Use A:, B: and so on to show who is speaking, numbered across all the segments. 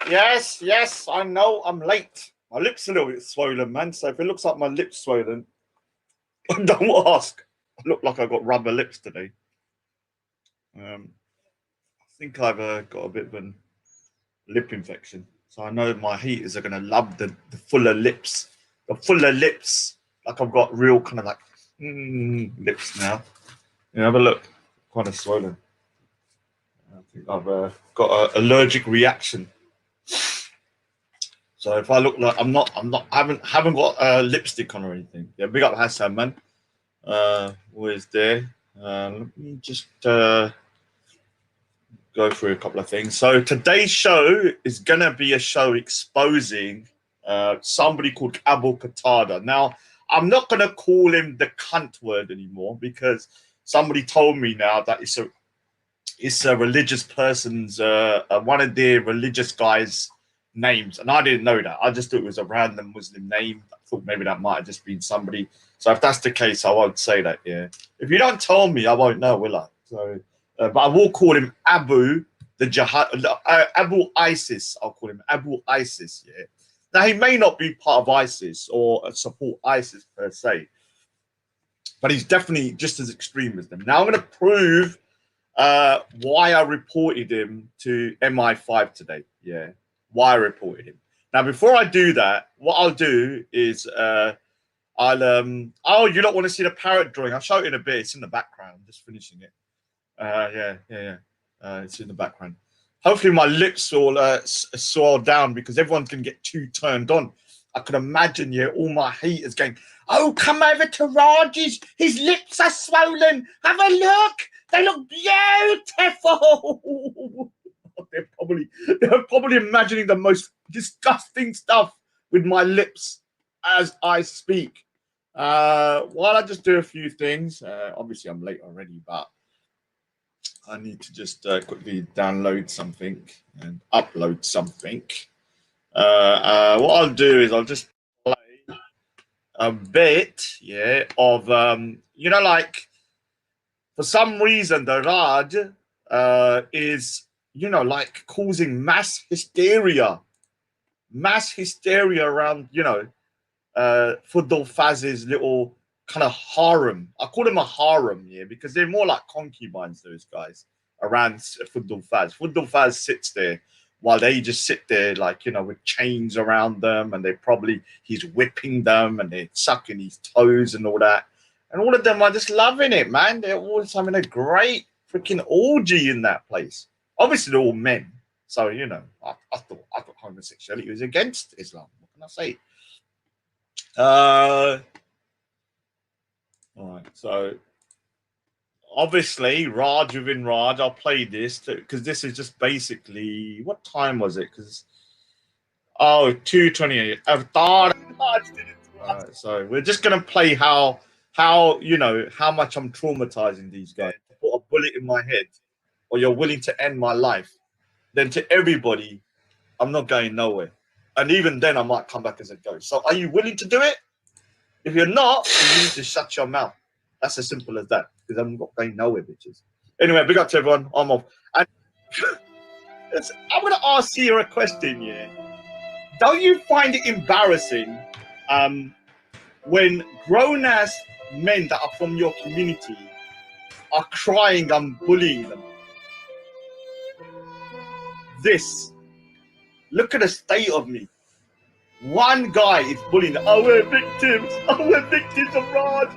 A: Yes, I know I'm late. My lips are a little bit swollen, man. So if it looks like my lips swollen, don't ask. I look like I got rubber lips today. I think I've got a bit of a lip infection. So I know my heaters are going to love the fuller lips. The fuller lips. Like I've got real kind of like lips now. You have a look. Kind of swollen. I think I've got an allergic reaction. So if I look like I haven't got lipstick on or anything. Yeah, big up Hassan, man. Always there. Let me just go through a couple of things. So today's show is gonna be a show exposing somebody called Qatada. Now, I'm not gonna call him the cunt word anymore because somebody told me now that it's a religious person's one of their religious guys' names, and I didn't know that. I just thought it was a random Muslim name. I thought maybe that might have just been somebody. So if that's the case, I won't say that. Yeah, if you don't tell me, I won't know, will I? So, but I will call him Abu the Jihad, Abu ISIS. I'll call him Abu ISIS. Yeah. Now he may not be part of ISIS or support ISIS per se, but he's definitely just as extreme as them. Now I'm going to prove why I reported him to MI5 today. Yeah, why I reported him. Now, before I do that, what I'll do is oh, you don't want to see the parrot drawing? I'll show it in a bit. It's in the background. I'm just finishing it. Yeah. It's in the background. Hopefully my lips all swell down because everyone's going to get too turned on. I can imagine, yeah, all my haters going, oh, come over to Raj's. His lips are swollen. Have a look. They look beautiful. They're probably imagining the most disgusting stuff with my lips as I speak. While I just do a few things, obviously I'm late already, but I need to just quickly download something and upload something. What I'll do is I'll just play a bit, yeah, of like for some reason the Raj is like causing mass hysteria around Fudul Faz's little kind of harem. I call him a harem, yeah, because they're more like concubines, those guys around Fudul Faz. Fudul Faz sits there while they just sit there like, with chains around them, and he's whipping them and they're sucking his toes and all that. And all of them are just loving it, man. They're always having a great freaking orgy in that place. Obviously, they're all men. So, I thought homosexuality was against Islam. What can I say? All right, so obviously Raj within Raj, I'll play this because this is just basically, what time was it? Because 2:28. So we're just gonna play how much I'm traumatizing these guys. Put a bullet in my head, or you're willing to end my life. Then to everybody, I'm not going nowhere. And even then, I might come back as a ghost. So are you willing to do it? If you're not, you need to shut your mouth. That's as simple as that. Because I'm not going nowhere, bitches. Anyway, big up to everyone. I'm off. And I'm going to ask you a question, yeah? Don't you find it embarrassing when grown-ass men that are from your community are crying and bullying them? Look at the state of me. One guy is bullying them. Oh, we're victims. Oh, we're victims of Raj.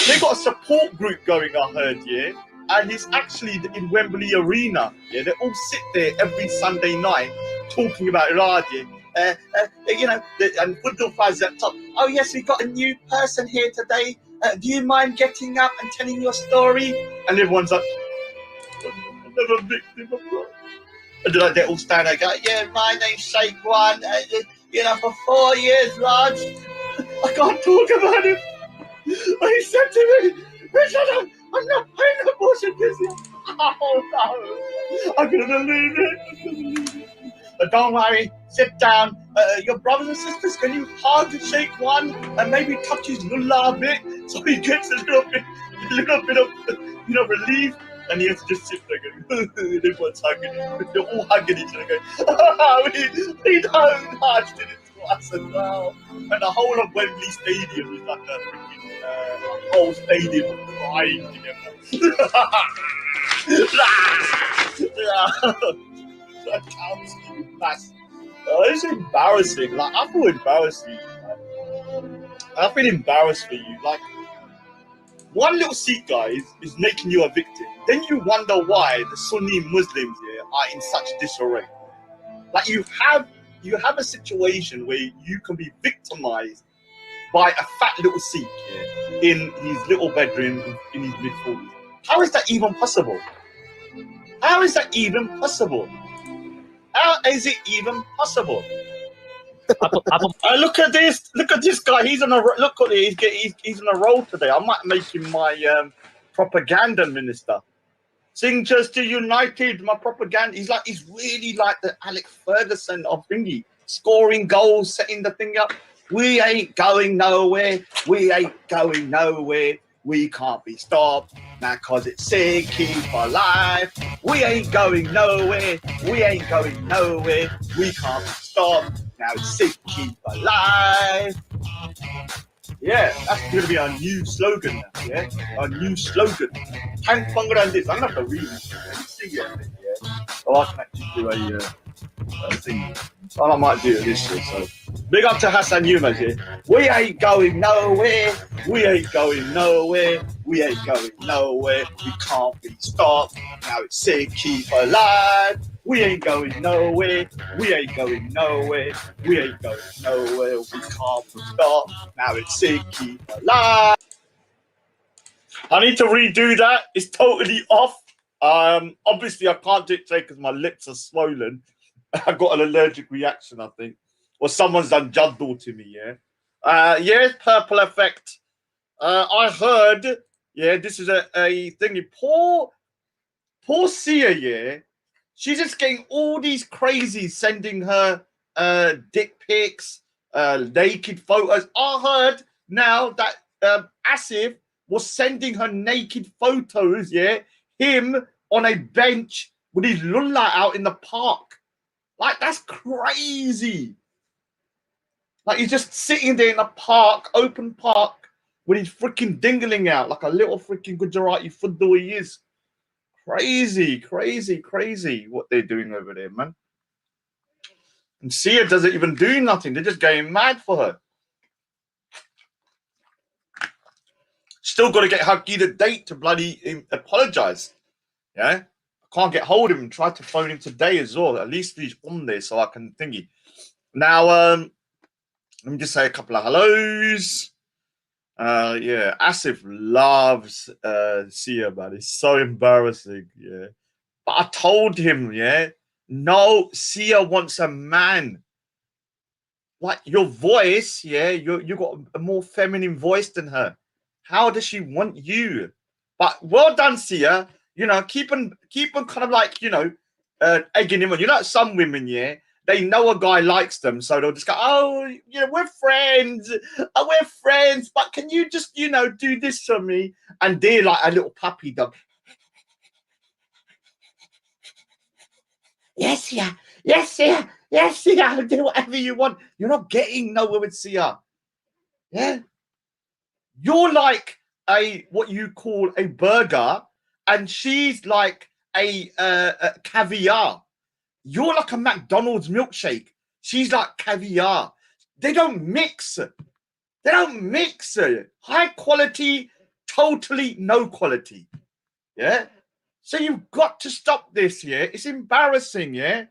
A: They got a support group going, I heard, yeah? And it's actually in Wembley Arena. Yeah, they all sit there every Sunday night talking about Raj, yeah? And Fudul Faz at top. Oh, yes, we've got a new person here today. Do you mind getting up and telling your story? And everyone's like, I'm never a victim of Raj. And they all stand there and go, yeah, my name's Sheikh One. For 4 years, Raj, I can't talk about it. He said to me, Richard, I'm not paying abortion because oh no, I couldn't believe it. But don't worry, sit down. Your brothers and sisters, can you hug Sheikh One and maybe touch his mullah a bit so he gets a little bit of relief? and he has to just sit there going, everyone's hugging him. They're all hugging each other going, we don't touch it to us as well. And the whole of Wembley Stadium is like a freaking whole stadium crying together. That counts you massive. It's embarrassing. Like, I feel embarrassed for you, man. I feel embarrassed for you. Like, one little Sikh guy is making you a victim. Then you wonder why the Sunni Muslims here are in such disarray. Like, you have a situation where you can be victimized by a fat little Sikh in his little bedroom in his mid-40s. How is that even possible? How is that even possible? How is it even possible? Look at this! Look at this guy. He's on a look at it. He's on a roll today. I might make him my propaganda minister. Sing just to United, my propaganda. He's really like the Alex Ferguson of thingy, scoring goals, setting the thing up. We ain't going nowhere. We ain't going nowhere. We can't be stopped now cause it's sick, keep alive. We ain't going nowhere. We ain't going nowhere. We can't be stopped now it's sick, keep alive. Yeah, that's going to be our new slogan now, yeah? Our new slogan. Tank Pangaran this. I'm not going to read it. Sing it, yeah? Oh, I can actually do a thing. I might do it this year, so. Big up to Hassan Yilmaz here. We ain't going nowhere. We ain't going nowhere. We ain't going nowhere. We can't be stopped. Now it's sick, keep alive. We ain't going nowhere. We ain't going nowhere. We ain't going nowhere. We can't be stopped. Now it's sick, keep alive. I need to redo that. It's totally off. Obviously I can't do it today because my lips are swollen. I got an allergic reaction, I think. Or someone's done juddle to me, yeah? Yes, purple effect. I heard, yeah, this is a thingy. Poor Sia, yeah? She's just getting all these crazies sending her dick pics, naked photos. I heard now that Asif was sending her naked photos, yeah? Him on a bench with his lulla out in the park. Like, that's crazy. Like, he's just sitting there in a park, open park, with his freaking dingling out like a little freaking Gujarati Fuddu he is. Crazy, crazy, crazy what they're doing over there, man. And Sia doesn't even do nothing. They're just going mad for her. Still got to get Huggy the date to bloody apologize. Yeah? I can't get hold of him. Tried to phone him today as well. At least he's on there so I can thingy. Now, let me just say a couple of hellos. Yeah, Asif loves Sia, man. It's so embarrassing, yeah. But I told him, yeah, no, Sia wants a man. Like, your voice, yeah, you got a more feminine voice than her. How does she want you? But well done, Sia. You know, keep on kind of like, you know, egging him on. You know, some women, yeah, they know a guy likes them, so they'll just go, oh, you know, we're friends. Oh, we're friends. But can you just, you know, do this for me? And they're like a little puppy dog. Yes, Sia. Yes, Sia. Yes, Sia. Do whatever you want. You're not getting nowhere with Sia. Yeah. You're like what you call a burger, and she's like a caviar. You're like a McDonald's milkshake. She's like caviar. They don't mix. They don't mix. High quality, totally no quality. Yeah. So you've got to stop this. Yeah. It's embarrassing. Yeah.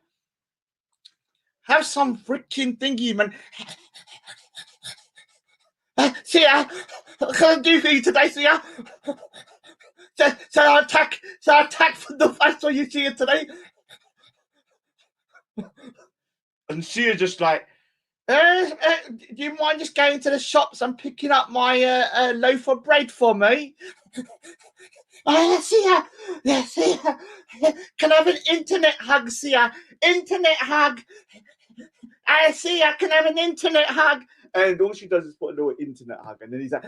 A: Have some freaking thingy, man. Sia, can I do for you today, Sia? So I attack for the face on you, Sia, today. And Sia just like, do you mind just going to the shops and picking up my loaf of bread for me? Sia, yeah, Sia. Can I have an internet hug, Sia? Internet hug. Sia, can I have an internet hug? And all she does is put a little internet hug, and then he's like,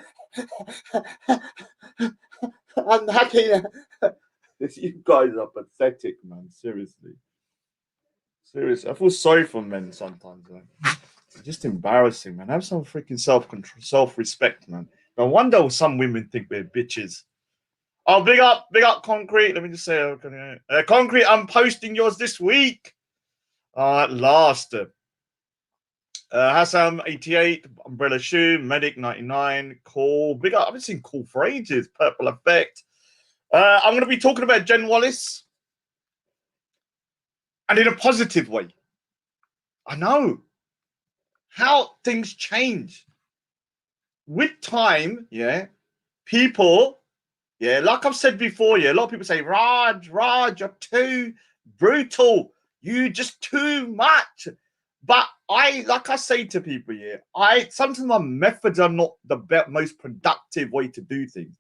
A: I'm happy. You guys are pathetic, man. Seriously. Seriously. I feel sorry for men sometimes, man. It's just embarrassing, man. Have some freaking self-control, self-respect, man. No wonder some women think we're bitches. Oh, big up, Concrete. Let me just say, Concrete, I'm posting yours this week. At last. Hassan 88, Umbrella Shoe, Medic 99, Cool. Big up. I haven't seen Cool for ages. Purple Effect. I'm going to be talking about Jen Wallace. And in a positive way. I know how things change. With time, yeah, people, yeah, like I've said before, yeah, a lot of people say, Raj, you're too brutal. You just too much. But like I say to people, yeah, sometimes my methods are not the most productive way to do things.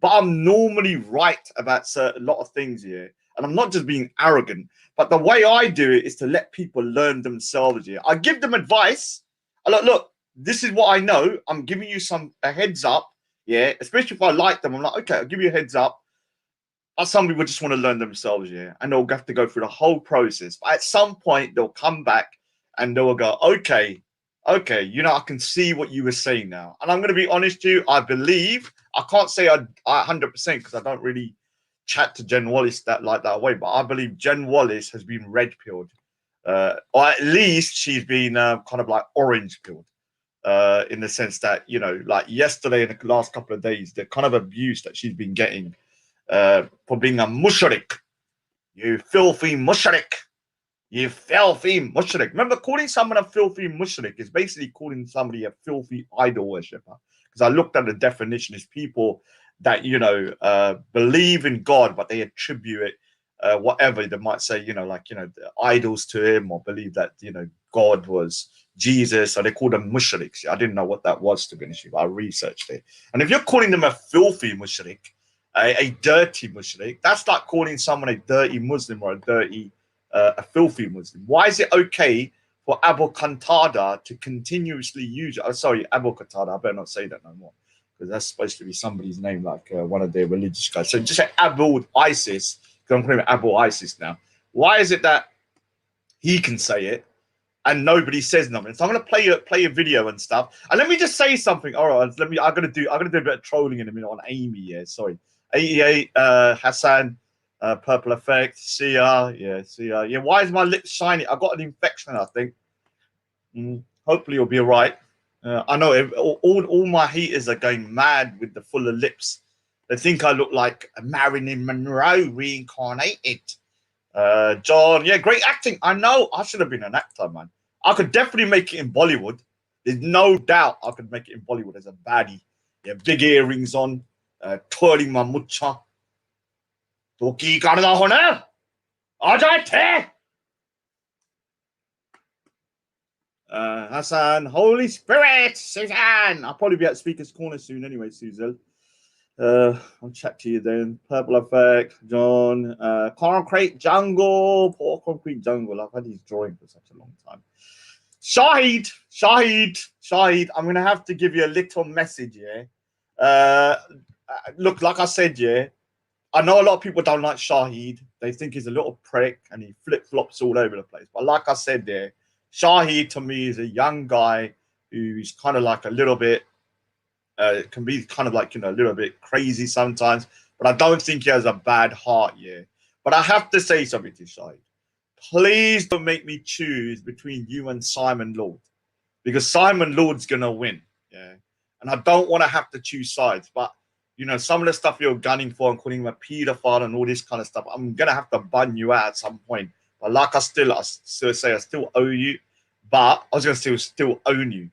A: But I'm normally right about a lot of things, yeah. And I'm not just being arrogant, but the way I do it is to let people learn themselves, yeah. I give them advice. Look, this is what I know. I'm giving you a heads up, yeah. Especially if I like them, I'm like, okay, I'll give you a heads up. But some people just want to learn themselves, yeah. And they'll have to go through the whole process. But at some point, they'll come back and they'll go, okay, you know, I can see what you were saying now. And I'm going to be honest to you, I believe, I can't say I 100% because I don't really chat to Jen Wallace that way, but I believe Jen Wallace has been red-pilled. Or at least she's been kind of like orange-pilled. In the sense that, you know, like yesterday and the last couple of days, the kind of abuse that she's been getting for being a mushrik. You filthy mushrik. You filthy mushrik. Remember, calling someone a filthy mushrik is basically calling somebody a filthy idol worshipper. Because I looked at the definition as people that, you know, believe in God, but they attribute it, whatever they might say, you know, like, you know, idols to him, or believe that, you know, God was Jesus, so they call them mushriks. I didn't know what that was, to be honest with you, but I researched it. And if you're calling them a filthy mushrik, a dirty mushrik, that's like calling someone a dirty Muslim or a filthy Muslim. Why is it okay for Qatada to continuously use it? Oh, sorry, Qatada, I better not say that no more, because that's supposed to be somebody's name, like one of their religious guys. So just say ISIS, because I'm calling him ISIS now. Why is it that he can say it and nobody says nothing? So I'm going to play a video and stuff. And let me just say something. All right, I'm going to do a bit of trolling in a minute on Amy. Yeah, sorry. 88, Hassan, Purple Effect, Sia. Yeah. Why is my lips shiny? I got an infection, I think. Hopefully you'll be all right. I know all my haters are going mad with the fuller lips. They think I look like a Marilyn Monroe reincarnated. John, yeah, great acting. I know I should have been an actor, man. I could definitely make it in Bollywood. There's no doubt I could make it in Bollywood as a baddie. Yeah, big earrings on, twirling my mucha. तो की करना होना आ जाए थे. Hassan, Holy Spirit, Suzanne. I'll probably be at Speaker's Corner soon anyway, Susan. I'll chat to you then. Purple Effect, John, Concrete Jungle, poor Concrete Jungle. I've had his drawing for such a long time. Shahid, I'm going to have to give you a little message, yeah? Look, like I said, yeah, I know a lot of people don't like Shahid. They think he's a little prick and he flip-flops all over the place. But like I said there, Shahid to me is a young guy who's kind of like a little bit, can be kind of like, you know, a little bit crazy sometimes. But I don't think he has a bad heart, yeah. But I have to say something to Shahid. Please don't make me choose between you and Simon Lord. Because Simon Lord's going to win, yeah. And I don't want to have to choose sides. But you know, some of the stuff you're gunning for and calling him a paedophile and all this kind of stuff, I'm going to have to bun you out at some point. But like I still say, I still owe you. But I was going to still own you.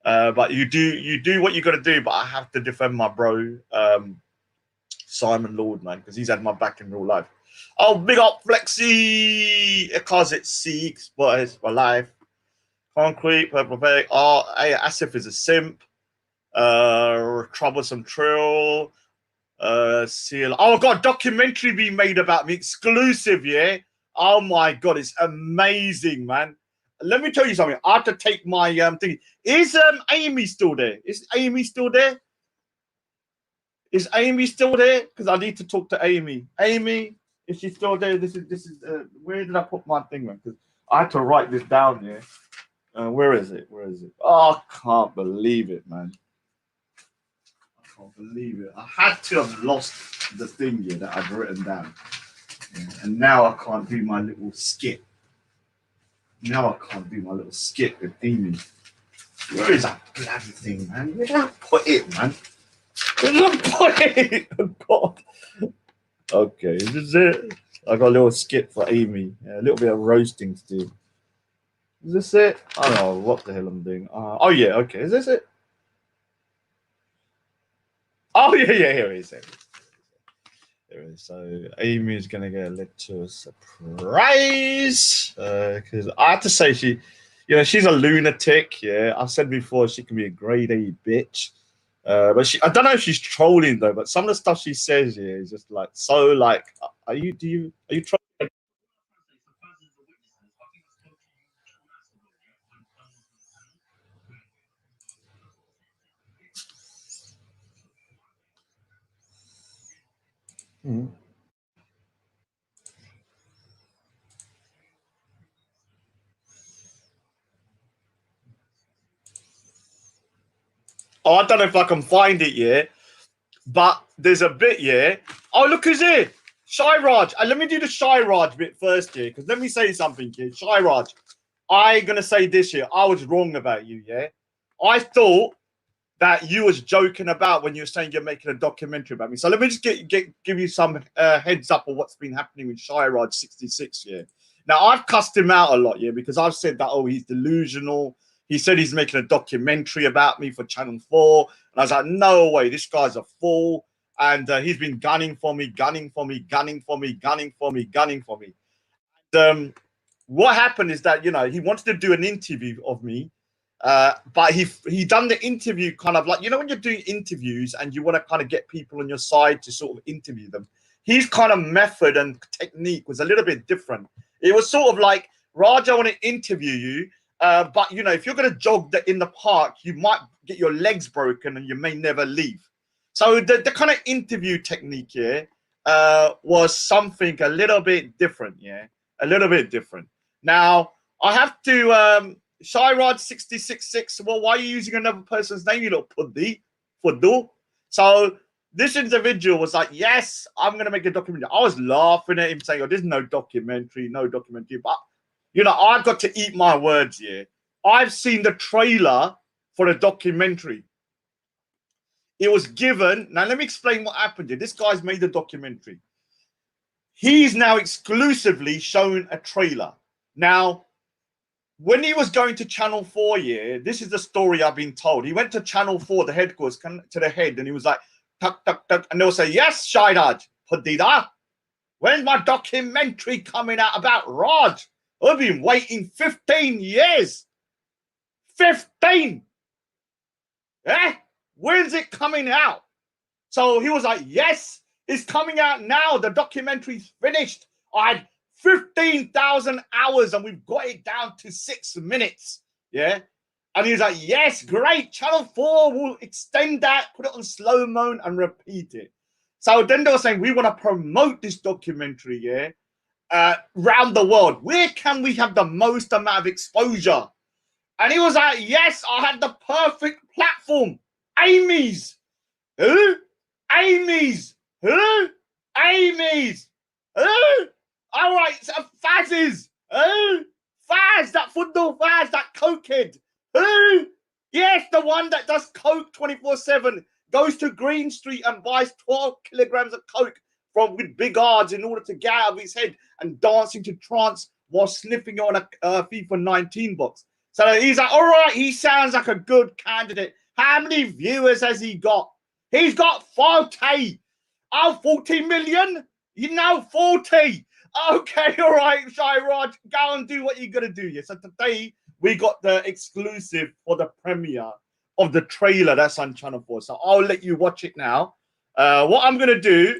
A: But you do what you got to do. But I have to defend my bro, Simon Lord, man, because he's had my back in real life. Oh, big up Flexi. Because it seeks, but it's for life. Concrete, Purple Effect. Oh, hey, Asif is a simp. Troublesome Trill, Seal. Oh, I've got a documentary being made about me, exclusive, yeah. Oh my god, it's amazing, man. Let me tell you something. I have to take my thing. Is Amy still there? Is Amy still there? Is Amy still there? Because I need to talk to Amy. Amy, Is she still there? This is. Where did I put my thing, man? Because I had to write this down. Yeah. Where is it? Where is it? Oh, I can't believe it, man. I can't believe it. I had to have lost the thing here that I'd written down, yeah. And now I can't do my little skit. Now I can't do my little skit with Amy. Where is that bloody thing, man? Where did I put it, man? Where did I put it? Oh, God. Okay, this is it. I got a little skit for Amy. Yeah, a little bit of roasting to do. Is this it? I don't know what the hell I'm doing. Oh, yeah, okay. Is this it? Oh, yeah, here it is. There it is. So Amy is going to get a little surprise. Because I have to say, she's a lunatic. Yeah, I've said before, she can be a grade A bitch. But I don't know if she's trolling though. But some of the stuff she says here is just like so. Like, are you trolling? Mhm. Oh, I don't know if I can find it yet, but there's a bit here. Oh, look who's here. Shy Raj. Let me do the Shy Raj bit first here, because let me say something here. Shy Raj, I'm going to say this here. I was wrong about you, yeah? I thought that you was joking about when you were saying you're making a documentary about me. So let me just give you some heads up of what's been happening with Shy Raj 66, yeah? Now, I've cussed him out a lot, yeah, because I've said that, oh, he's delusional. He said he's making a documentary about me for Channel 4. And I was like, no way, this guy's a fool. And he's been gunning for me. And, what happened is that, he wanted to do an interview of me. But he done the interview kind of like, when you're doing interviews and you want to kind of get people on your side to sort of interview them. His kind of method and technique was a little bit different. It was sort of like, Raj, I want to interview you. But if you're going to jog in the park, you might get your legs broken and you may never leave. So the kind of interview technique here was something a little bit different. Yeah, a little bit different. Now I have to Shyrod 666. Well, why are you using another person's name? You little puddy, fuddu. So this individual was like, yes, I'm going to make a documentary. I was laughing at him saying, oh, there's no documentary. But I've got to eat my words here. I've seen the trailer for the documentary. It was given. Now, let me explain what happened here. This guy's made a documentary. He's now exclusively shown a trailer. Now, when he was going to Channel 4, this is the story I've been told. He went to Channel 4, the headquarters, to the head, and he was like, tuck, tuck, tuck. And they'll say, yes, Shaidaj, Padida. When's my documentary coming out about Raj? I've been waiting 15 years. 15. Eh? When's it coming out? So he was like, yes, it's coming out now. The documentary's finished. I had 15,000 hours and we've got it down to 6 minutes. Yeah. And he was like, yes, great. Channel 4 will extend that, put it on slow-mo and repeat it. So then they were saying, we want to promote this documentary, around the world. Where can we have the most amount of exposure? And he was like, yes, I had the perfect platform. Amy's. Who? Amy's. Who? Amy's. Who? All right, so Fazs. Who? Fazs, that football Fazs, that cokehead. Who? Yes, the one that does coke 24/7, goes to Green Street and buys 12 kilograms of coke with big odds in order to get out of his head and dancing to trance while sniffing on a FIFA 19 box. So he's like, all right, he sounds like a good candidate. How many viewers has he got? He's got 40. Oh, 40 million? 40. Okay, all right, Shy Raj, go and do what you're going to do. Yeah. So today we got the exclusive for the premiere of the trailer that's on Channel 4. So I'll let you watch it now. What I'm going to do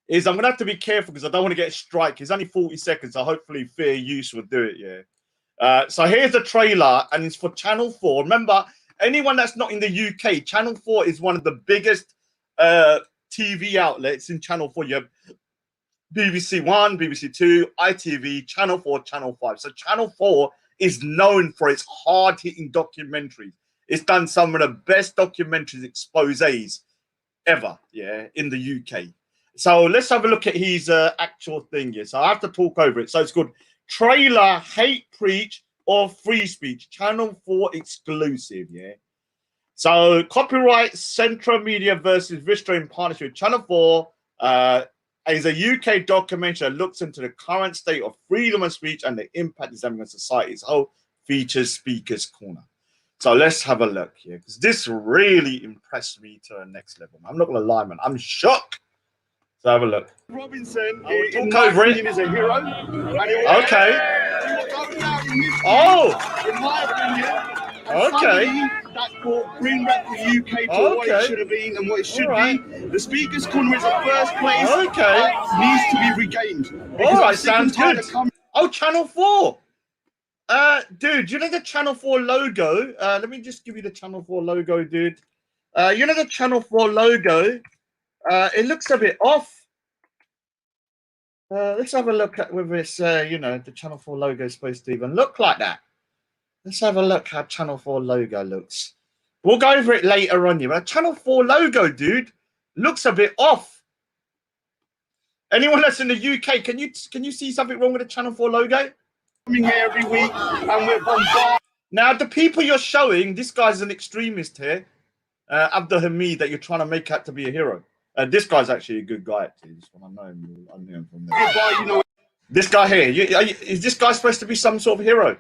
A: is I'm going to have to be careful because I don't want to get a strike. It's only 40 seconds, so hopefully fair use will do it, yeah. So here's the trailer, and it's for Channel 4. Remember, anyone that's not in the UK, Channel 4 is one of the biggest TV outlets in Channel 4. You have BBC One, BBC Two, ITV, Channel 4, Channel 5. So Channel 4 is known for its hard-hitting documentaries. It's done some of the best documentaries, exposés ever, yeah, in the UK. So let's have a look at his actual thing here. So I have to talk over it. So it's called Trailer Hate Preach or Free Speech, Channel 4 exclusive, yeah. So copyright Central Media versus Vista in partnership with Channel 4 is a UK documentary that looks into the current state of freedom of speech and the impact it's having on society. Its whole features Speaker's Corner. So let's have a look here, because this really impressed me to the next level. I'm not going to lie, man. I'm shocked. So have a look.
B: Robinson,
A: in my opinion,
B: is a hero.
A: Okay. Oh.
B: In my opinion,
A: okay.
B: That brought bring back the UK to what it should have been and what it should be. The Speaker's Corner is the first place that needs to be regained.
A: All right, sounds good. Oh, Channel 4. Dude, you know the Channel 4 logo? Let me just give you the Channel 4 logo, dude. You know the Channel 4 logo? It looks a bit off. Let's have a look at whether it's, you know, the Channel 4 logo is supposed to even look like that. Let's have a look how Channel 4 logo looks. We'll go over it later on. But Channel 4 logo, dude, looks a bit off. Anyone that's in the UK, can you see something wrong with the Channel 4 logo?
B: Coming here every week and we're bombarded.
A: Now, the people you're showing, this guy's an extremist here, Abdul Hamid, that you're trying to make out to be a hero. This guy's actually a good guy, actually. This one, I know him from there. This guy here, is this guy supposed to be some sort of hero?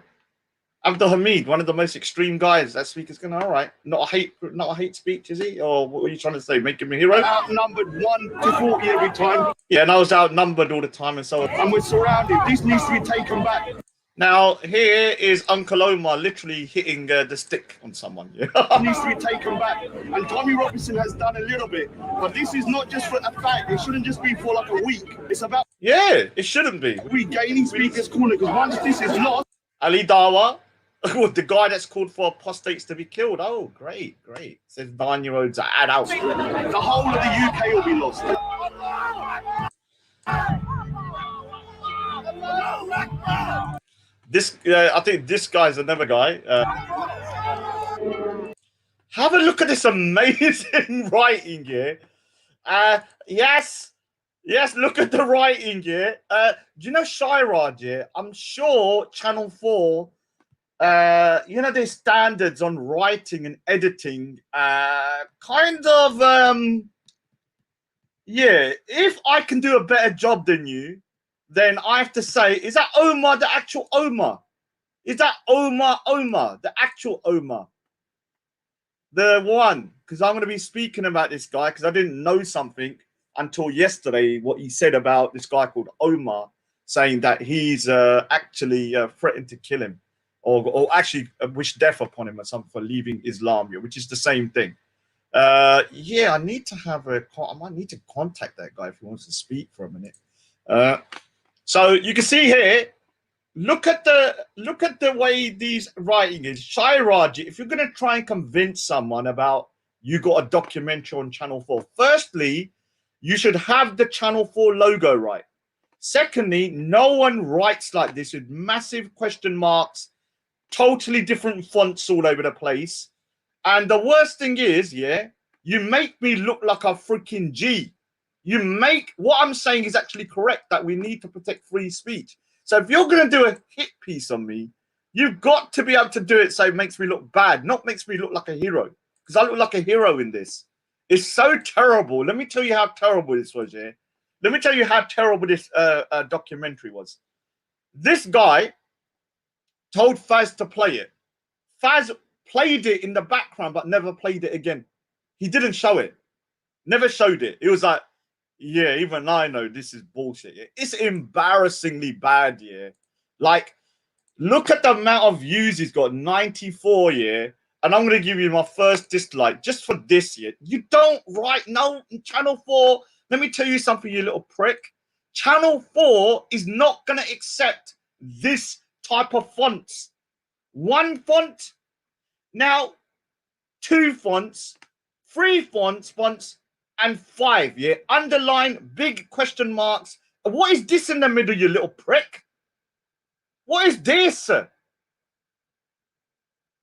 A: Abdul Hamid, one of the most extreme guys. That speaker's going, all right. Not a hate speech, is he? Or what are you trying to say? Make him a hero?
B: Outnumbered 1 to 40 every time.
A: Yeah, and I was outnumbered all the time and so on.
B: And we're surrounded. This needs to be taken back.
A: Now, here is Uncle Omar literally hitting the stick on someone. Yeah.
B: It needs to be taken back. And Tommy Robinson has done a little bit. But this is not just for a fact. It shouldn't just be for like a week. It's about...
A: Yeah, it shouldn't be.
B: Regaining Speaker's Corner. Because once this is lost...
A: Ali Dawa, the guy that's called for apostates to be killed. Oh, great, great. Says 9-year-olds are adults.
B: The whole of the UK will be lost.
A: This, I think this guy's another guy. Have a look at this amazing writing here. Yes, look at the writing here. Do you know Shiraj here? I'm sure Channel 4, you know, their standards on writing and editing, kind of, yeah, if I can do a better job than you, then I have to say, is that Omar the actual Omar? Is that Omar, the actual Omar? The one, because I'm going to be speaking about this guy, because I didn't know something until yesterday, what he said about this guy called Omar, saying that he's actually threatened to kill him, or actually wish death upon him or something for leaving Islam, which is the same thing. Yeah, I need to have I might need to contact that guy if he wants to speak for a minute. So you can see here, look at the way these writing is. Shairaj, if you're going to try and convince someone about you got a documentary on Channel 4, firstly, you should have the Channel 4 logo right. Secondly, no one writes like this with massive question marks, totally different fonts all over the place. And the worst thing is, yeah, you make me look like a freaking G. You make what I'm saying is actually correct, that we need to protect free speech. So if you're going to do a hit piece on me, you've got to be able to do it so it makes me look bad, not makes me look like a hero. Because I look like a hero in this. It's so terrible. Let me tell you how terrible this was, yeah? Let me tell you how terrible this documentary was. This guy told Fazz to play it. Fazz played it in the background, but never played it again. He didn't show it. Never showed it. It was like, yeah, even I know this is bullshit. Yeah? It's embarrassingly bad, yeah. Like, look at the amount of views he's got, 94, yeah. And I'm going to give you my first dislike just for this, yeah. You don't write, no, Channel 4, let me tell you something, you little prick. Channel 4 is not going to accept this type of fonts. One font, now 2 fonts, 3 fonts, and 5, yeah. Underline, big question marks, What is this in the middle, you little prick? What is this?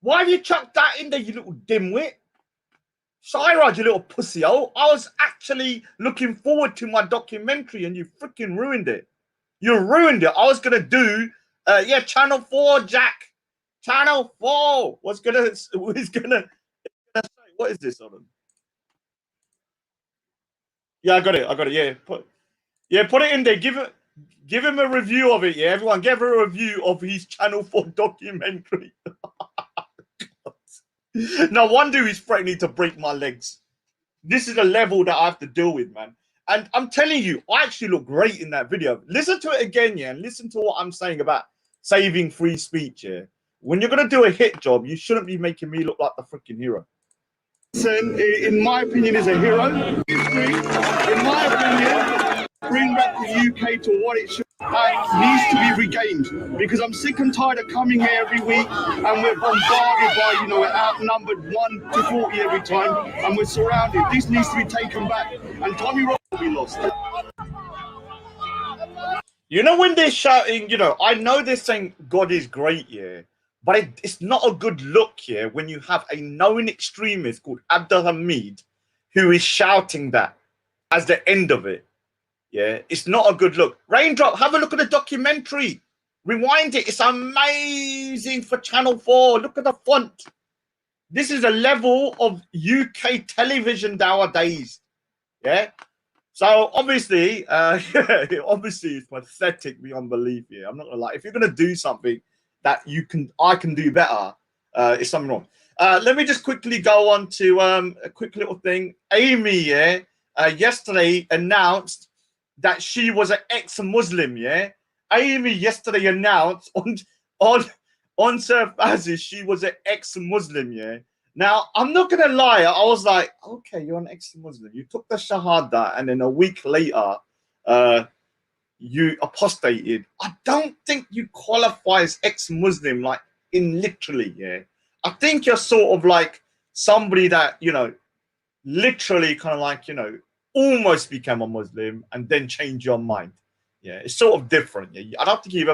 A: Why have you chucked that in there, you little dimwit? Shiraj, you little pussy-hole. I was actually looking forward to my documentary and you freaking ruined it. You ruined it. I was going to do, yeah, Channel 4, Jack. Channel 4 was going to say, what is this on them? Yeah, I got it. Yeah, put it in there. Give him a review of it. Yeah, everyone, give him a review of his Channel 4 documentary. No wonder he's threatening to break my legs. This is the level that I have to deal with, man. And I'm telling you, I actually look great in that video. Listen to it again, yeah, and listen to what I'm saying about saving free speech, yeah. When you're going to do a hit job, you shouldn't be making me look like the freaking hero.
B: In my opinion, is a hero. History, in my opinion, bring back the UK to what it should needs to be regained, because I'm sick and tired of coming here every week and we're bombarded by, you know, we're outnumbered 1 to 40 every time and we're surrounded. This needs to be taken back, and Tommy Ross will be lost.
A: You know, when they're shouting, you know, I know they're saying God is great, yeah, but it's not a good look here when you have a known extremist called Abdul Hamid who is shouting that as the end of it. Yeah, it's not a good look. Raindrop, have a look at the documentary. Rewind it. It's amazing for Channel 4. Look at the font. This is a level of UK television nowadays. Yeah. So obviously, obviously it's pathetic beyond belief here. I'm not gonna lie. If you're gonna do something that I can do better, it's something wrong. Let me just quickly go on to a quick little thing. Amy, yeah, yesterday announced that she was an ex-Muslim, yeah. Amy yesterday announced on Sir Fazs she was an ex-Muslim, yeah. Now I'm not gonna lie, I was like, okay, you're an ex-Muslim. You took the Shahada, and then a week later, you apostated. I don't think you qualify as ex-Muslim, like in literally, yeah. I think you're sort of like somebody that, you know, literally kind of like, you know, almost become a Muslim and then change your mind. Yeah, it's sort of different. Yeah, I don't think you've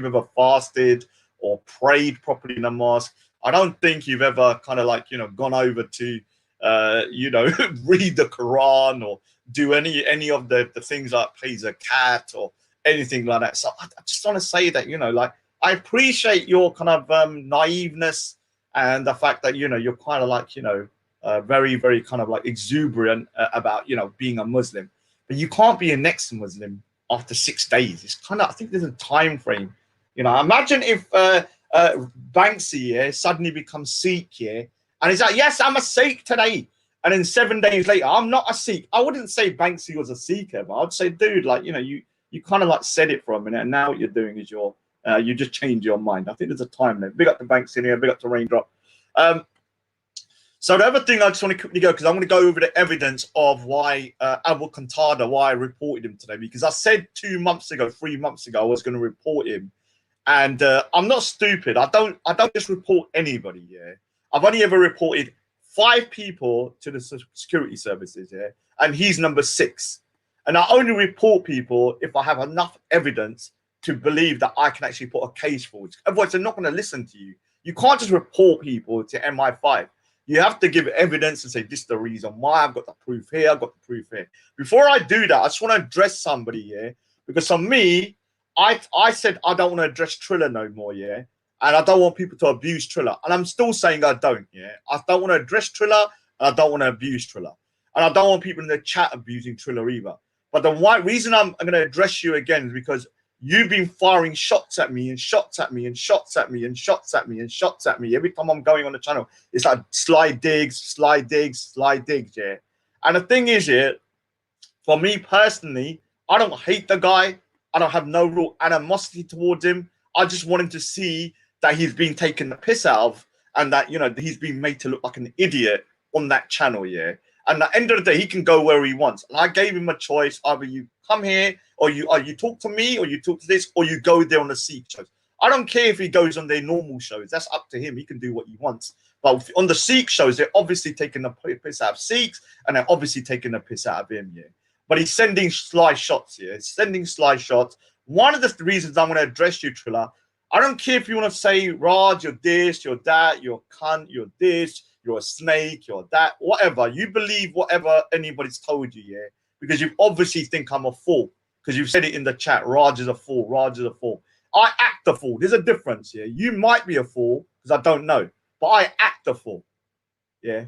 A: ever fasted or prayed properly in a mosque. I don't think you've ever kind of like, you know, gone over to you know, read the Quran or do any of the things like pay zakat or anything like that. So I just want to say that, you know, like, I appreciate your kind of naiveness and the fact that, you know, you're kind of like, you know, very, very kind of like exuberant about, you know, being a Muslim, but you can't be an ex-Muslim after 6 days. It's kind of, I think there's a time frame. You know, imagine if Banksy suddenly becomes Sikh here, and he's like, yes, I'm a Sikh today, and then 7 days later, I'm not a Sikh. I wouldn't say Banksy was a Sikh ever. I'd say, dude, like, you know, you kind of like said it for a minute, and now what you're doing is you just change your mind. I think there's a time there. Big up to Banksy here, big up to Raindrop. So the other thing I just want to quickly go, because I'm going to go over the evidence of why Qatada, why I reported him today, because I said 3 months ago, I was going to report him, and I'm not stupid. I don't just report anybody. Yeah, I've only ever reported 5 people to the security services. Yeah, and he's number 6. And I only report people if I have enough evidence to believe that I can actually put a case forward. Otherwise, they're not going to listen to you. You can't just report people to MI5. You have to give evidence and say, this is the reason why. I've got the proof here. I've got the proof here. Before I do that, I just want to address somebody here. Because for me, I said I don't want to address Triller no more, yeah? And I don't want people to abuse Triller. And I'm still saying I don't, yeah? I don't want to address Triller, and I don't want to abuse Triller. And I don't want people in the chat abusing Triller either. But the reason I'm going to address you again is because you've been firing shots at me and shots at me and shots at me and shots at me and shots at me. Every time I'm going on the channel, it's like sly digs, yeah. And the thing is, yeah, for me personally, I don't hate the guy. I don't have no real animosity towards him. I just want him to see that he's been taken the piss out of, and that, you know, he's been made to look like an idiot on that channel, yeah. And at the end of the day, he can go where he wants. And I gave him a choice. Either you come here, or you talk to me, or you talk to this, or you go there on the Sikh shows. I don't care if he goes on their normal shows. That's up to him. He can do what he wants. But on the Sikh shows, they're obviously taking the piss out of Sikhs, and they're obviously taking the piss out of him, yeah. but he's sending sly shots here. He's sending sly shots. One of the reasons I'm going to address you, Triller, I don't care if you want to say, Raj, you're this, you're that, you're a cunt, you're this, you're a snake, you're that, whatever. You believe whatever anybody's told you, yeah? Because you obviously think I'm a fool. Because you've said it in the chat, Raj is a fool, Raj is a fool. I act a fool. There's a difference here. You might be a fool, because I don't know. But I act a fool. Yeah?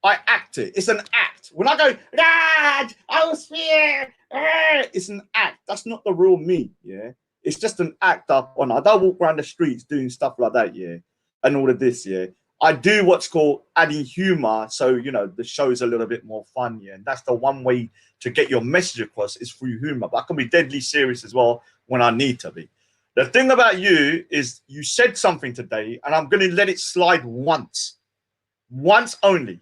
A: I act it. It's an act. When I go, Raj, I was here. It's an act. That's not the real me, yeah? It's just an act up on. I don't walk around the streets doing stuff like that, yeah, and all of this, yeah. I do what's called adding humor, so you know the show is a little bit more fun, yeah. And that's the one way to get your message across is through humor. But I can be deadly serious as well when I need to be. The thing about you is you said something today, and I'm going to let it slide once only,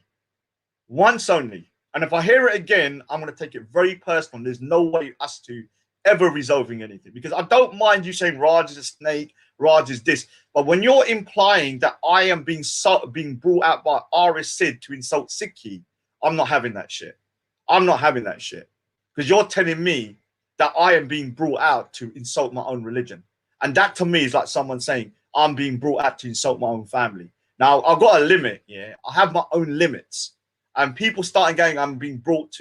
A: once only. And if I hear it again, I'm going to take it very personal. There's no way us to ever resolving anything, because I don't mind you saying Raj is a snake, Raj is this, but when you're implying that I am being brought out by RS Sid to insult Sikhi, I'm not having that shit. I'm not having that shit, because you're telling me that I am being brought out to insult my own religion, and that to me is like someone saying I'm being brought out to insult my own family. Now I've got a limit, yeah. I have my own limits, and people starting going, I'm being brought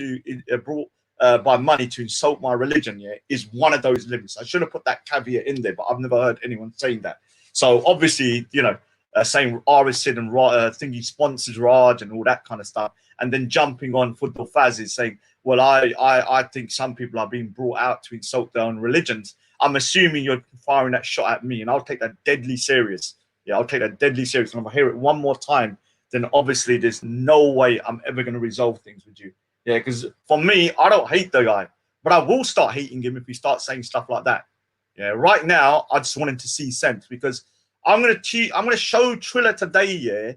A: by money to insult my religion, yeah, is one of those limits. I should have put that caveat in there, but I've never heard anyone saying that. So obviously, you know, saying RS Sid and thingy sponsors Raj and all that kind of stuff, and then jumping on football Fazs saying, well, I think some people are being brought out to insult their own religions. I'm assuming you're firing that shot at me, and I'll take that deadly serious. Yeah, I'll take that deadly serious. And if I hear it one more time, then obviously there's no way I'm ever going to resolve things with you. Yeah, because for me, I don't hate the guy, but I will start hating him if he starts saying stuff like that. Yeah, right now, I just want him to see sense, because I'm gonna show Triller today, yeah,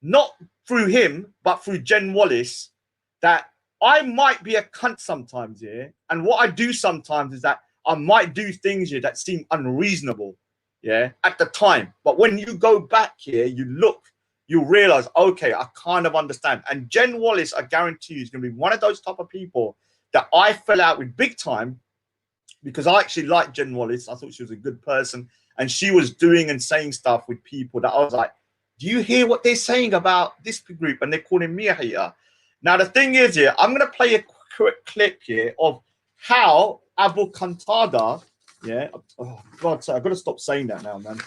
A: not through him, but through Jen Wallace, that I might be a cunt sometimes, yeah. And what I do sometimes is that I might do things here that seem unreasonable, yeah, at the time. But when you go back here, you look, you realize, okay, I kind of understand. And Jen Wallace, I guarantee you, is going to be one of those type of people that I fell out with big time, because I actually liked Jen Wallace. I thought she was a good person, and she was doing and saying stuff with people that I was like, do you hear what they're saying about this group? And they're calling me a hater. Now, the thing is here, I'm going to play a quick clip here of how Qatada, yeah, oh God, I've got to stop saying that now, man.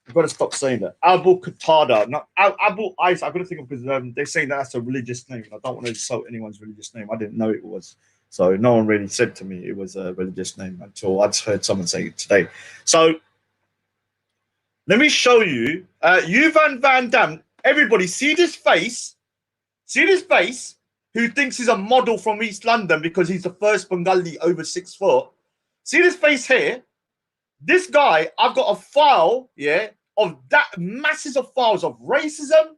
A: I've got to stop saying that. Qatada, not Abu Ice. I've got to think of, because they're saying that's a religious name. I don't want to insult anyone's religious name. I didn't know it was. So no one really said to me it was a religious name until I just heard someone say it today. So let me show you. Yuvan Van Dam. Everybody, see this face? See this face? Who thinks he's a model from East London because he's the first Bengali over 6 foot? See this face here? This guy, I've got a file, yeah, of that masses of files of racism,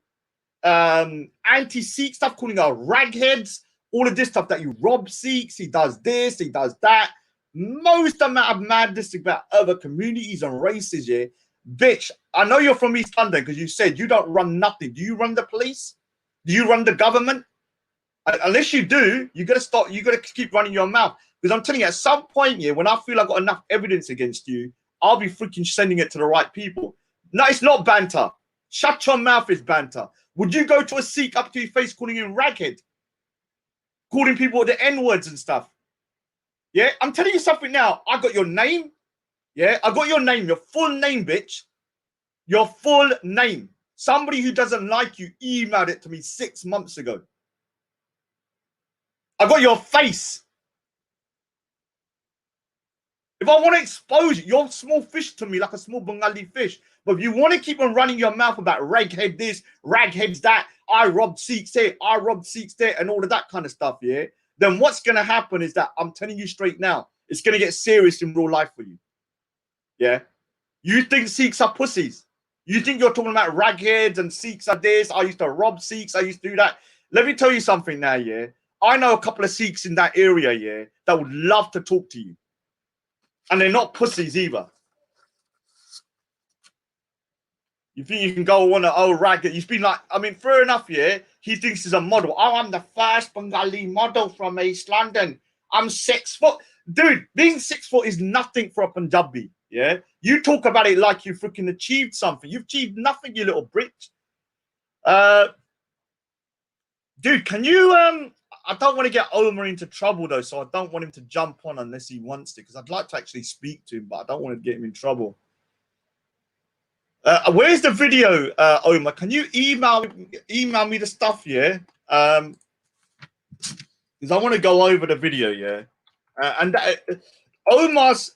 A: anti-Sikh stuff, calling out ragheads, all of this stuff that you rob Sikhs, he does this, he does that. Most amount of madness about other communities and races, yeah. Bitch, I know you're from East London because you said you don't run nothing. Do you run the police? Do you run the government? Unless you do, you got to stop. You got to keep running your mouth. Because I'm telling you, at some point, yeah, when I feel I've got enough evidence against you, I'll be freaking sending it to the right people. No, it's not banter. Shut your mouth, is banter. Would you go to a Sikh up to your face calling him raghead? Calling people the N-words and stuff? Yeah, I'm telling you something now. I got your name. Yeah, I got your name, your full name, bitch. Your full name. Somebody who doesn't like you emailed it to me 6 months ago. I got your face. If I want to expose you, you're a small fish to me, like a small Bengali fish. But if you want to keep on running your mouth about raghead this, ragheads that, I robbed Sikhs here, I robbed Sikhs there, and all of that kind of stuff, yeah, then what's going to happen is that, I'm telling you straight now, it's going to get serious in real life for you. Yeah? You think Sikhs are pussies. You think you're talking about ragheads and Sikhs are this, I used to rob Sikhs, I used to do that. Let me tell you something now, yeah? I know a couple of Sikhs in that area, yeah, that would love to talk to you. And they're not pussies either. You think you can go on an old ragged? You've been like, I mean, fair enough, yeah. he thinks he's a model. Oh, I'm the first Bengali model from East London. I'm 6 foot. Dude, being 6 foot is nothing for a Punjabi. Yeah, you talk about it like you freaking achieved something. You've achieved nothing, you little bitch. Dude, can you I don't want to get Omar into trouble though, so I don't want him to jump on unless he wants to, because I'd like to actually speak to him, but I don't want to get him in trouble. Where's the video, Omar? Can you email me the stuff, yeah? Because I want to go over the video, yeah. And Omar's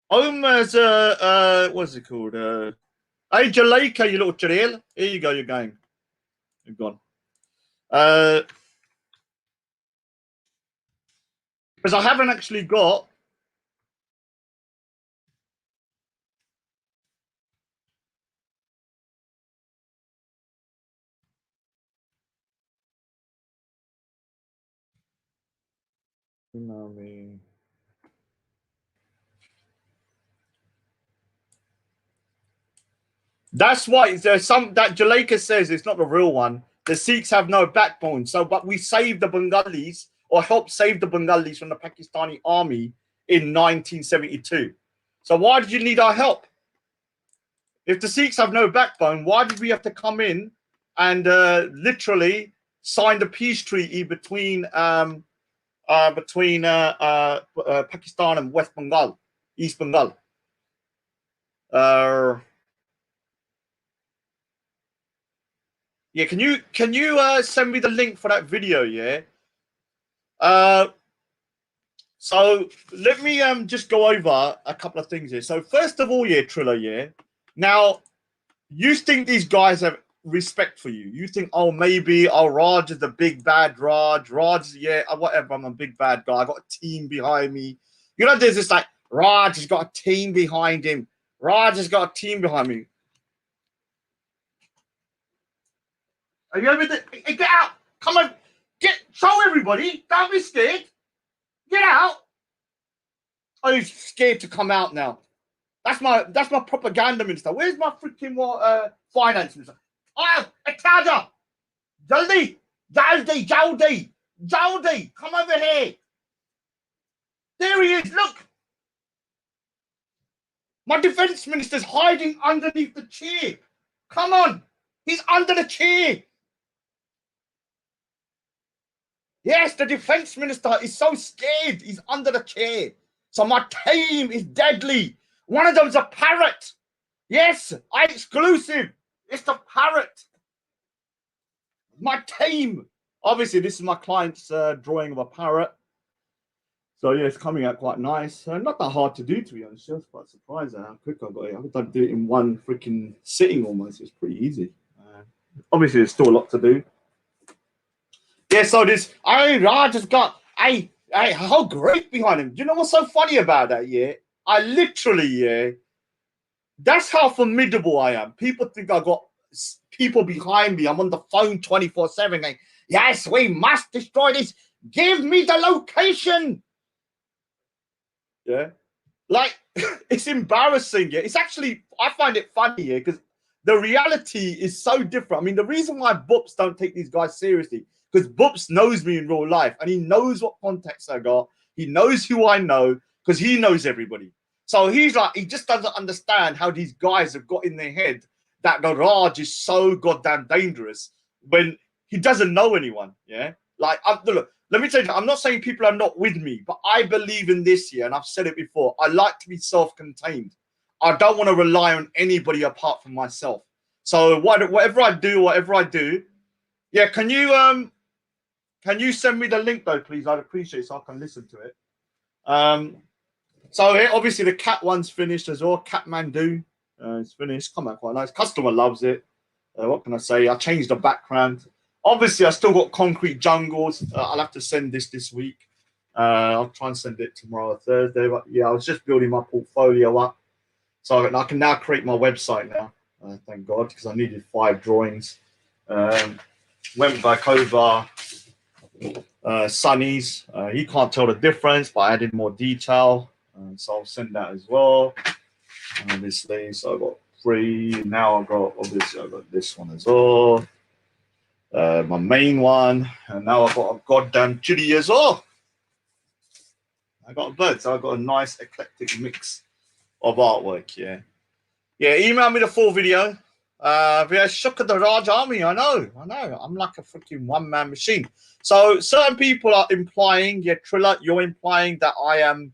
A: what's it called? Hey, Jaleka, you little chiril. Here you go, you're going. You're gone. Because I haven't actually got. Email me. That's why there's some that Jaleka says it's not the real one. The Sikhs have no backbone. So, but we saved the Bengalis or helped save the Bengalis from the Pakistani army in 1972. So why did you need our help? If the Sikhs have no backbone, why did we have to come in and literally sign the peace treaty between Pakistan and West Bengal, East Bengal? Yeah, can you send me the link for that video? Yeah. So let me just go over a couple of things here. So first of all, yeah, Triller, yeah. Now, you think these guys have respect for you? You think, oh, maybe, oh, Raj is the big bad Raj. Raj, yeah, whatever. I'm a big bad guy. I got a team behind me. You know, there's this like Raj has got a team behind him. Raj has got a team behind me. Are you over there? Hey, get out! Come on, show everybody. Don't be scared. Get out! Oh, he's scared to come out now. That's my propaganda minister. Where's my freaking finance minister? Oh, Qatada! Jaldi! Come over here. There he is. Look. My defense minister's hiding underneath the chair. Come on. He's under the chair. Yes, the defense minister is so scared. He's under the chair. So my team is deadly. One of them's a parrot. Yes, exclusive. It's the parrot. My team. Obviously, this is my client's drawing of a parrot. So yeah, it's coming out quite nice. Not that hard to do, to be honest. I was quite surprised at how quick I got it. I've done it in one freaking sitting almost. It's pretty easy. Obviously, there's still a lot to do. Yeah, so this Raj has got a whole great behind him. Do you know what's so funny about that? Yeah, I literally, that's how formidable I am. People think I got people behind me. I'm on the phone 24/7 going, yes, we must destroy this. Give me the location. Yeah, like it's embarrassing. Yeah, it's actually, I find it funny. Yeah, because the reality is so different. I mean, the reason why Boops don't take these guys seriously, because Boops knows me in real life and he knows what contacts I got. He knows who I know because he knows everybody. So he's like, he just doesn't understand how these guys have got in their head that the Raj is so goddamn dangerous when he doesn't know anyone. Yeah, like, look, let me tell you, I'm not saying people are not with me, but I believe in this here, and I've said it before. I like to be self-contained. I don't want to rely on anybody apart from myself. So whatever I do, yeah. Can you send me the link though, please? I'd appreciate it so I can listen to it. So here, obviously the cat one's finished as well. Kathmandu, it's finished. Come out quite nice. Customer loves it. What can I say? I changed the background. Obviously, I still got concrete jungles. I'll have to send this week. I'll try and send it tomorrow or Thursday. But yeah, I was just building my portfolio up, so I can now create my website now. Thank God, because I needed 5 drawings. Went back over Sonny's. He can't tell the difference, but I added more detail. So I'll send that as well. Obviously, so I got 3. Now I've got, obviously, I got this one as well. my main one, and now I've got a goddamn chili as well. I got a bird, so I've got a nice eclectic mix of artwork. Yeah, email me the full video. Yeah, shook at the Raj Army. I know. I'm like a freaking one-man machine. So certain people are implying, yeah, Triller, you're implying that I am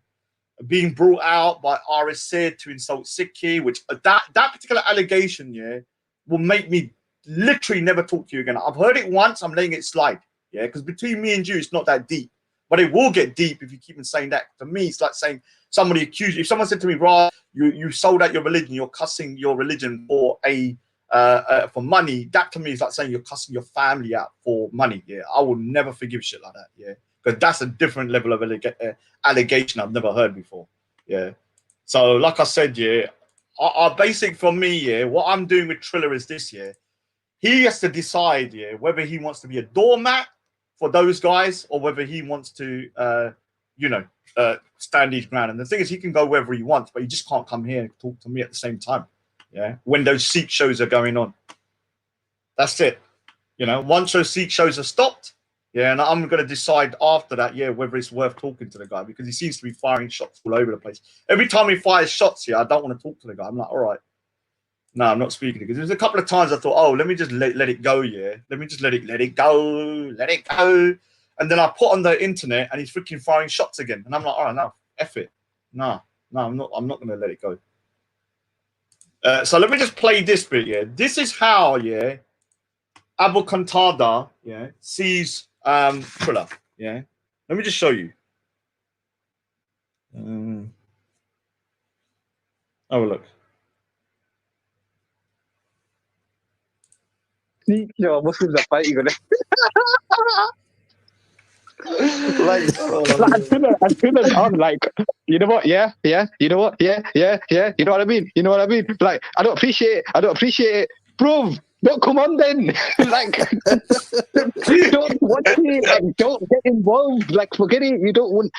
A: being brought out by RSC to insult Sikhi, which that particular allegation, yeah, will make me literally never talk to you again. I've heard it once. I'm letting it slide. Yeah, because between me and you, it's not that deep. But it will get deep if you keep on saying that. For me, it's like saying somebody accused you. If someone said to me, Raj, you sold out your religion, you're cussing your religion for for money, that to me is like saying you're cussing your family out for money. Yeah, I will never forgive shit like that. Yeah, because that's a different level of allegation I've never heard before. Yeah, so like I said, yeah, our basic for me, yeah, what I'm doing with Triller is this, yeah, he has to decide, yeah, whether he wants to be a doormat for those guys or whether he wants to, stand his ground. And the thing is, he can go wherever he wants, but he just can't come here and talk to me at the same time. Yeah, when those Sikh shows are going on, that's it. You know, once those Sikh shows are stopped, yeah, and I'm going to decide after that, yeah, whether it's worth talking to the guy because he seems to be firing shots all over the place. Every time he fires shots, yeah, I don't want to talk to the guy. I'm like, all right, no, I'm not speaking because there's a couple of times I thought, oh, let me just let it go, yeah, let me just let it go, and then I put on the internet and he's freaking firing shots again, and I'm like, all right, no, F it, no, I'm not going to let it go. So let me just play this bit, yeah. This is how, yeah, Qatada, yeah, sees Triller, yeah. Let me just show you. Have a look.
C: Yo, Muslims are fighting on it. As soon as I'm like, you know what, yeah, you know what, yeah, you know what I mean, like, I don't appreciate it, bro, don't come on then. Like, don't watch it, like, don't get involved, like, forget it. You don't want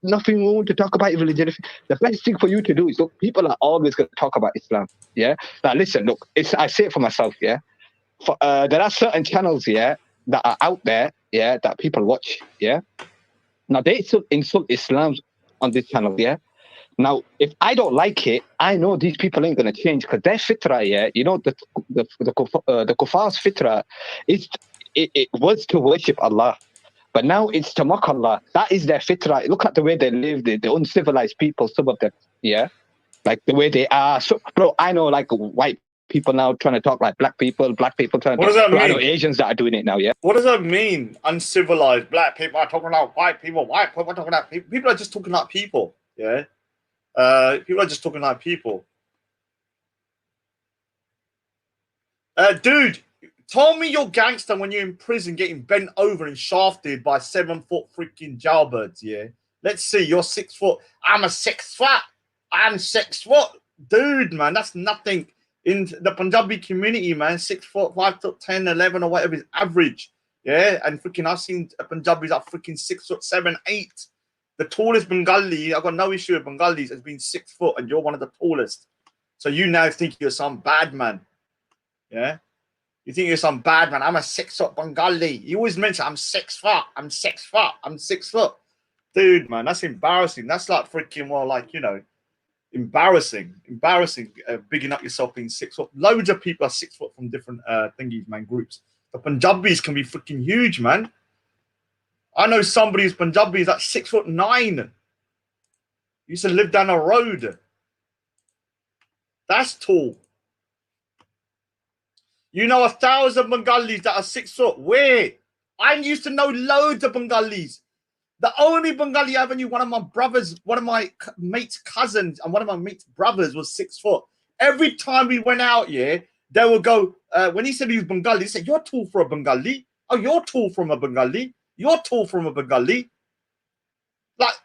C: nothing wrong to talk about religion. The best thing for you to do is, look, people are always going to talk about Islam, yeah. Now listen, look, I say it for myself, yeah. There are certain channels, yeah, that are out there, yeah, that people watch, yeah. Now they insult Islam on this channel, yeah. Now, if I don't like it, I know these people ain't gonna change because their fitra, yeah, you know, the kuffar's fitra, it was to worship Allah, but now it's to mock Allah. That is their fitra. Look at the way they live, the uncivilized people, some of them, yeah, like the way they are. So, bro, I know like white people now trying to talk like black people trying to talk.
A: What does that mean?
C: I know Asians that are doing it now, yeah.
A: What does that mean? Uncivilized black people are talking about white people are talking about people. People are just talking like people, yeah. People are just talking like people. Dude, tell me you're gangster when you're in prison getting bent over and shafted by 7-foot freaking jailbirds, yeah? Let's see, you're 6 foot. I'm 6 foot. I'm 6 foot. Dude, man, that's nothing. In the Punjabi community, man, 6 foot, 5 foot 10, 11 or whatever is average. Yeah, and freaking I've seen Punjabis are freaking 6 foot 7, 8. The tallest Bengali, I've got no issue with Bengalis, has been 6 foot, and you're one of the tallest. So you now think you're some bad man. Yeah? You think you're some bad man. I'm a 6 foot Bengali. You always mention I'm 6 foot. I'm 6 foot. I'm 6 foot. Dude, man, that's embarrassing. That's like freaking, well, like, you know, embarrassing, bigging up yourself being 6 foot. Loads of people are 6 foot from different thingies, man, groups. The Punjabis can be freaking huge, man. I know somebody who's Punjabi is like 6'9". Used to live down a road. That's tall. You know 1,000 Bengalis that are 6 foot. Where? I used to know loads of Bengalis. The only Bengali I ever knew, one of my brothers, one of my mate's cousins, and one of my mate's brothers was 6 foot. Every time we went out, yeah, they would go, when he said he was Bengali, he said, you're tall for a Bengali. Oh, you're tall from a Bengali. You're tall from a Bengali. Like,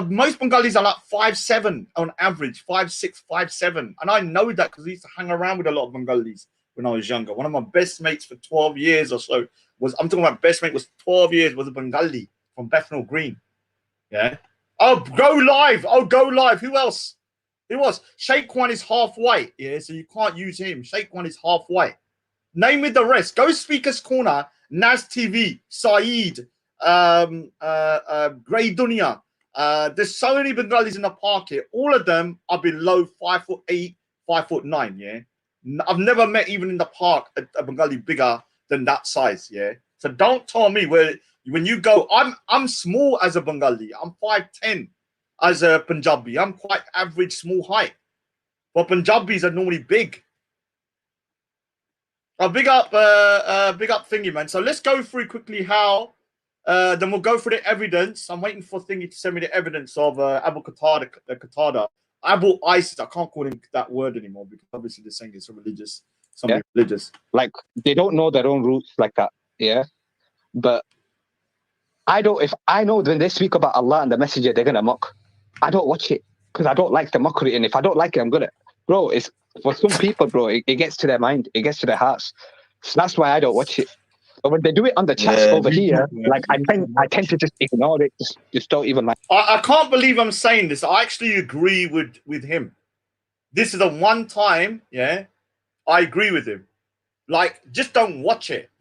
A: most Bengalis are like 5'7" on average, 5'6", 5'7". And I know that because I used to hang around with a lot of Bengalis when I was younger. One of my best mates for 12 years or so was, I'm talking about best mate was 12 years, was a Bengali from Bethnal Green. Yeah. Oh, go live. Oh, go live. Who else? Who was? Sheikh One is half white. Yeah, so you can't use him. Sheikh One is half white. Name me the rest. Go Speaker's Corner, Naz TV, Saeed, Grey Dunya. There's so many Bengalis in the park here. All of them are below 5'8", 5'9". Yeah, I've never met even in the park a Bengali bigger than that size. Yeah, so don't tell me when you go. I'm small as a Bengali. I'm 5'10" as a Punjabi. I'm quite average, small height. But Punjabis are normally big. Big up Thingy, man. So let's go through quickly how. Then we'll go through the evidence. I'm waiting for Thingy to send me the evidence of Abu Qatada. Abu ISIS. I can't call him that word anymore because obviously they're saying it's religious. Something religious.
C: Like they don't know their own roots like that. Yeah. But I don't. If I know when they speak about Allah and the Messenger, they're gonna mock. I don't watch it because I don't like the mockery, and if I don't like it, I'm gonna. Bro, it's for some people, bro. It gets to their mind. It gets to their hearts. So that's why I don't watch it. But when they do it on the chats over here, like I tend to just ignore it. Just don't even like.
A: I can't believe I'm saying this. I actually agree with him. This is the one time, I agree with him. Like, just don't watch it,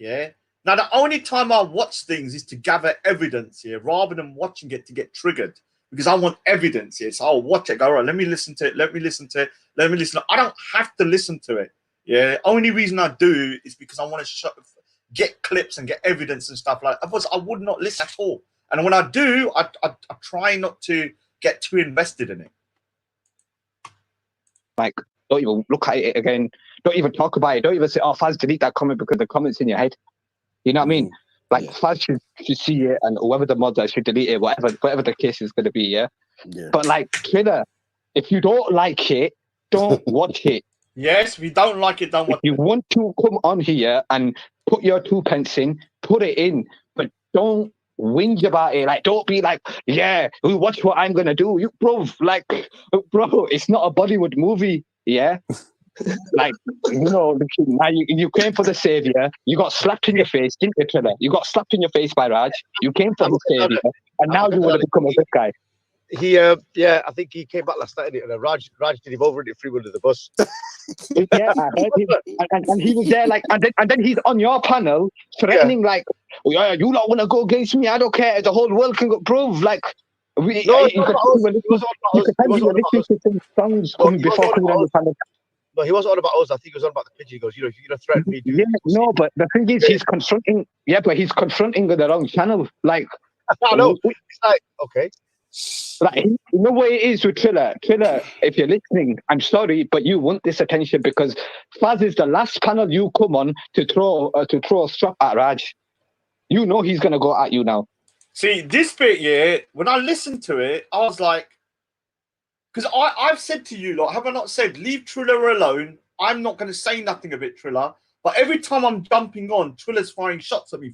A: Now, the only time I watch things is to gather evidence, rather than watching it to get triggered. Because I want evidence, So I'll watch it, go, all right, let me listen to it. I don't have to listen to it, Only reason I do is because I want to get clips and get evidence and stuff like that. Otherwise, I would not listen at all. And when I do, I try not to get too invested in it.
C: Like, don't even look at it again. Don't even talk about it. Don't even say, oh, Fazz, delete that comment because the comment's in your head. You know what I mean? Like, Fazz should see it, and whoever the mod should delete it, whatever the case is going to be, yeah? But, like, Twitter, if you don't like it, don't watch it.
A: Yes, if you don't like it, don't watch it.
C: If you want to come on here and put your 2 pence in, put it in, but don't whinge about it. Like, don't be like, watch what I'm gonna do. Bro, it's not a Bollywood movie, Like, now you came for the savior. You got slapped in your face, didn't you, Triller? You got slapped in your face by Raj. You came for the savior, and now you want to become a good guy.
D: I think he came back last night and Raj did him over and threw him under the bus.
C: I heard him. And he was there like, and then he's on your panel threatening like, you don't want to go against me. I don't care. The whole world can go prove like. He was
D: on about us. I think he was on about the pitch. He goes, you're gonna threaten me.
C: But the thing is, he's confronting. Yeah, but he's confronting the wrong channel. Like,
D: I know. It's like, okay.
C: Like, you know what it is with Triller? Triller, if you're listening, I'm sorry, but you want this attention because Fazz is the last panel you come on to throw a strap at Raj. You know he's gonna go at you now.
A: See, this bit, when I listened to it, I was like, because I've said to you, have I not said, leave Triller alone? I'm not going to say nothing about Triller. But every time I'm jumping on, Triller's firing shots at me.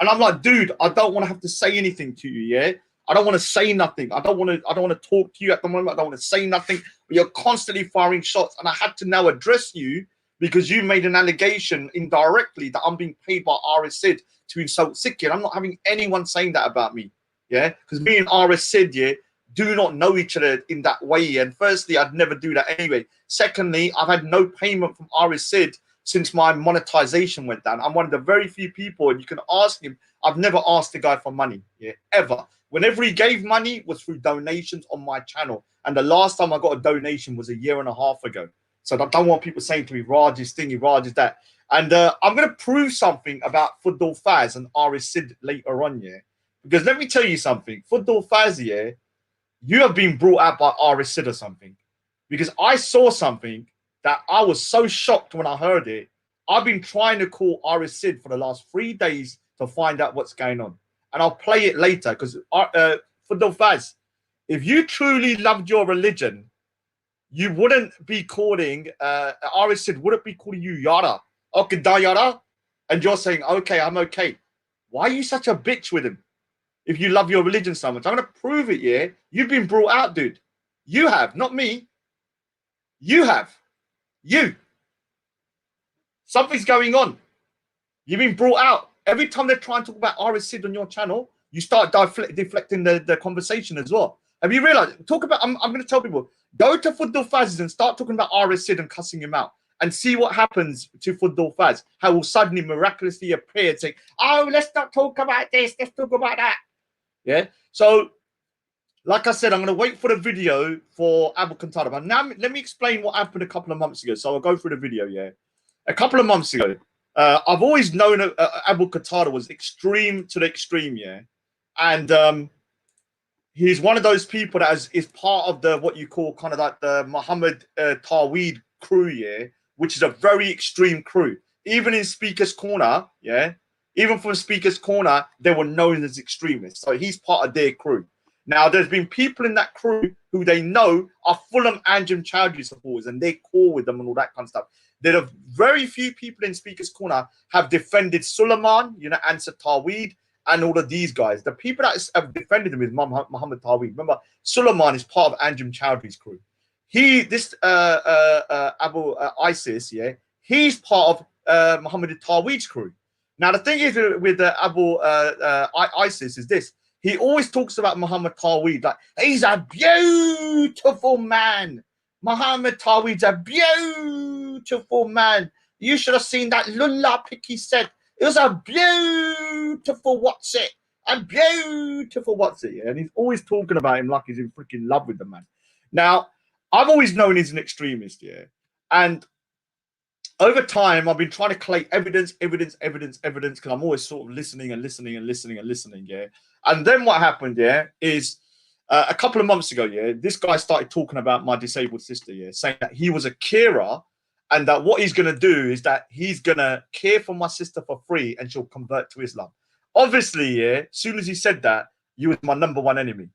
A: And I'm like, dude, I don't want to have to say anything to you, I don't want to say nothing. I don't want to talk to you at the moment. I don't want to say nothing. But you're constantly firing shots. And I had to now address you because you made an allegation indirectly that I'm being paid by RS Sid to insult Sikh. I'm not having anyone saying that about me, Because me and RS Sid, do not know each other in that way. And firstly, I'd never do that anyway. Secondly, I've had no payment from RS Sid since my monetization went down. I'm one of the very few people, and you can ask him, I've never asked the guy for money, ever. Whenever he gave money was through donations on my channel. And the last time I got a donation was 1.5 years ago. So I don't want people saying to me, Raj is thingy, Raj is that. And I'm going to prove something about Football Fazz and RS Sid later on, Because let me tell you something. Football Fazz, you have been brought out by RS Sid or something. Because I saw something that I was so shocked when I heard it. I've been trying to call RS Sid for the last 3 days to find out what's going on. And I'll play it later because Football Fazz, if you truly loved your religion, you wouldn't be calling, RS Sid wouldn't be calling you Yara. Okay, da Yara. And you're saying, okay, I'm okay. Why are you such a bitch with him? If you love your religion so much, I'm going to prove it, You've been brought out, dude. You have, not me. You have. You. Something's going on. You've been brought out. Every time they try and talk about RS Sid on your channel, you start deflecting the conversation as well. Have you realized? I'm going to tell people, go to Football Fazz and start talking about RS Sid and cussing him out. and see what happens to Football Fazs. How will suddenly miraculously appear and say, "Oh, let's not talk about this. Let's talk about that." Yeah. So, like I said, I'm going to wait for the video for Abu Qatada. But now, let me explain what happened a couple of months ago. So I'll go through the video. Yeah. A couple of months ago, I've always known Abu Qatada was extreme to the extreme. Yeah, and he's one of those people that is part of the what you call kind of like the Muhammad Tawhid crew, yeah, which is a very extreme crew. Even in Speaker's Corner, yeah, even from Speaker's Corner, they were known as extremists. So he's part of their crew. Now, there's been people in that crew who they know are Fulham Anjem Chowdhury supporters, and they call with them and all that kind of stuff. There are very few people in Speaker's Corner have defended Suleiman, you know, Ansar Tawhid, and all of these guys. The people that have defended him is Muhammad Tawhid. Remember, Suleiman is part of Anjem Chowdhury's crew. Abu ISIS, yeah, he's part of Muhammad Tawhid's crew. Now, the thing is with Abu ISIS is this. He always talks about Muhammad Tawhid like, he's a beautiful man. Muhammad Tawhid's a beautiful man. You should have seen that Lullah pic he said. It was a beautiful what's it? A beautiful what's it? Yeah? And he's always talking about him like he's in freaking love with the man. Now, I've always known he's an extremist, yeah. And over time, I've been trying to collate evidence, because I'm always sort of listening, yeah. And then what happened, yeah, is a couple of months ago, yeah, this guy started talking about my disabled sister, yeah, saying that he was a carer and that what he's going to do is that he's going to care for my sister for free and she'll convert to Islam. Obviously, yeah, as soon as he said that, you was my #1 enemy.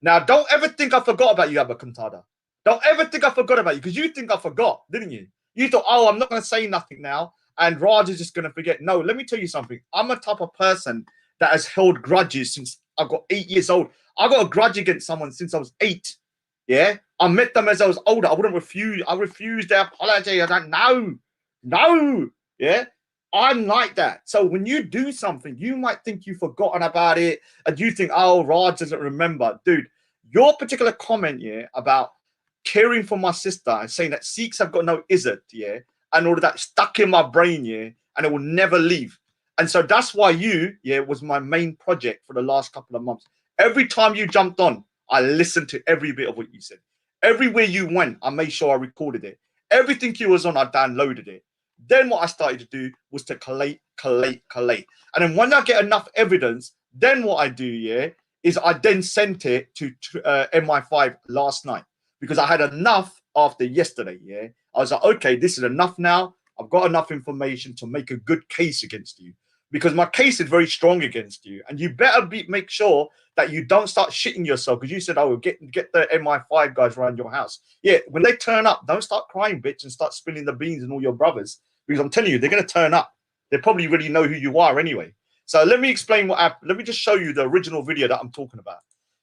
A: Now, don't ever think I forgot about you, Abu Qatada. Don't ever think I forgot about you, because you think I forgot, didn't you? You thought, oh, I'm not going to say nothing now, and Raj is just going to forget. No, let me tell you something. I'm a type of person that has held grudges since I got 8 years old. I got a grudge against someone since I was 8. Yeah, I met them as I was older. I wouldn't refuse. I refused their apology. I don't no. Yeah, I'm like that. So when you do something, you might think you've forgotten about it, and you think, oh, Raj doesn't remember, dude. Your particular comment, yeah, about caring for my sister and saying that Sikhs have got no izzat, yeah, and all of that stuck in my brain, yeah, and it will never leave. And so that's why you, yeah, was my main project for the last couple of months. Every time you jumped on, I listened to every bit of what you said. Everywhere you went, I made sure I recorded it. Everything you was on, I downloaded it. Then what I started to do was to collate. And then when I get enough evidence, then what I do, yeah, is I then sent it to MI5 last night, because I had enough after yesterday, yeah. I was like, okay, this is enough now. I've got enough information to make a good case against you, because my case is very strong against you, and you better make sure that you don't start shitting yourself, because you said, oh, get the MI5 guys around your house. Yeah, when they turn up, don't start crying, bitch, and start spilling the beans and all your brothers, because I'm telling you, they're going to turn up. They probably already know who you are anyway. So let me explain what happened. Let me just show you the original video that I'm talking about.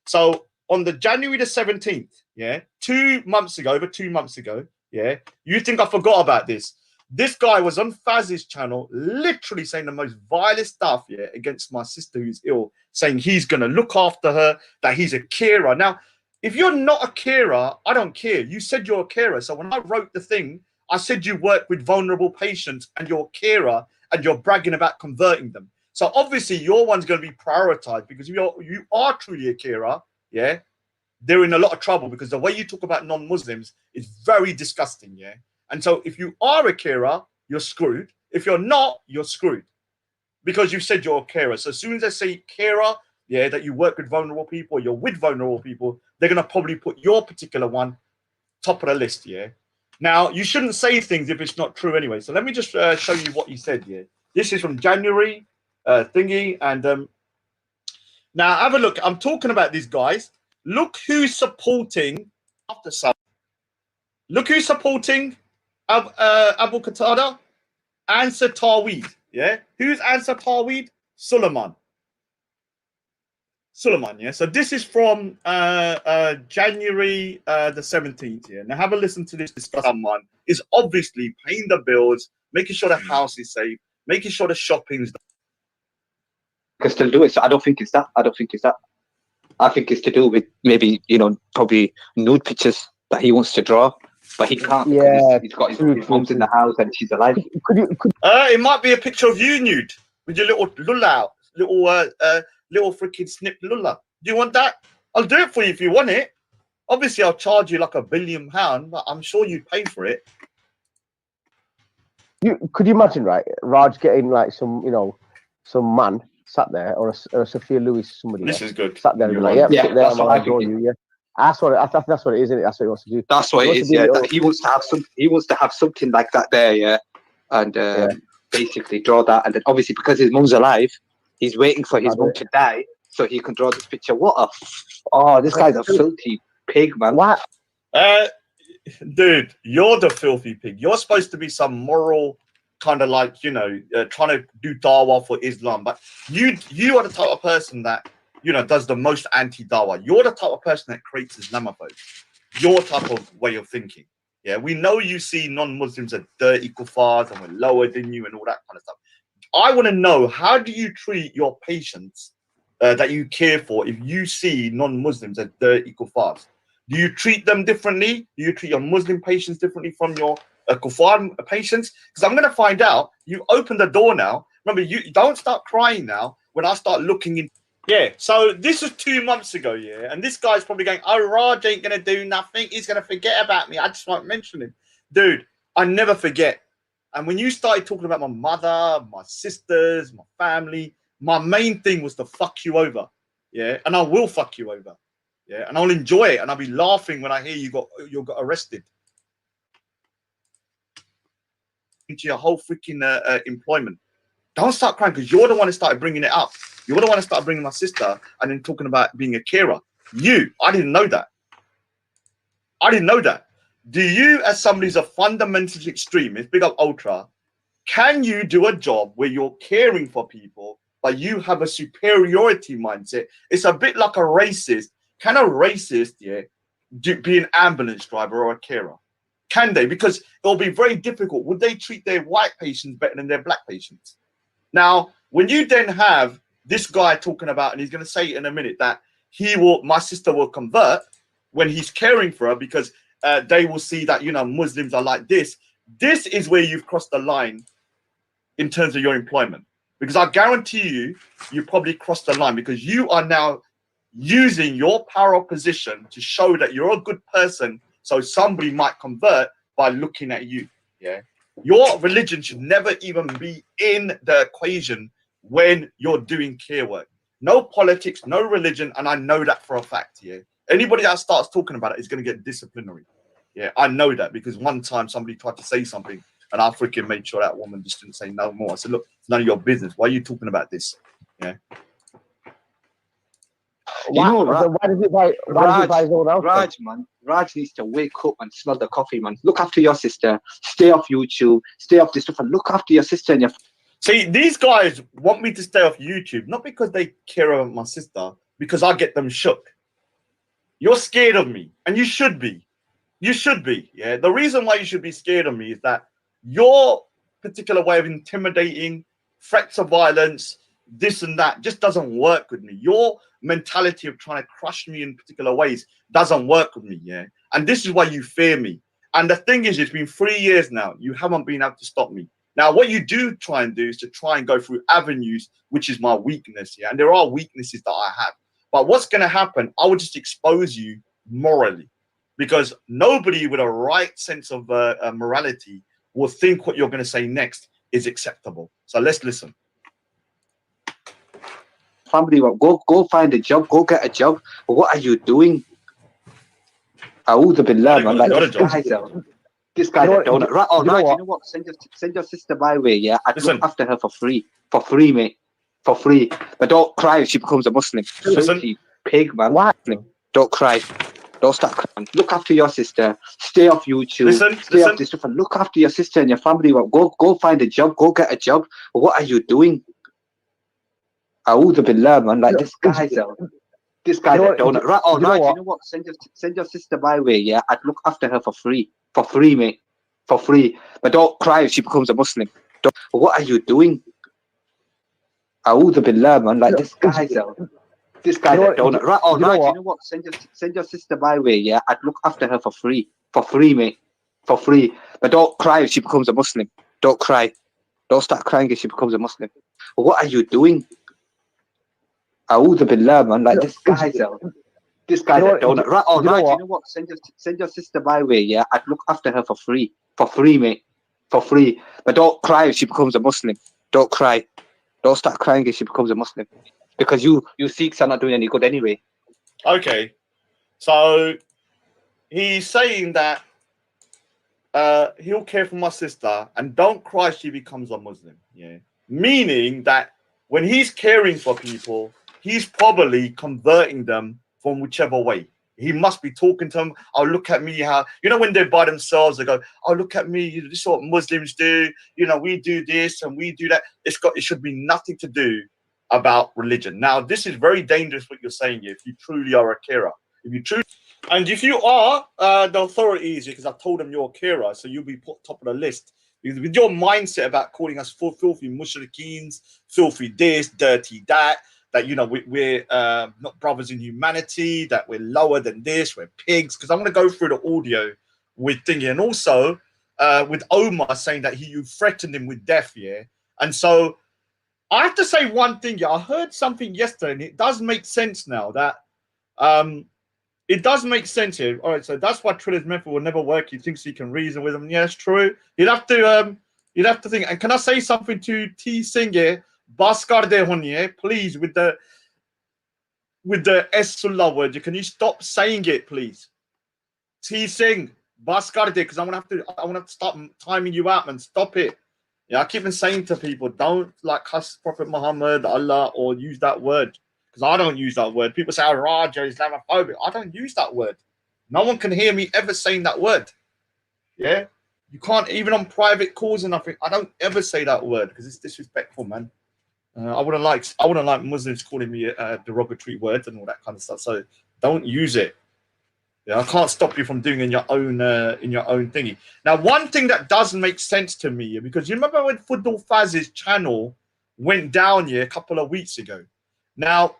A: So on the January the 17th, yeah, 2 months ago, over 2 months ago, yeah, you think I forgot about this. This guy was on Faz's channel, literally saying the most vilest stuff, yeah, against my sister who's ill, saying he's going to look after her, that he's a carer. Now, if you're not a carer, I don't care. You said you're a carer. So when I wrote the thing, I said you work with vulnerable patients and you're a carer and you're bragging about converting them. So obviously your one's going to be prioritized, because if you are truly a carer, yeah, they're in a lot of trouble, because the way you talk about non-Muslims is very disgusting, yeah. And so if you are a carer, you're screwed. If you're not, you're screwed, because you said you're a carer. So as soon as they say carer, yeah, that you work with vulnerable people, you're with vulnerable people, they're going to probably put your particular one top of the list, yeah. Now, you shouldn't say things if it's not true anyway. So let me just show you what he said, yeah. This is from January thingy. And now have a look. I'm talking about these guys. Look who's supporting after some. Look who's supporting Abu Qatada, Ansar Tawhid. Yeah, who's Ansar Tawhid? Suleiman. Yeah. So this is from January the 17th. Yeah. Now have a listen to this discussion. Someone is obviously paying the bills, making sure the house is safe, making sure the shopping's done.
C: Can still do it. So I don't think it's that. I think it's to do with maybe, you know, probably nude pictures that he wants to draw.
E: but he can't
C: Yeah,
E: because he's got his
C: true,
E: mom's in the house and she's alive.
A: It might be a picture of you nude with your little lulla out, little freaking snip lulla. Do you want that? I'll do it for you if you want it. Obviously, I'll charge you like £1 billion, but I'm sure you'd pay for it.
C: Could you imagine, right, Raj getting like some, you know, some man sat there, or a Sophia Lewis, somebody.
A: This is good.
C: Sat there and be like, yeah, sit there,
E: that's what I
C: draw
E: think.
C: you, yeah. That's what it is, isn't it? That's what he wants to do.
E: That's what it is, yeah. He wants to have he wants to have something like that there, yeah, and basically draw that, and then obviously because his mum's alive, he's waiting for his mum to die so he can draw this picture. This guy's a filthy pig, man.
C: What?
A: Dude, you're the filthy pig. You're supposed to be some moral kind of like, you know, trying to do dawah for Islam, but you are the type of person that, you know, does the most anti-dawah. You're the type of person that creates Islamophobia. Your type of way of thinking. Yeah, we know you see non-Muslims as dirty kuffars and we're lower than you and all that kind of stuff. I want to know, how do you treat your patients that you care for if you see non-Muslims as dirty kuffars? Do you treat them differently? Do you treat your Muslim patients differently from your kuffar patients? Because I'm going to find out. You open the door now. Remember, you don't start crying now when I start looking in. Yeah, so this was 2 months ago, yeah, and this guy's probably going, oh, Raj ain't going to do nothing. He's going to forget about me. I just won't mention him. Dude, I never forget. And when you started talking about my mother, my sisters, my family, my main thing was to fuck you over, yeah, and I will fuck you over. Yeah, and I'll enjoy it, and I'll be laughing when I hear you got arrested. Into your whole freaking employment. Don't start crying, because you're the one that started bringing it up. You're the one that started bringing my sister and then talking about being a carer. I didn't know that. I didn't know that. Do you, as somebody who's a fundamentalist extremist, big up ultra, can you do a job where you're caring for people, but you have a superiority mindset? It's a bit like a racist. Can a racist, be an ambulance driver or a carer? Can they? Because it'll be very difficult. Would they treat their white patients better than their black patients? Now, when you then have this guy talking about, and he's going to say in a minute that my sister will convert when he's caring for her because they will see that, you know, Muslims are like this. This is where you've crossed the line in terms of your employment. Because I guarantee you probably crossed the line because you are now using your power of position to show that you're a good person, so somebody might convert by looking at you. Yeah, your religion should never even be in the equation when you're doing care work. No politics, no religion, and I know that for a fact. Yeah, anybody that starts talking about it is going to get disciplinary. Yeah, I know that because one time somebody tried to say something and I freaking made sure that woman just didn't say no more. I said, look, it's none of your business. Why are you talking about this? Yeah.
C: Why does it buy his own house?
E: Raj needs to wake up and smell the coffee, man. Look after your sister. Stay off YouTube. Stay off this stuff and look after your sister and your...
A: See, these guys want me to stay off YouTube, not because they care about my sister, because I get them shook. You're scared of me, and you should be. You should be, yeah? The reason why you should be scared of me is that your particular way of intimidating, threats of violence, this and that just doesn't work with me. Your mentality of trying to crush me in particular ways doesn't work with me, yeah? And this is why you fear me. And the thing is, it's been 3 years now. You haven't been able to stop me. Now, what you do try and do is to try and go through avenues, which is my weakness, yeah? And there are weaknesses that I have. But what's going to happen, I will just expose you morally. Because nobody with a right sense of morality will think what you're going to say next is acceptable. So let's listen.
E: Family, go find a job, go get a job. What are you doing? A'udhu billah, man. Like, this guy's a donut. Right, you know what? Send your sister my way, yeah? I'd look after her for free. For free, mate. For free. But don't cry if she becomes a Muslim. Filthy pig, man.
C: What?
E: Don't cry. Don't start crying. Look after your sister. Stay off YouTube. Stay off this stuff and look after your sister and your family. Go find a job. Go get a job. What are you doing? A'udhu billah, man. Like, this guy's a donut. Right, you know what? Send your sister my way, yeah? I'd look after her for free. For free, mate. For free. But don't cry if she becomes a Muslim. What are you doing? A'udhu billah, man. Like, this guy's a donut. Right, you know what? Send your sister my way, yeah? I'd look after her for free. For free, mate. for free. But don't cry if she becomes a Muslim. Don't cry. Don't start crying if she becomes a Muslim. What are you doing? A'udhu billah, man. Like this guy's a donut. Right, all right. You know what? Send your sister my way. Yeah, I'd look after her for free, mate, for free. But don't cry if she becomes a Muslim. Don't cry. Don't start crying if she becomes a Muslim, because you Sikhs are not doing any good anyway.
A: Okay, so he's saying that he'll care for my sister and don't cry if she becomes a Muslim. Yeah, meaning that when he's caring for people, he's probably converting them from whichever way. He must be talking to them. Oh, look at me, how, you know, when they're by themselves, they go, oh, look at me, this is what Muslims do. You know, we do this and we do that. It should be nothing to do about religion. Now, this is very dangerous what you're saying here, if you truly are a carer. If you truly, and if you are, the authorities, because I told them you're a carer, so you'll be put top of the list. Because with your mindset about calling us filthy mushrikeens, filthy this, dirty that, that, you know, we're not brothers in humanity, that we're lower than this, we're pigs. Because I'm going to go through the audio with Thingy, and also with Omar saying that you threatened him with death, yeah. And so I have to say one thing, yeah. I heard something yesterday, and it does make sense now. That it does make sense here. All right, so that's why Triller's method will never work. He thinks he can reason with him. Yeah, it's true. You'd have to think. And can I say something to T Singh here? Baskarde honiye, please, with the Esullah word. Can you stop saying it, please? T Singh, Baskarde, because I want to stop timing you out, man. Stop it. Yeah, I keep on saying to people, don't like cuss Prophet Muhammad, Allah, or use that word. Because I don't use that word. People say, oh, Raja, Islamophobic. I don't use that word. No one can hear me ever saying that word. Yeah? You can't, even on private calls and nothing, I don't ever say that word because it's disrespectful, man. I wouldn't like Muslims calling me derogatory words and all that kind of stuff. So don't use it. Yeah, I can't stop you from doing in your own thingy. Now, one thing that doesn't make sense to me, because you remember when Fazs' channel went down here a couple of weeks ago. Now,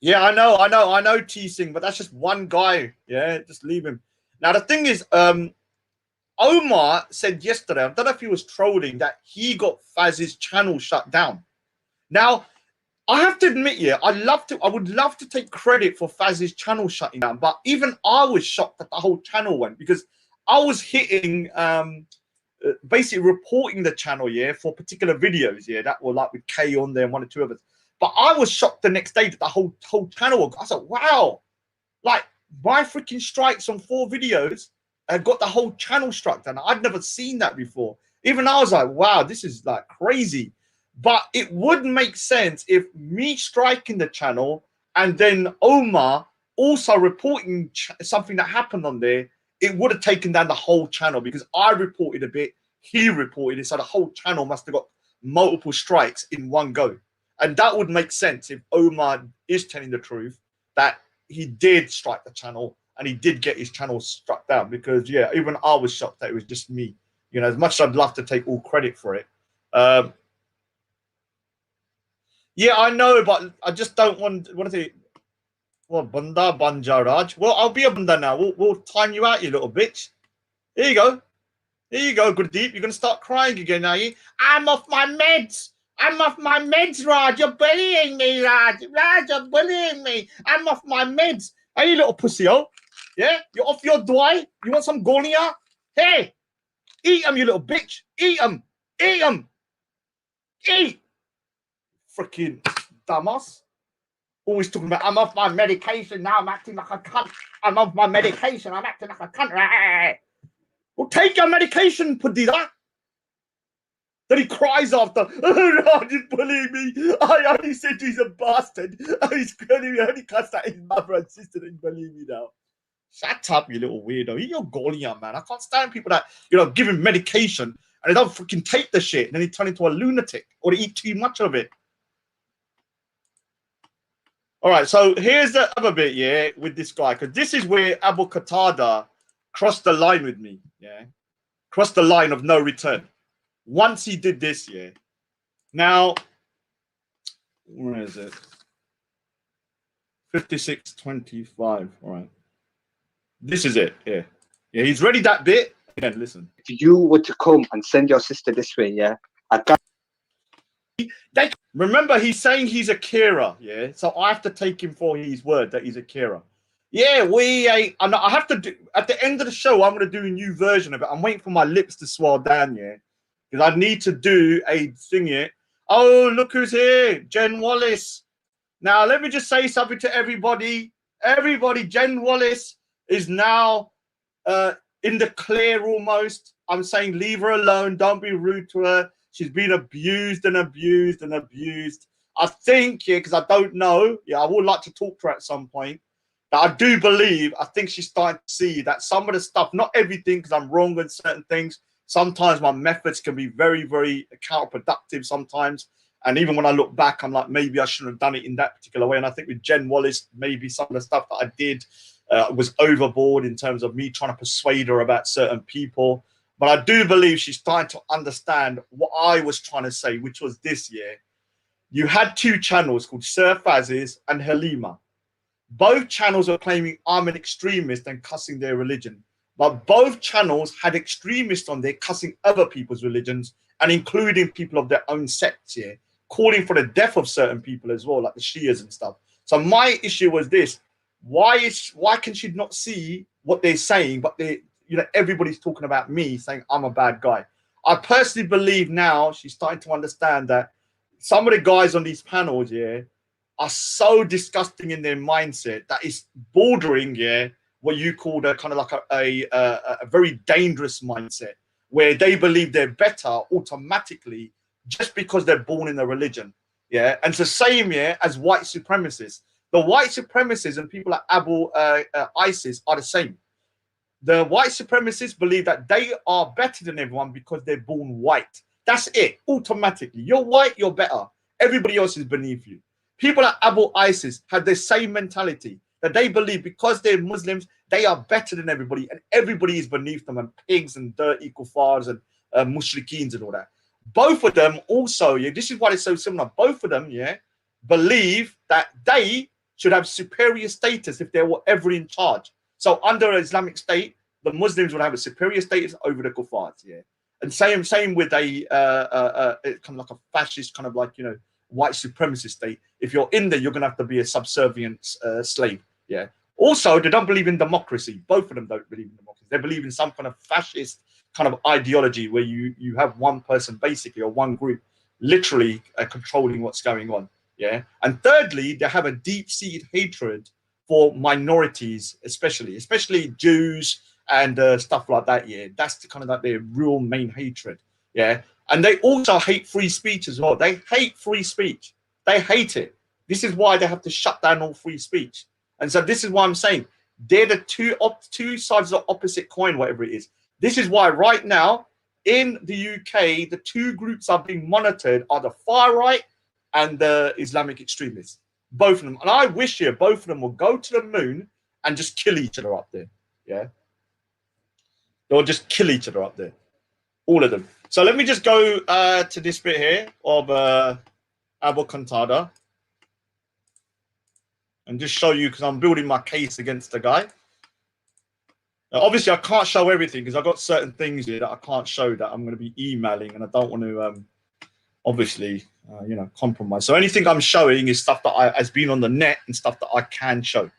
A: yeah, I know T Singh, but that's just one guy. Yeah, just leave him. Now the thing is, Omar said yesterday, I don't know if he was trolling, that he got Faz's channel shut down. Now, I have to admit, yeah, I would love to take credit for Faz's channel shutting down, but even I was shocked that the whole channel went, because I was hitting, basically reporting the channel, yeah, for particular videos, yeah, that were like with K on there and one or two others. But I was shocked the next day that the whole channel, I said, wow, like my freaking strikes on 4 videos got the whole channel struck down. I'd never seen that before. Even I was like, wow, this is like crazy. But it would make sense if me striking the channel and then Omar also reporting something that happened on there, it would have taken down the whole channel, because I reported a bit, he reported it, so the whole channel must have got multiple strikes in one go. And that would make sense if Omar is telling the truth, that he did strike the channel and he did get his channel struck down. Because, yeah, even I was shocked that it was just me. You know, as much as I'd love to take all credit for it. Yeah, I know, but I just don't want to say, well, Banda Banja Raj. Well, I'll be a Banda now. We'll time you out, you little bitch. Here you go. Here you go, Gurdeep. You're going to start crying again, are you? I'm off my meds. I'm off my meds, Raj. You're bullying me, Raj. Raj, you're bullying me. I'm off my meds. Hey, you little pussy-o. Yeah? You're off your dwy? You want some golia? Hey! Eat them, you little bitch. Eat them. Eat them. Eat. Freaking dumbass. Always talking about, I'm off my medication now. I'm acting like a cunt. I'm off my medication. I'm acting like a cunt. Well, take your medication, Padida. Then he cries after, oh, Raj is bullying me. I only said he's a bastard. He's only cussed at his mother and sister and believe me now. Shut up, you little weirdo. You're Golia, man. I can't stand people that, you know, give him medication and they don't freaking take the shit and then they turn into a lunatic or they eat too much of it. All right, so here's the other bit, yeah, with this guy, because this is where Qatada crossed the line with me, yeah, crossed the line of no return. Once he did this, yeah. Now, where is it? 56:25. All right, this is it. Yeah, yeah. He's ready that bit. again, listen.
E: If you were to come and send your sister this way, yeah, I got.
A: Remember, he's saying he's a Kira, yeah. So I have to take him for his word that he's a Kira. Yeah, I have to do at the end of the show. I'm going to do a new version of it. I'm waiting for my lips to swell down, yeah, because I need to do a thing here. Oh, look who's here, Jen Wallace. Now, let me just say something to everybody. Everybody, Jen Wallace is now in the clear almost. I'm saying leave her alone. Don't be rude to her. She's been abused and abused and abused. I think, yeah, because I don't know. Yeah, I would like to talk to her at some point. But I do believe, I think she's starting to see that some of the stuff, not everything, because I'm wrong on certain things. Sometimes my methods can be very, very counterproductive sometimes. And even when I look back, I'm like, maybe I shouldn't have done it in that particular way. And I think with Jen Wallace, maybe some of the stuff that I did was overboard in terms of me trying to persuade her about certain people. But I do believe she's starting to understand what I was trying to say, which was this year. You had two channels called Sir Fazs and Halima. Both channels are claiming I'm an extremist and cussing their religion. But both channels had extremists on there cussing other people's religions and including people of their own sects here, calling for the death of certain people as well, like the Shias and stuff. So my issue was this: why can she not see what they're saying? But everybody's talking about me, saying I'm a bad guy. I personally believe now she's starting to understand that some of the guys on these panels, yeah, are so disgusting in their mindset that it's bordering, yeah, what you call a kind of like a very dangerous mindset, where they believe they're better automatically just because they're born in a religion, yeah. And it's the same, yeah, as white supremacists. The white supremacists and people like ISIS are the same. The white supremacists believe that they are better than everyone because they're born white. That's it, automatically. You're white, you're better. Everybody else is beneath you. People like ISIS have the same mentality, that they believe because they're Muslims, they are better than everybody, and everybody is beneath them, and pigs and dirty kuffars and mushrikeens and all that. Both of them also, yeah, this is why it's so similar. Both of them, yeah, believe that they should have superior status if they were ever in charge. So under an Islamic State, the Muslims would have a superior status over the kuffars, yeah. And same with a kind of like a fascist, kind of like, you know, white supremacist state. If you're in there, you're going to have to be a subservient slave, yeah. Also, they don't believe in democracy. Both of them don't believe in democracy. They believe in some kind of fascist kind of ideology where you have one person basically, or one group literally controlling what's going on, yeah. And thirdly, they have a deep-seated hatred for minorities, especially Jews and stuff like that, yeah. That's the kind of like their real main hatred, yeah. And they also hate free speech as well. They hate free speech. They hate it. This is why they have to shut down all free speech. And so this is why I'm saying they're the two sides of the opposite coin, whatever it is. This is why right now in the UK, the two groups are being monitored are the far right and the Islamic extremists. Both of them. And I wish here both of them will go to the moon and just kill each other up there. Yeah. They'll just kill each other up there. All of them. So let me just go to this bit here of Qatada and just show you, because I'm building my case against the guy. Now, obviously, I can't show everything because I've got certain things here that I can't show that I'm going to be emailing, and I don't want to, obviously, you know, compromise. So anything I'm showing is stuff that has been on the net and stuff that I can show.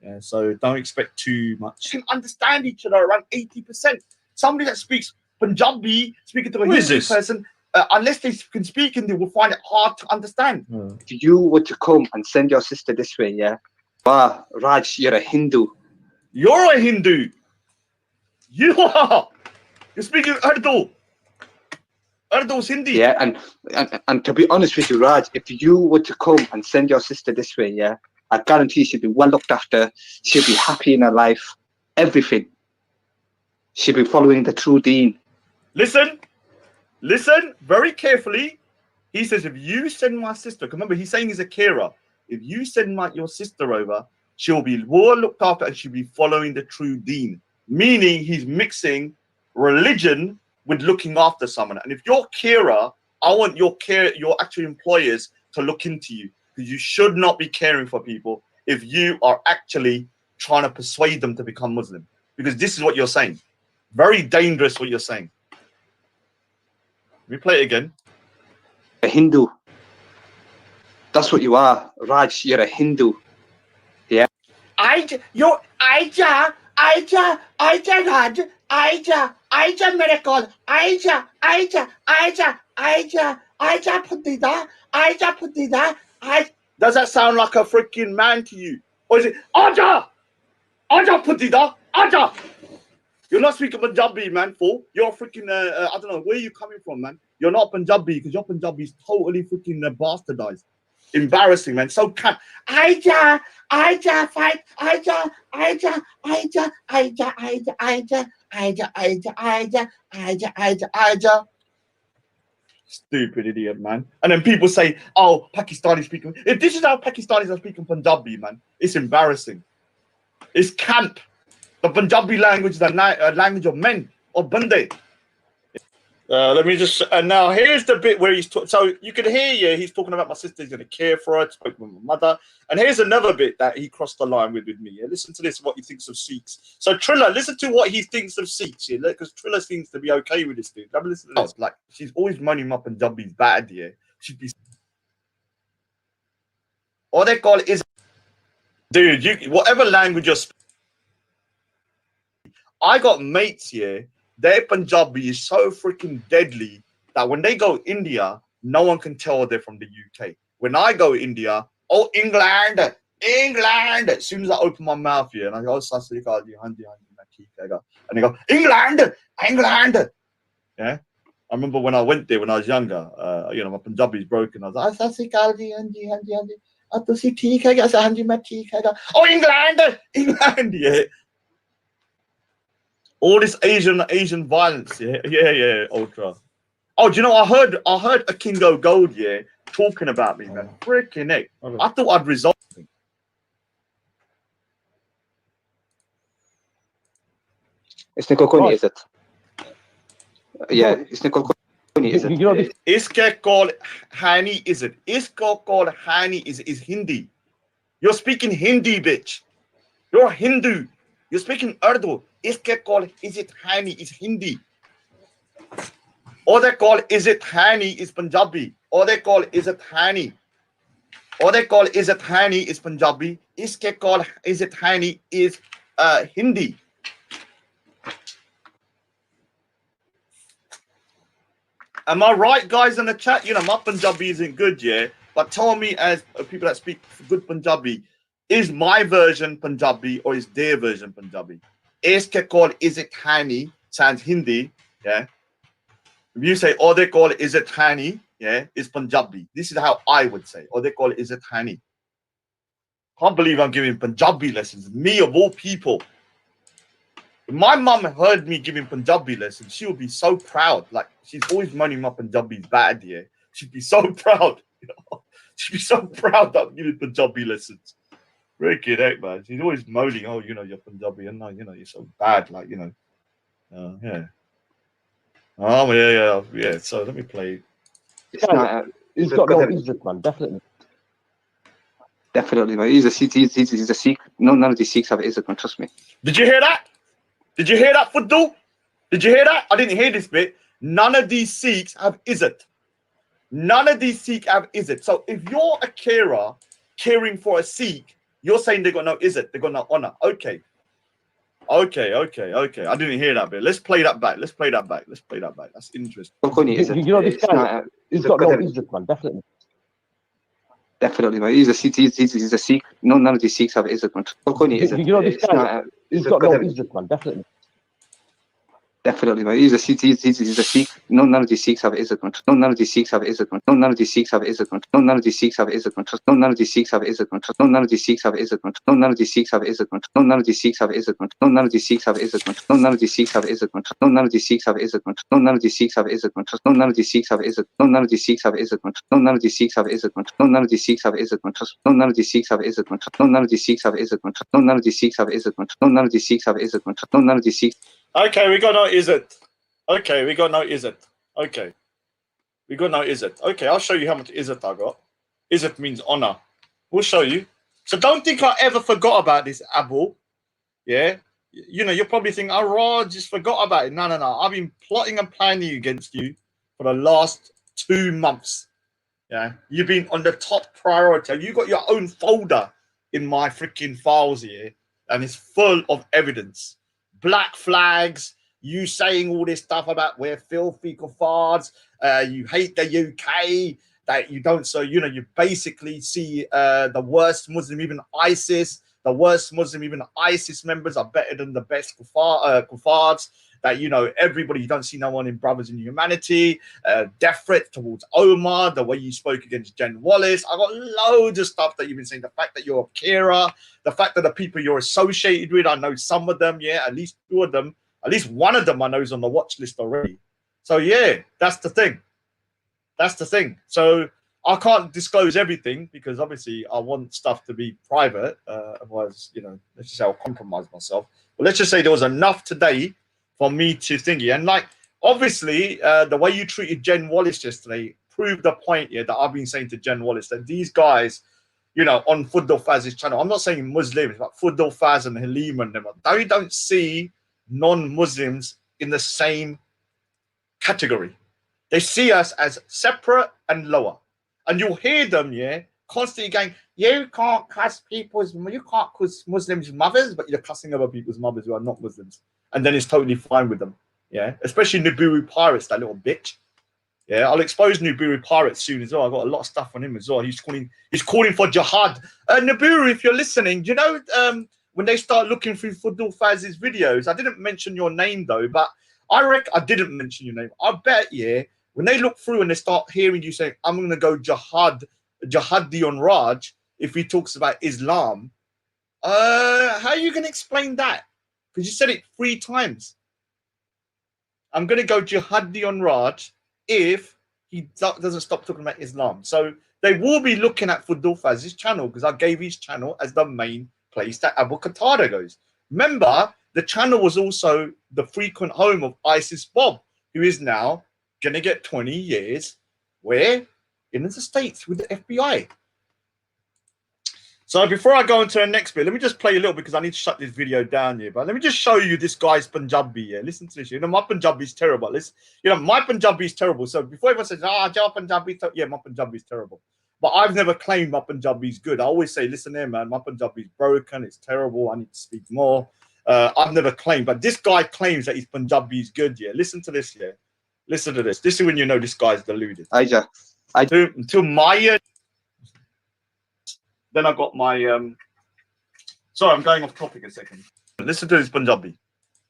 A: Yeah, so don't expect too much. You can understand each other around 80%. Somebody that speaks Punjabi speaking to a Hindu person, unless they can speak and they will find it hard to understand.
E: If you were to come and send your sister this way, yeah, Raj, you're a Hindu.
A: You're a Hindu. You are. You're speaking Urdu. Urdu's Hindi.
E: Yeah, and to be honest with you, Raj, if you were to come and send your sister this way, yeah, I guarantee she'll be well looked after. She'll be happy in her life. Everything. She'll be following the true deen.
A: Listen very carefully. He says, if you send my sister, remember he's saying he's a carer. If you send your sister over, she'll be well looked after and she'll be following the true deen. Meaning he's mixing religion with looking after someone. And if you're carer, I want your actual employers to look into you, because you should not be caring for people if you are actually trying to persuade them to become Muslim, because this is what you're saying. Very dangerous what you're saying. Let me play it again.
E: A Hindu. That's what you are, Raj. You're a Hindu. Yeah.
A: You're Aija, Raj, Aija miracle, Aija, Putida. Does that sound like a freaking man to you? Or is it Aja Putida, Aja? You're not speaking Punjabi, man, fool. You're freaking, I don't know, where are you coming from, man? You're not Punjabi, because your Punjabi is totally freaking bastardized. Embarrassing, man. So can't. Aija, fight. Aija. Stupid idiot, man. And then people say, oh, Pakistani speaking. If this is how Pakistanis are speaking Punjabi, man, it's embarrassing. It's camp. The Punjabi language is the language of men, or Bande. Let me just, and now here's the bit where he's so you can hear, he's talking about my sister, he's going to care for her, spoke with my mother. And here's another bit that he crossed the line with me. Yeah? Listen to this, what he thinks of Sikhs. So Triller, listen to what he thinks of Sikhs, yeah? Because Triller seems to be okay with this thing. Have a listen to this. Like, she's always moaning up Punjabi's bad, yeah? She'd be... All they call it is... Dude, whatever language you're speaking... I got mates here, their Punjabi is so freaking deadly that when they go India, no one can tell they're from the UK. When I go India, oh, England. As soon as I open my mouth here, and I go, and they go, England. Yeah. I remember when I went there when I was younger, my Punjabi is broken. I was like, oh, England, yeah. All this Asian violence, yeah, ultra. Oh, do you know? I heard a Kingo Gold, yeah, talking about me, man. Freaking heck! I thought I'd resolve something.
E: It's Nikokoni, is it? Yeah, it's Nikokoni, is it?
A: Iske called Hani, is it? Isko called Hani is Hindi. You're speaking Hindi, bitch. You're Hindu. You're speaking Urdu. Iske call is it Hani is Hindi. Or they call is it Hani is Punjabi. Or they call is it Hani. Or they call is it Hani is Punjabi. Iske call is it Hani is Hindi. Am I right, guys, in the chat? You know, my Punjabi isn't good, yeah? But tell me, as people that speak good Punjabi, is my version Punjabi or is their version Punjabi? Iske call is it Hani sounds Hindi, yeah. If you say, or they call is it Hani, yeah, is Punjabi. This is how I would say, or they call is it Hani. Can't believe I'm giving Punjabi lessons. Me of all people. If my mum heard me giving Punjabi lessons, she would be so proud. Like, she's always moaning my Punjabi's bad, yeah. She'd be so proud. You know? She'd be so proud that I'm giving Punjabi lessons. Wicked heck, man. She's always moaning, oh, you know, you're Punjabi, and you're so bad, like, yeah. Oh, yeah. So let me play.
D: He's got no Izzat, man, definitely.
E: Definitely, man. He's a Sikh. None of these Sikhs have Izzat, man. Trust me.
A: Did you hear that? Did you hear that, Fuddu? Did you hear that? I didn't hear this bit. None of these Sikhs have Izzat. None of these Sikhs have Izzat. So if you're a carer caring for a Sikh, you're saying they got no Izzat, they got no honor. Okay. I didn't hear that bit. Let's play that back. That's interesting.
D: You know, this guy, he's got no Izzat, man, definitely.
E: Definitely, man. He's a Sikh. None of these Sikhs have Izzat, man.
D: You know, this guy, he's got no Izzat, man, definitely.
E: Definitely, man. He's a Sikh. None of these Sikhs have Izzat, man. None of these Sikhs have Izzat, man. None of these Sikhs have Izzat, man. None of these Sikhs have Izzat, man. None of these Sikhs have Izzat, man. None of these Sikhs have Izzat, man. None of these Sikhs have Izzat, man. None of these Sikhs have Izzat, man. None of these Sikhs have Izzat, man. None of these Sikhs have Izzat, man. None of these Sikhs have Izzat, man. None of these Sikhs have Izzat, man. None of these Sikhs have Izzat. None of these Sikhs have Izzat, man. None of these Sikhs have Izzat, man. None of these Sikhs have Izzat, man. None of these Sikhs have Izzat, man. None of these Sikhs have Izzat, man. None of these Sikhs have Izzat, man. None of these Sikhs have Izzat, man. None of these Sikhs.
A: Okay, we got no Izzat. Okay, I'll show you how much Izzat I got. Izzat means honor. We'll show you. So don't think I ever forgot about this, Abu. Yeah? you know, you're probably thinking, oh, Raj just forgot about it. No. I've been plotting and planning against you for the last 2 months. Yeah, you've been on the top priority. You got your own folder in my freaking files here, and it's full of evidence. Black flags, you saying all this stuff about we're filthy kuffars, you hate the UK, that you don't, so, you know, you basically see the worst Muslim, even ISIS, the worst Muslim, even ISIS members are better than the best kuffars, that, you know, everybody, you don't see no one in Brothers in Humanity, death threat towards Omar, the way you spoke against Jen Wallace. I got loads of stuff that you've been saying. The fact that you're a Kira, the fact that the people you're associated with, I know some of them, yeah, at least 2 of them, at least one of them I know is on the watch list already. So yeah, that's the thing. That's the thing. So I can't disclose everything because obviously I want stuff to be private. Otherwise, you know, let's just say I'll compromise myself. But let's just say there was enough today for me to think. And like, obviously, the way you treated Jen Wallace yesterday proved the point here that I've been saying to Jen Wallace, that these guys, you know, on Fudul Faz's channel, I'm not saying Muslims, but Fudul Faz and Halim and them, they don't see non-Muslims in the same category. They see us as separate and lower. And you'll hear them, yeah, constantly going, you can't cuss Muslims' mothers, but you're cussing other people's mothers who are not Muslims. And then it's totally fine with them. Yeah, especially Nibiru Pirates, that little bitch. Yeah, I'll expose Nibiru Pirates soon as well. I've got a lot of stuff on him as well. He's calling for jihad. Nibiru, if you're listening, do you know when they start looking through Fudul Faz's videos, I didn't mention your name though, but I didn't mention your name. I bet, yeah, when they look through and they start hearing you saying, I'm going to go jihadi on Raj if he talks about Islam, how are you going to explain that? Because you said it 3 times. I'm going to go jihadi on Raj if he doesn't stop talking about Islam. So they will be looking at Fudul Faz's channel because I gave his channel as the main place that Abu Qatada goes. Remember, the channel was also the frequent home of ISIS Bob, who is now going to get 20 years where? In the States with the FBI. So before I go into the next bit, let me just play a little because I need to shut this video down here. But let me just show you this guy's Punjabi here. Listen to this. You know, my Punjabi is terrible. My Punjabi is terrible. So before everyone says, your Punjabi, yeah, my Punjabi is terrible. But I've never claimed my Punjabi is good. I always say, listen here, man, my Punjabi is broken. It's terrible. I need to speak more. I've never claimed. But this guy claims that his Punjabi is good, yeah. Listen to this, yeah. Listen to this. This is when you know this guy's deluded. To my... Then I got my... Sorry, I'm going off topic a second. Listen to this Punjabi.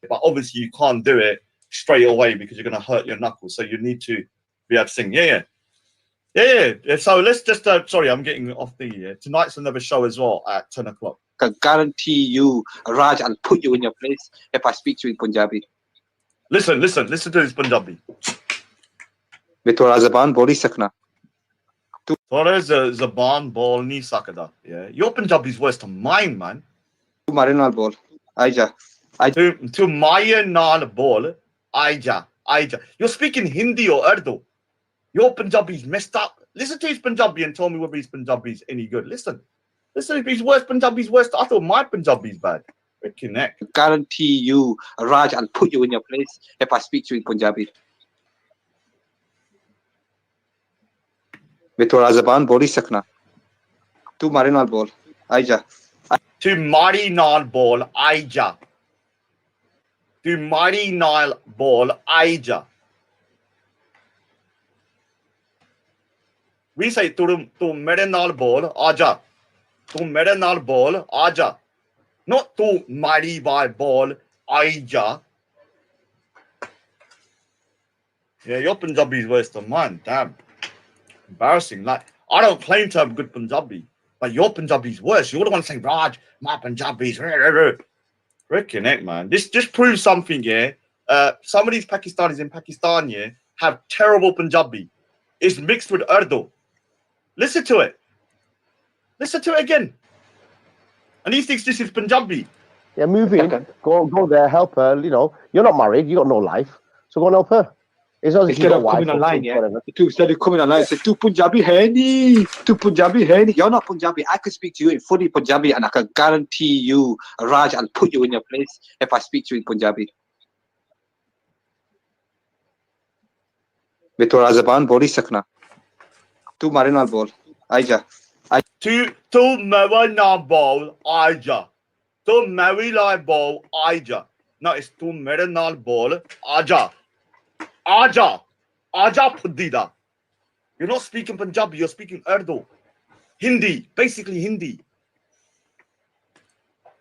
A: But obviously you can't do it straight away because you're going to hurt your knuckles. So you need to be able to sing. Yeah. So let's just... sorry, I'm getting off the... tonight's another show as well at 10 o'clock.
E: I can guarantee you, Raj, I'll put you in your place if I speak to you in Punjabi.
A: Listen to this Punjabi.
E: मैं थोड़ा ज़बान बोल ही सकना.
A: Thora Zaban ball ni sakada. Yeah, your Punjabi is worse than mine, man.
E: तुम्हारे नाल बोल. आजा.
A: To my naal bol. Aija. You're speaking Hindi or Urdu. Your Punjabi is messed up. Listen to his Punjabi and tell me whether his Punjabi is any good. Listen. If he's worse, Punjabi is worse. I thought my Punjabi is bad. Freaking heck.
E: Guarantee you, Raj, I'll put you in your place if I speak to you in Punjabi. मैं थोड़ा ज़बान बोल ही सकना. तू मारे नाल बोल. आजा.
A: To Mari Nal Ball Aija. To Mari Nal Ball Aija. We say to Mere Nal Ball Aja. To Mere Nal Ball Aja. Not to Mari by Ball Aija. Yeah, your Punjabi is worse than mine. Damn. Embarrassing. Like, I don't claim to have good Punjabi, but your Punjabi is worse. You're the one saying, Raj, my Punjabi is... Freaking heck, man. This just proves something, yeah. Some of these Pakistanis in Pakistan, yeah, have terrible Punjabi. It's mixed with Urdu. Listen to it. Listen to it again. And he thinks this is Punjabi.
D: Yeah, move in. Go there, help her. You know, you're not married. You got no life. So go and help her.
C: It's not
E: Instead of coming online, yeah. Instead of coming online, say, "Tu Punjabi hai nahi, tu Punjabi hai nahi." You're not Punjabi. I can speak to you in fully Punjabi, and I can guarantee you, Raj, I'll put you in your place if I speak to you in Punjabi. मैं थोड़ा ज़बान बोल ही सकना. तू मारे नाल बोल. आजा.
A: Tu मेरे नाल बोल आजा. Tu मेरे नाल बोल आजा. No, it's tu मेरे नाल बोल आजा. Aja. Aja Pudida. You're not speaking Punjabi, you're speaking Urdu. Hindi, basically Hindi.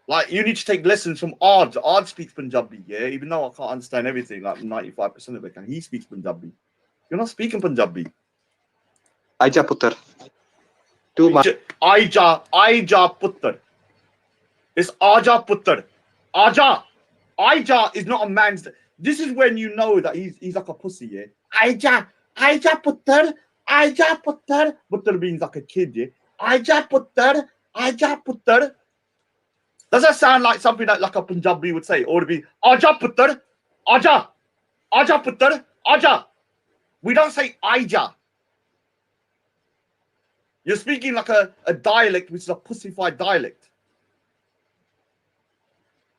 A: Like, you need to take lessons from Ard. Ard speaks Punjabi, yeah? Even though I can't understand everything, like 95% of it, and he speaks Punjabi. You're not speaking Punjabi.
E: Aja Putter.
A: Aja Putter. It's Aja Putter. Aja. Aja is not a man's... This is when you know that he's like a pussy, yeah? Aja Putter. Aja Putter. Putter means like a kid, yeah? Aja Putter. Aja Putter. Does that sound like something that like a Punjabi would say? Or would it be Aja Putter? Aja. Aja Putter. Aja. We don't say Aja. You're speaking like a dialect, which is a pussified dialect.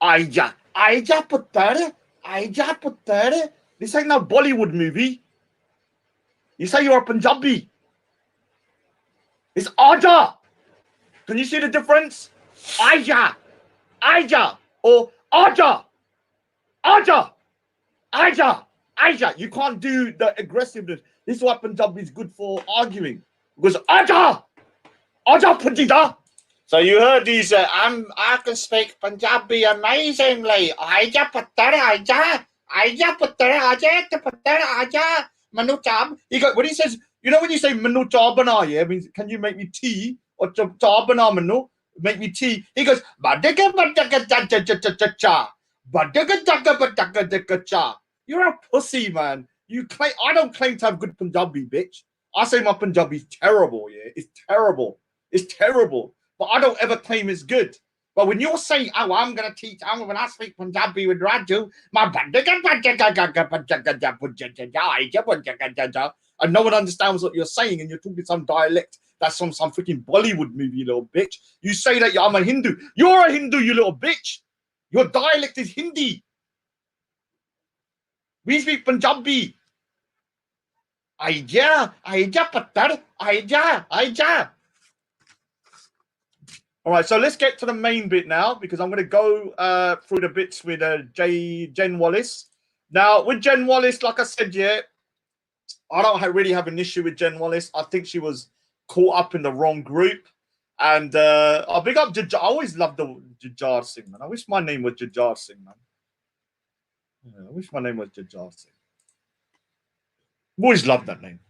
A: Aja. Aja Putter. Aja Putter. This ain't no Bollywood movie. You say you're a Punjabi. It's Aja. Can you see the difference? Aja. Aja. Or Aja. Aja. Aja. Aja. You can't do the aggressiveness. This is why Punjabi is good for arguing. Because Aja. Aja Pujida. So you heard these, I can speak Punjabi amazingly. Aja Putter, Aja. Aja Putter, Aja Putter, Aja. Manu Chab. When he says, you know when you say Manu Chabana, yeah, means can you make me tea? Or Chabana Manu, make me tea. He goes, Badaka Badaka cha. Badaka Badaka Badaka cha. You're a pussy, man. You claim I don't claim to have good Punjabi, bitch. I say my Punjabi is terrible, yeah. It's terrible. It's terrible. But I don't ever claim it's good. But when you're saying, oh, I'm going to teach, when I speak Punjabi with Raju, and no one understands what you're saying, and you're talking some dialect that's from some freaking Bollywood movie, you little bitch. You say that I'm a Hindu. You're a Hindu, you little bitch. Your dialect is Hindi. We speak Punjabi. Aija, patar, aija. All right, so let's get to the main bit now, because I'm going to go through the bits with Jen Wallace. Now, with Jen Wallace, like I said, yeah, I don't really have an issue with Jen Wallace. I think she was caught up in the wrong group. And I'll big up Jajjar. I always loved the Jajjar Singh, man. I wish my name was Jajjar Singh, man. Yeah, I wish my name was Jajjar Singh. I've always loved that name.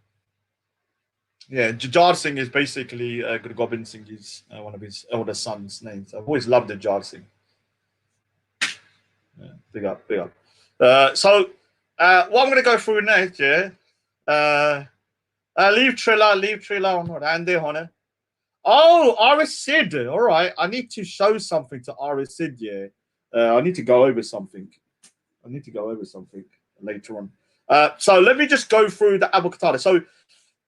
A: Yeah, Jajjar Singh is basically Guru Gobind Singh is one of his elder sons' names. I've always loved Jajjar Singh. Yeah, big up, big up. So, what I'm going to go through next, yeah. Leave Trilla on Ande Hone. Oh, Aris Sid. All right, I need to show something to Aris Sid, yeah. I need to go over something. Later on. So let me just go through the Qatada. So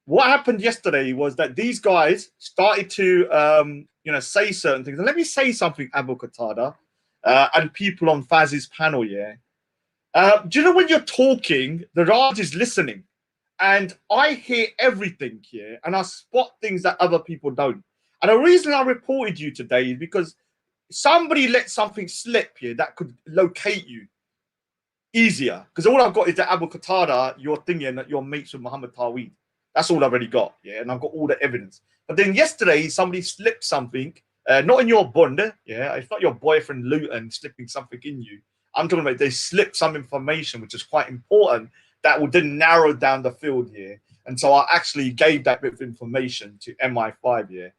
A: what happened yesterday was that these guys started to, say certain things. And let me say something, Qatada, and people on Faz's panel, yeah. Do you know when you're talking, the Raj is listening, and I hear everything here, and I spot things that other people don't. And the reason I reported you today is because somebody let something slip here that could locate you easier. Because all I've got is that Qatada, you're thinking that you're mates with Muhammad Taweed. That's all I've already got, yeah, and I've got all the evidence. But then yesterday, somebody slipped something, not in your bund, yeah, it's not your boyfriend Luton slipping something in you. I'm talking about they slipped some information, which is quite important, that would then narrow down the field here. And so I actually gave that bit of information to MI5 here.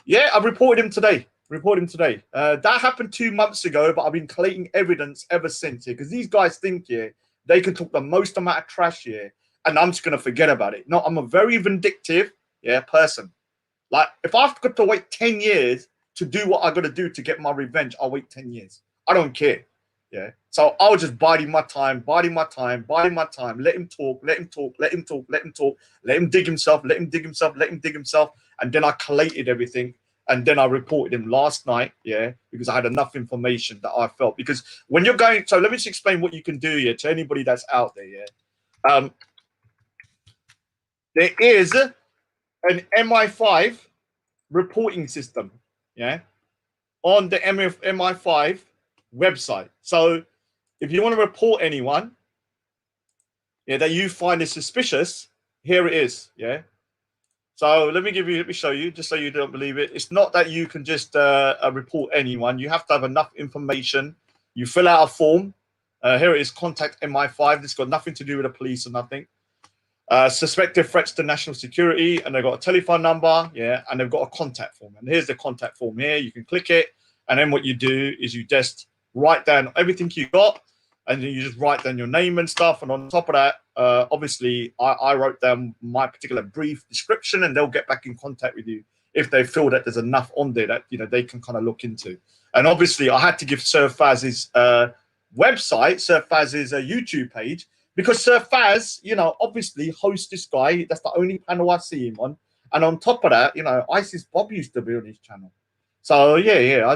A: Yeah, I reported him today. That happened 2 months ago, but I've been collating evidence ever since here, because these guys think here they can talk the most amount of trash here, and I'm just gonna forget about it. No, I'm a very vindictive, person. Like if I've got to wait 10 years to do what I got to do to get my revenge, I'll wait 10 years. I don't care. Yeah, So I was just biding my time, let him talk, let him dig himself, and then I collated everything, and then I reported him last night, yeah, because I had enough information that I felt. Because when you're going, so let me just explain what you can do here to anybody that's out there, yeah. There is an MI5 reporting system, yeah, on the MI5 website. So if you want to report anyone, yeah, that you find is suspicious, here it is, yeah. So let me show you, just so you don't believe it. It's not that you can just report anyone. You have to have enough information. You fill out a form. Here it is, contact MI5. This got nothing to do with the police or nothing. Suspected threats to national security, and they've got a telephone number, yeah, and they've got a contact form. And here's the contact form here. You can click it, and then what you do is you just write down everything you got, and then you just write down your name and stuff. And on top of that, obviously, I wrote down my particular brief description, and they'll get back in contact with you if they feel that there's enough on there that, you know, they can kind of look into. And obviously, I had to give Sir Faz's website, Sir Faz's YouTube page, because Sir Fazz, you know, obviously hosts this guy. That's the only panel I see him on. And on top of that, you know, ISIS Bob used to be on his channel. So yeah, I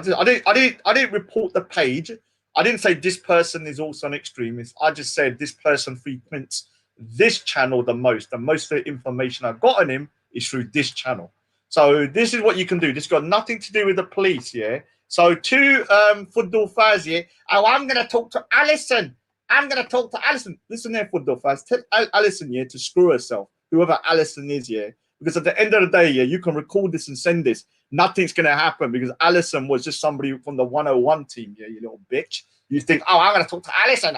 A: didn't report the page. I didn't say this person is also an extremist. I just said this person frequents this channel the most. And most of the information I've got on him is through this channel. So this is what you can do. This got nothing to do with the police, yeah. So to Fudul Faz, yeah, oh, I'm gonna talk to Alison. I'm going to talk to Alison. Listen there, Fudul Faz. Tell Alison, yeah, to screw herself, whoever Alison is, yeah. Because at the end of the day, yeah, you can record this and send this. Nothing's going to happen because Alison was just somebody from the 101 team, yeah, you little bitch. You think, oh, I'm going to talk to Alison.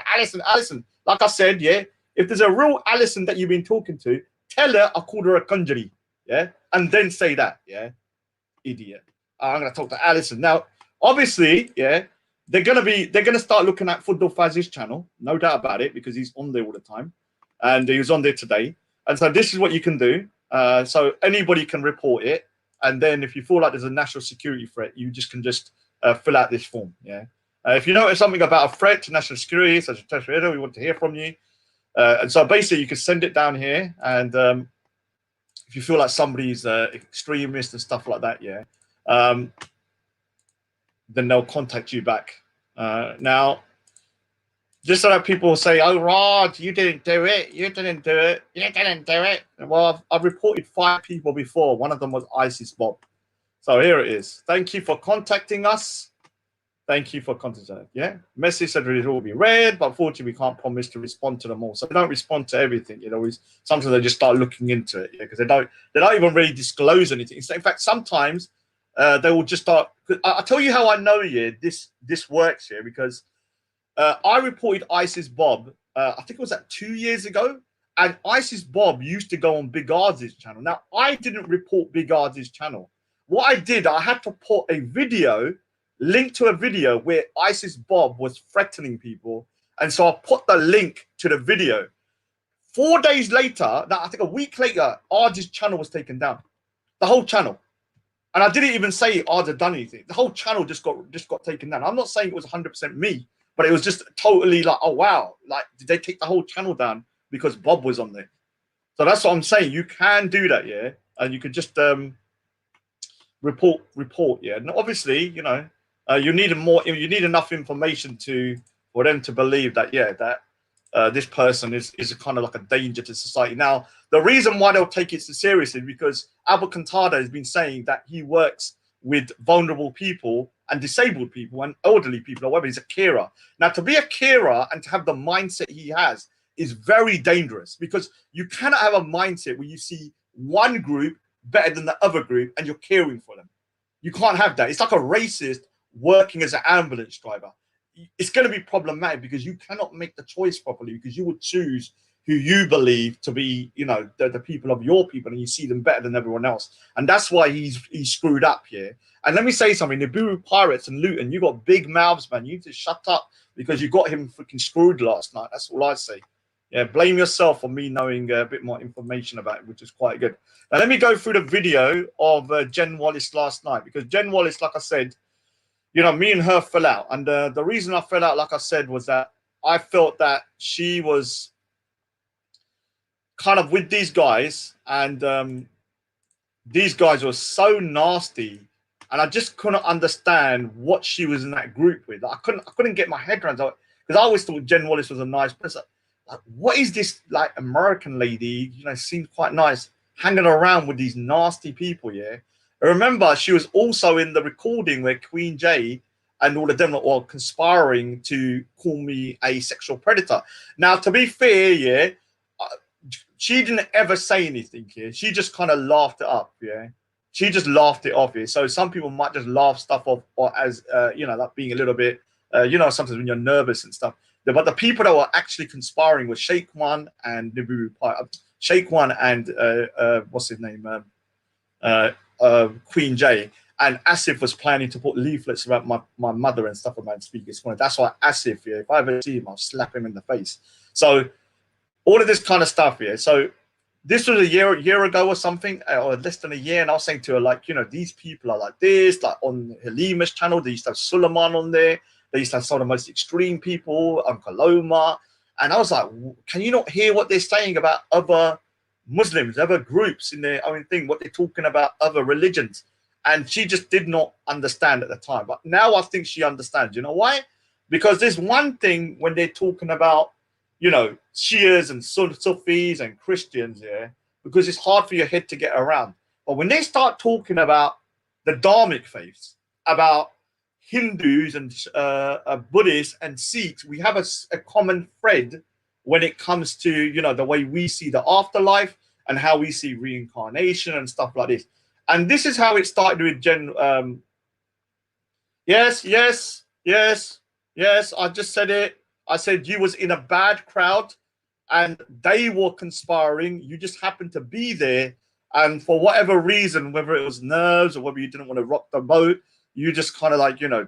A: Like I said, yeah, if there's a real Alison that you've been talking to, tell her I called her a conjury, yeah, and then say that, yeah, idiot. Oh, I'm going to talk to Alison. Now, obviously, yeah, they're gonna start looking at Fudul Faz's channel, no doubt about it, because he's on there all the time, and he was on there today. And so this is what you can do. So anybody can report it, and then if you feel like there's a national security threat, you can fill out this form. Yeah. If you notice something about a threat to national security, such as terrorism, we want to hear from you. And so basically, you can send it down here, and if you feel like somebody's extremist and stuff like that, yeah. Then they'll contact you back. Now, just so that people say, oh, Rod, you didn't do it. Well, I've reported 5 people before. One of them was ISIS Bob. So here it is. Thank you for contacting us. Yeah. Message said it will be read, but unfortunately, we can't promise to respond to them all. So they don't respond to everything. You know, sometimes they just start looking into it, yeah, because they don't even really disclose anything. In fact, sometimes they will just start. I'll tell you how I know, yeah, this works here, because I reported ISIS Bob, I think it was 2 years ago, and ISIS Bob used to go on Big Ard's channel. Now, I didn't report Big Ard's channel. What I did, I had to put a video, link to a video where ISIS Bob was threatening people, and so I put the link to the video. 4 days later, I think a week later, Ard's channel was taken down, the whole channell. And I didn't even say Ard had done anything. The whole channel just got taken down. I'm not saying it was 100% me, but it was just totally like, oh wow, like did they take the whole channel down because Bob was on there? So that's what I'm saying. You can do that, yeah, and you could just report, yeah. And obviously, you know, you need enough information for them to believe that, yeah, that this person is kind of like a danger to society. Now, the reason why they'll take it so seriously is because Qatada has been saying that he works with vulnerable people and disabled people and elderly people, or whatever. He's a carer. Now, to be a carer and to have the mindset he has is very dangerous, because you cannot have a mindset where you see one group better than the other group and you're caring for them. You can't have that. It's like a racist working as an ambulance driver. It's going to be problematic because you cannot make the choice properly, because you would choose who you believe to be, you know, the people of your people, and you see them better than everyone else. And that's why he's screwed up here. And let me say something, the Buru Pirates and Luton, you got big mouths, man. You need to shut up, because you got him freaking screwed last night. That's all I say. Yeah, blame yourself for me knowing a bit more information about it, which is quite good. Now, let me go through the video of Jen Wallace last night, because Jen Wallace, like I said, you know, me and her fell out. And the reason I fell out, like I said, was that I felt that she was kind of with these guys, and these guys were so nasty, and I just couldn't understand what she was in that group with. I couldn't get my head around it, because I always thought Jen Wallace was a nice person. Like, what is this like American lady? You know, seemed quite nice, hanging around with these nasty people. Yeah, I remember she was also in the recording where Queen J and all of them were conspiring to call me a sexual predator. Now, to be fair, yeah, she didn't ever say anything here. She just kind of laughed it up. Yeah, she just laughed it off here. So some people might just laugh stuff off, or as you know, like being a little bit, you know, sometimes when you're nervous and stuff. But the people that were actually conspiring were Sheikh One and Sheikh One and what's his name, Queen J. And Asif was planning to put leaflets about my mother and stuff about speakers. That's why Asif, yeah, if I ever see him, I'll slap him in the face. So all of this kind of stuff, yeah. So this was a year ago or something, or less than a year, and I was saying to her, like, you know, these people are like this, like on Halima's channel, they used to have Suleiman on there, they used to have some of the most extreme people, Uncle Omar, and I was like, can you not hear what they're saying about other Muslims, other groups in their own thing, what they're talking about other religions? And she just did not understand at the time, but now I think she understands. You know why? Because there's one thing when they're talking about, you know, Shias and Sufis and Christians, yeah, because it's hard for your head to get around. But when they start talking about the Dharmic faiths, about Hindus and Buddhists and Sikhs, we have a common thread when it comes to, you know, the way we see the afterlife and how we see reincarnation and stuff like this. And this is how it started with Jen. Yes, I just said it. I said you was in a bad crowd and they were conspiring. You just happened to be there. And for whatever reason, whether it was nerves or whether you didn't want to rock the boat, you just kind of like, you know,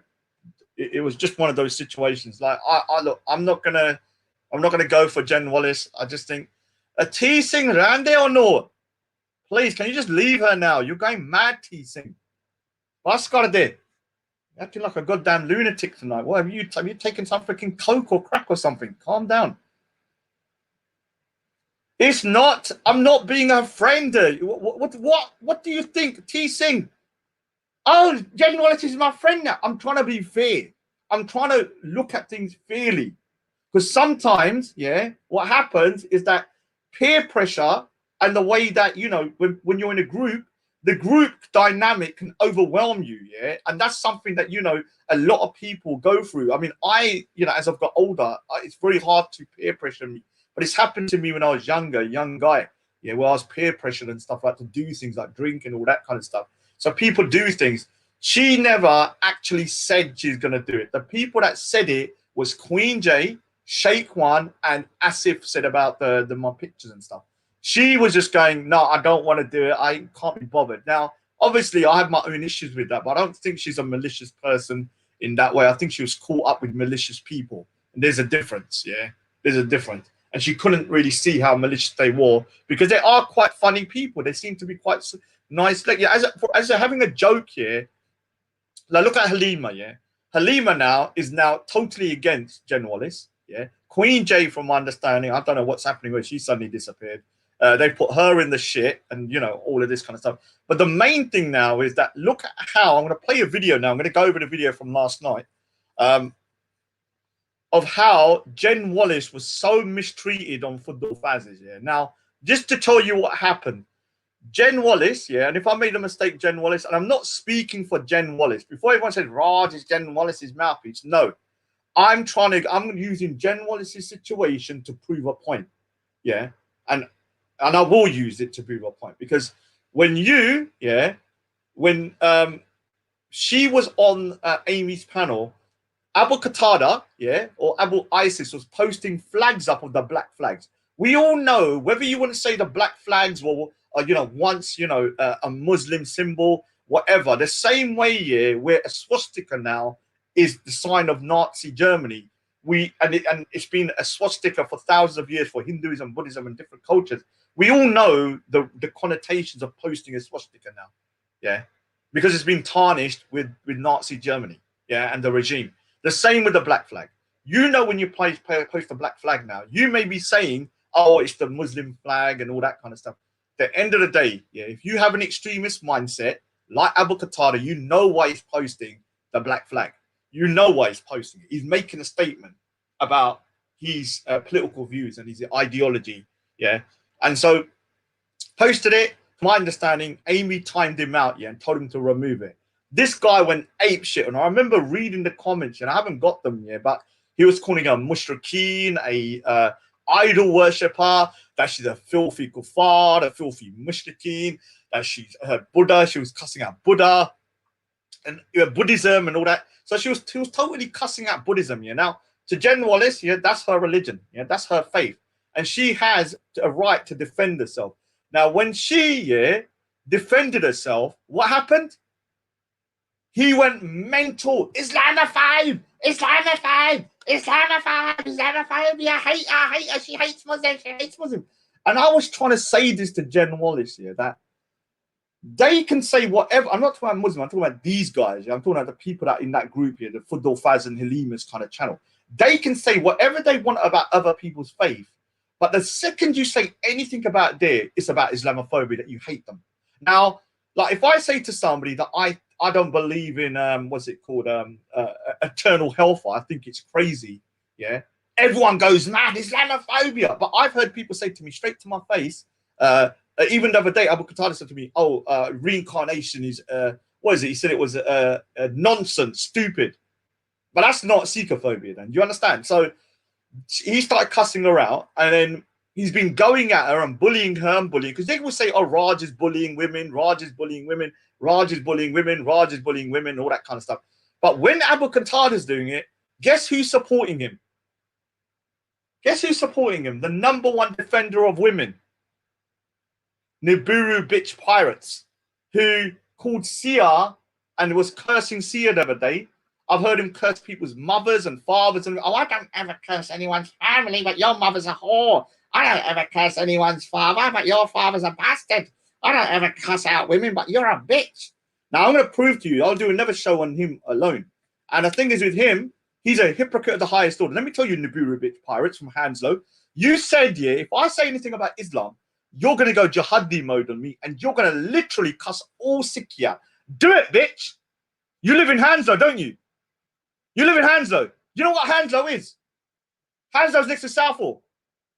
A: it was just one of those situations. Like, look, I'm not gonna go for Jen Wallace. I just think a T Singh Rande or no? Please, can you just leave her now? You're going mad, T Singh. What's got to do? You're acting like a goddamn lunatic tonight. What have you taken some freaking coke or crack or something? Calm down. It's not. I'm not being a friend. What do you think, T Singh? Oh, Jen Wallace is my friend now. I'm trying to be fair. I'm trying to look at things fairly. Because sometimes, yeah, what happens is that peer pressure and the way that, you know, when you're in a group, the group dynamic can overwhelm you, yeah? And that's something that, you know, a lot of people go through. I mean, you know, as I've got older, it's very hard to peer pressure me. But it's happened to me when I was younger, young guy, yeah, where I was peer pressured and stuff like to do things like drink and all that kind of stuff. So people do things. She never actually said she's going to do it. The people that said it was Queen J, Sheikh One, and Asif said about my pictures and stuff. She was just going, no, I don't want to do it. I can't be bothered. Now, obviously, I have my own issues with that, but I don't think she's a malicious person in that way. I think she was caught up with malicious people. And there's a difference, yeah? There's a difference. And she couldn't really see how malicious they were because they are quite funny people. They seem to be quite nice. Like, yeah, as having a joke here, like, look at Halima, yeah? Halima now is totally against Jen Wallace, yeah? Queen J, from my understanding, I don't know what's happening where she suddenly disappeared. They put her in the shit and, you know, all of this kind of stuff. But the main thing now is that look at how, I'm going to play a video now. I'm going to go over the video from last night of how Jen Wallace was so mistreated on football Fazs, yeah? Now, just to tell you what happened, Jen Wallace, yeah, and if I made a mistake, Jen Wallace, and I'm not speaking for Jen Wallace. Before everyone said, Raj is Jen Wallace's mouthpiece. No, I'm using Jen Wallace's situation to prove a point, yeah? And I will use it to prove a point because when she was on Amy's panel, Abu Qatada, yeah, or Abu ISIS was posting flags up of the black flags. We all know, whether you want to say the black flags were, you know, once, you know, a Muslim symbol, whatever, the same way, yeah, where a swastika now is the sign of Nazi Germany. And it's been a swastika for thousands of years for Hinduism, Buddhism, and different cultures. We all know the connotations of posting a swastika now, yeah, because it's been tarnished with Nazi Germany, yeah, and the regime. The same with the black flag. You know, when you post the black flag now, you may be saying, oh, it's the Muslim flag and all that kind of stuff. At the end of the day, yeah, if you have an extremist mindset like Abu Qatada, you know why he's posting the black flag. You know why he's posting it. He's making a statement about his political views and his ideology, yeah. And so posted it. To my understanding, Amy timed him out, yeah, and told him to remove it. This guy went ape shit, and I remember reading the comments, and I haven't got them yet, but he was calling her mushrikeen, a idol worshipper, that she's a filthy kuffar, a filthy mushrikeen, that she's Buddha. She was cussing out Buddha and Buddhism and all that. So she was totally cussing out Buddhism. Yeah. Now to Jen Wallace, yeah, that's her religion. Yeah, that's her faith, and she has a right to defend herself. Now, when she defended herself, what happened? He went mental. Islamophobe, Islamophobe, Islamophobe, Islamophobia. I hate her. She hates Muslims. She hates Muslims. And I was trying to say this to Jen Wallace here, that they can say whatever. I'm not talking about Muslim. I'm talking about these guys. Yeah? I'm talking about the people that in that group here, the Fudul, Fazs, and Halima's kind of channel. They can say whatever they want about other people's faith. But the second you say anything about it's about Islamophobia, that you hate them. Now, like if I say to somebody that I don't believe in what's it called, eternal hellfire, I think it's crazy. Yeah, everyone goes mad, Islamophobia. But I've heard people say to me straight to my face, even the other day, Abu Qatada said to me, "Oh, reincarnation is what is it?" He said it was nonsense, stupid. But that's not Sikhophobia. Then do you understand? So he started cussing her out, and then he's been going at her and bullying her and bullying, because they will say, oh, Raj is bullying women, Raj is bullying women, Raj is bullying women, Raj is bullying women, all that kind of stuff. But when Abu Qatada is doing it, guess who's supporting him? Guess who's supporting him? The #1 defender of women, Nibiru bitch pirates, who called Sia and was cursing Sia the other day. I've heard him curse people's mothers and fathers. And, oh, I don't ever curse anyone's family, but your mother's a whore. I don't ever curse anyone's father, but your father's a bastard. I don't ever cuss out women, but you're a bitch. Now, I'm going to prove to you, I'll do another show on him alone. And the thing is with him, he's a hypocrite of the highest order. Let me tell you, Nibiru bitch pirates from Hanslow. You said, yeah, if I say anything about Islam, you're going to go jihadi mode on me, and you're going to literally cuss all Sikh. Do it, bitch. You live in Hanslow, don't you? You live in Hanslow. You know what Hanslow is? Hanslow's next to Southall.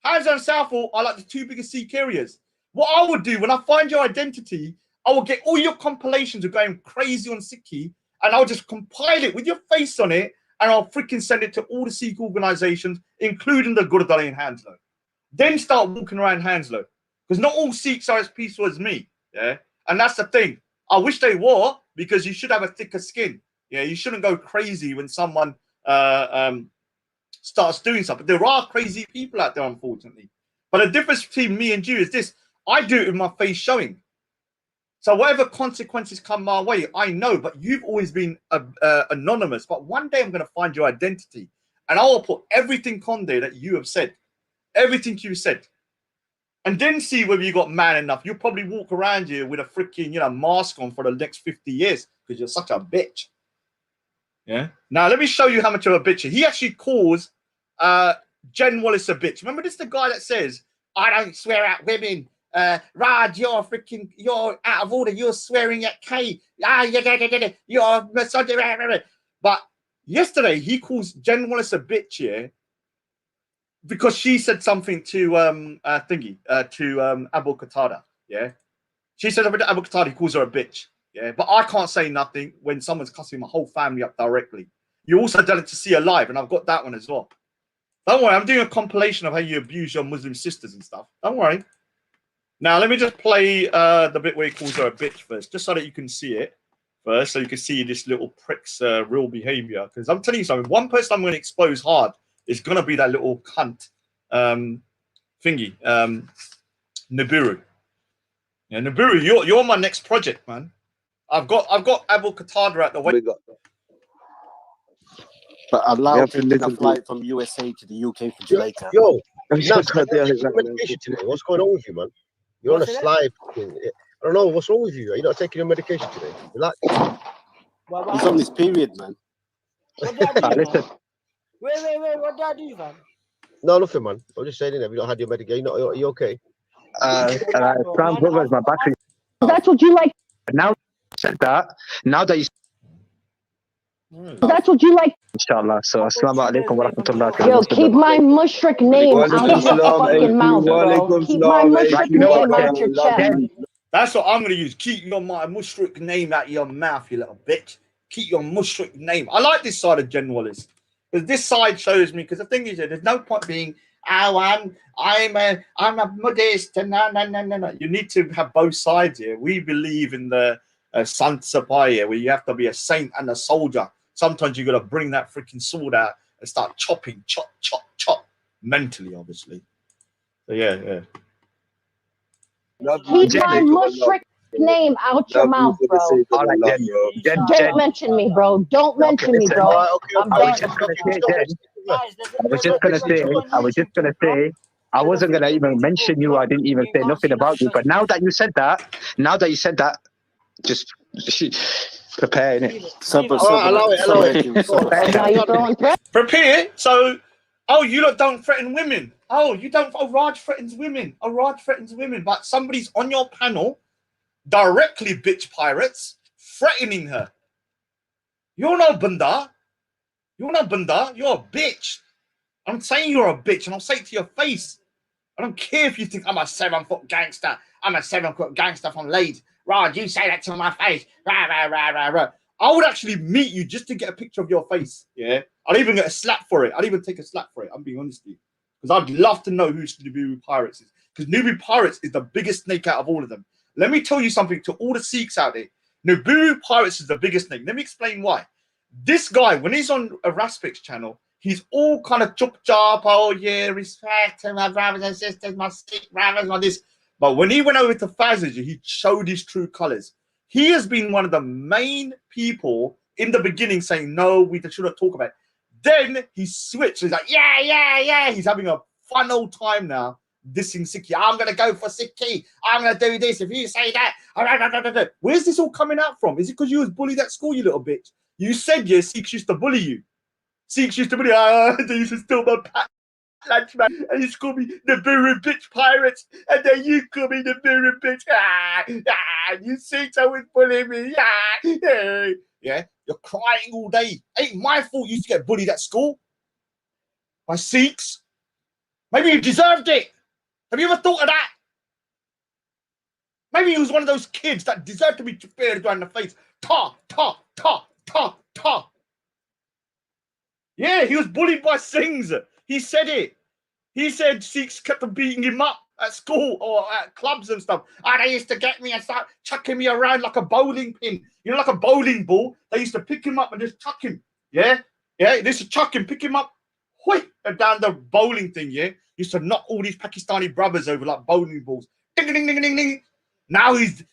A: Hanslow and Southall are like the two biggest Sikh areas. What I would do when I find your identity, I will get all your compilations of going crazy on Sikhi, and I'll just compile it with your face on it, and I'll freaking send it to all the Sikh organizations, including the Gurdwara in Hanslow. Then start walking around Hanslow, because not all Sikhs are as peaceful as me. Yeah, and that's the thing. I wish they were, because you should have a thicker skin. Yeah, you shouldn't go crazy when someone starts doing something. There are crazy people out there, unfortunately. But the difference between me and you is this: I do it with my face showing. So whatever consequences come my way, I know. But you've always been anonymous. But one day I'm going to find your identity, and I will put everything on there that you have said, everything you said, and then see whether you got man enough. You'll probably walk around here with a freaking mask on for the next 50 years because you're such a bitch. Yeah. Now let me show you how much of a bitch he actually calls Jen Wallace a bitch. Remember, this is the guy that says, "I don't swear at women. Raj, you're out of order. You're swearing at Kay. You're misogynist." But yesterday he calls Jen Wallace a bitch here because she said something to Abu Qatada. Yeah. She said something to Abu Qatada. He calls her a bitch. Yeah, but I can't say nothing when someone's cussing my whole family up directly. You also done it to see her live, and I've got that one as well. Don't worry, I'm doing a compilation of how you abuse your Muslim sisters and stuff. Don't worry. Now, let me just play the bit where he calls her a bitch first, just so that you can see it first, so you can see this little prick's real behavior. Because I'm telling you something, one person I'm going to expose hard is going to be that little cunt thingy, Nibiru. Yeah, Nibiru, you're my next project, man. I've got Abu Qatada at the way.
F: But allowed to take a flight from USA to the UK for Jamaica.
D: Yo, medication today. What's going on with you, man? You're on a slide. I don't know. What's wrong with you? Are you not taking your medication today? Relax.
F: He's on this period, man.
G: What did I do,
C: Listen.
G: man? Wait. What did I do, man?
D: No, nothing, man. I'm just saying, have you not had your medication? Are you okay?
C: Brown brothers, my battery.
H: That's what you like.
C: Now said that. Now that you.
H: That's what you like.
C: Inshallah. So, assalamu alaikum wa rahmatullah.
H: Yo, keep my mushrik name out your fucking mouth, bro. Keep my mushrik name out your chest.
A: That's what I'm going to use. Keep my mushrik name out your mouth, you little bitch. Keep your mushrik name. I like this side of Jen Wallace. Because this side shows me, because the thing is, there's no point being, oh, I'm a Buddhist. No. You need to have both sides here. We believe in the Sant Sapaya, where you have to be a saint and a soldier. Sometimes you got to bring that freaking sword out and start chopping, chop, mentally, obviously. So yeah.
H: Keep my mushrik name out your mouth, bro.
C: All right, Jen.
H: Don't mention me, bro. Don't mention me, bro. I'm
C: I was just gonna say, I wasn't gonna even mention you. I didn't even say nothing about you. But now that you said that, just prepare it.
D: Allow it.
H: Now you're throwing threats.
A: Prepare. So, oh, you lot don't threaten women. Oh, you don't. Oh, Raj threatens women. But somebody's on your panel directly bitch pirates, threatening her. You're no bunda. You're a bitch. I'm saying you're a bitch, and I'll say it to your face. I don't care if you think I'm a 7-foot gangster. I'm a 7-foot gangster from Leeds. Raj, you say that to my face. Rah. I would actually meet you just to get a picture of your face. Yeah, I'd even get a slap for it. I'd even take a slap for it. I'm being honest with you, because I'd love to know who Nubu Pirates is. Because Nubu Pirates is the biggest snake out of all of them. Let me tell you something to all the Sikhs out there. Nubu Pirates is the biggest snake. Let me explain why. This guy, when he's on a Raspik's channel, he's all kind of chop, oh yeah, respect to my brothers and sisters, my Sikh brothers, my this. But when he went over to Fazs, he showed his true colors. He has been one of the main people in the beginning saying, no, we shouldn't talk about it. Then he switched. He's like, yeah. He's having a fun old time now, dissing Sikhi. I'm going to go for Sikhi. I'm going to do this. If you say that. Where's this all coming out from? Is it because you was bullied at school, you little bitch? You said, yeah, Sikhs used to bully you. They used to steal my lunch, man. And you call me the Buru bitch pirates. And then you call me the Buru bitch. You Sikhs always bully me. Yeah, you're crying all day. Ain't my fault you used to get bullied at school by Sikhs. Maybe you deserved it. Have you ever thought of that? Maybe he was one of those kids that deserved to be speared around the face. Ta. Yeah, he was bullied by Singhs. He said it. He said Sikhs kept on beating him up at school or at clubs and stuff. And they used to get me and start chucking me around like a bowling pin. You know, like a bowling ball. They used to pick him up and just chuck him. Yeah? They used to chuck him, pick him up, and down the bowling thing, yeah? Used to knock all these Pakistani brothers over like bowling balls. Ding, ding, ding, ding, ding. Now he's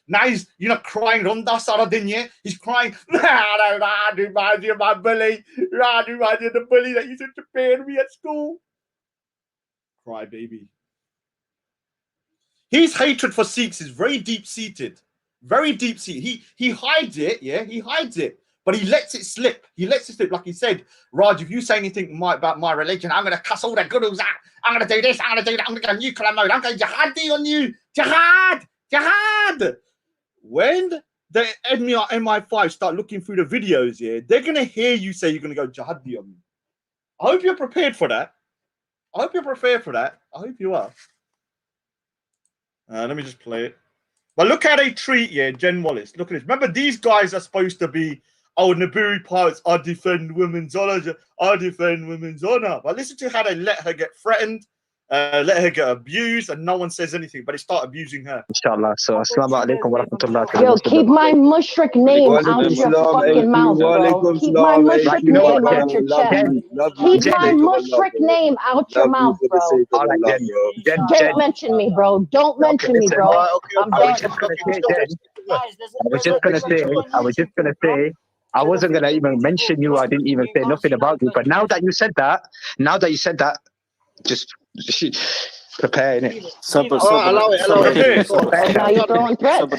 A: crying Ronda Saradin, yeah? He's crying, Radu, my bully. Radu, the bully that used to prepare me at school. Cry, baby. His hatred for Sikhs is very deep-seated. Very deep-seated. He hides it, yeah? He hides it. But he lets it slip. Like he said, Raj, if you say anything about my religion, I'm going to cuss all the gurus out. I'm going to do this. I'm going to do that. I'm going to go nuclear mode. I'm going jihadi on you. Jihad. When the MI5 start looking through the videos, yeah, they're going to hear you say you're going to go jihadi on me. I hope you're prepared for that. I hope you are. Let me just play it. But look how they treat, Jen Wallace. Look at this. Remember, these guys are supposed to be, Naburi Pirates, I defend women's honor. But listen to how they let her get threatened, let her get abused, and no one says anything, but they start abusing her.
C: Inshallah. So, assalamu alaikum wa rahmatullah.
H: Yo, keep my mushrik name out your fucking mouth, bro. Keep my mushrik name out your chest. Keep my mushrik name out your mouth, bro.
C: All right,
H: Don't mention me, bro. Don't mention me, bro. I'm
C: I was just gonna say, I wasn't gonna even mention you. I didn't even say nothing about you. But now that you said that, just prepare it.
D: Allow it.
H: Now you're throwing threats.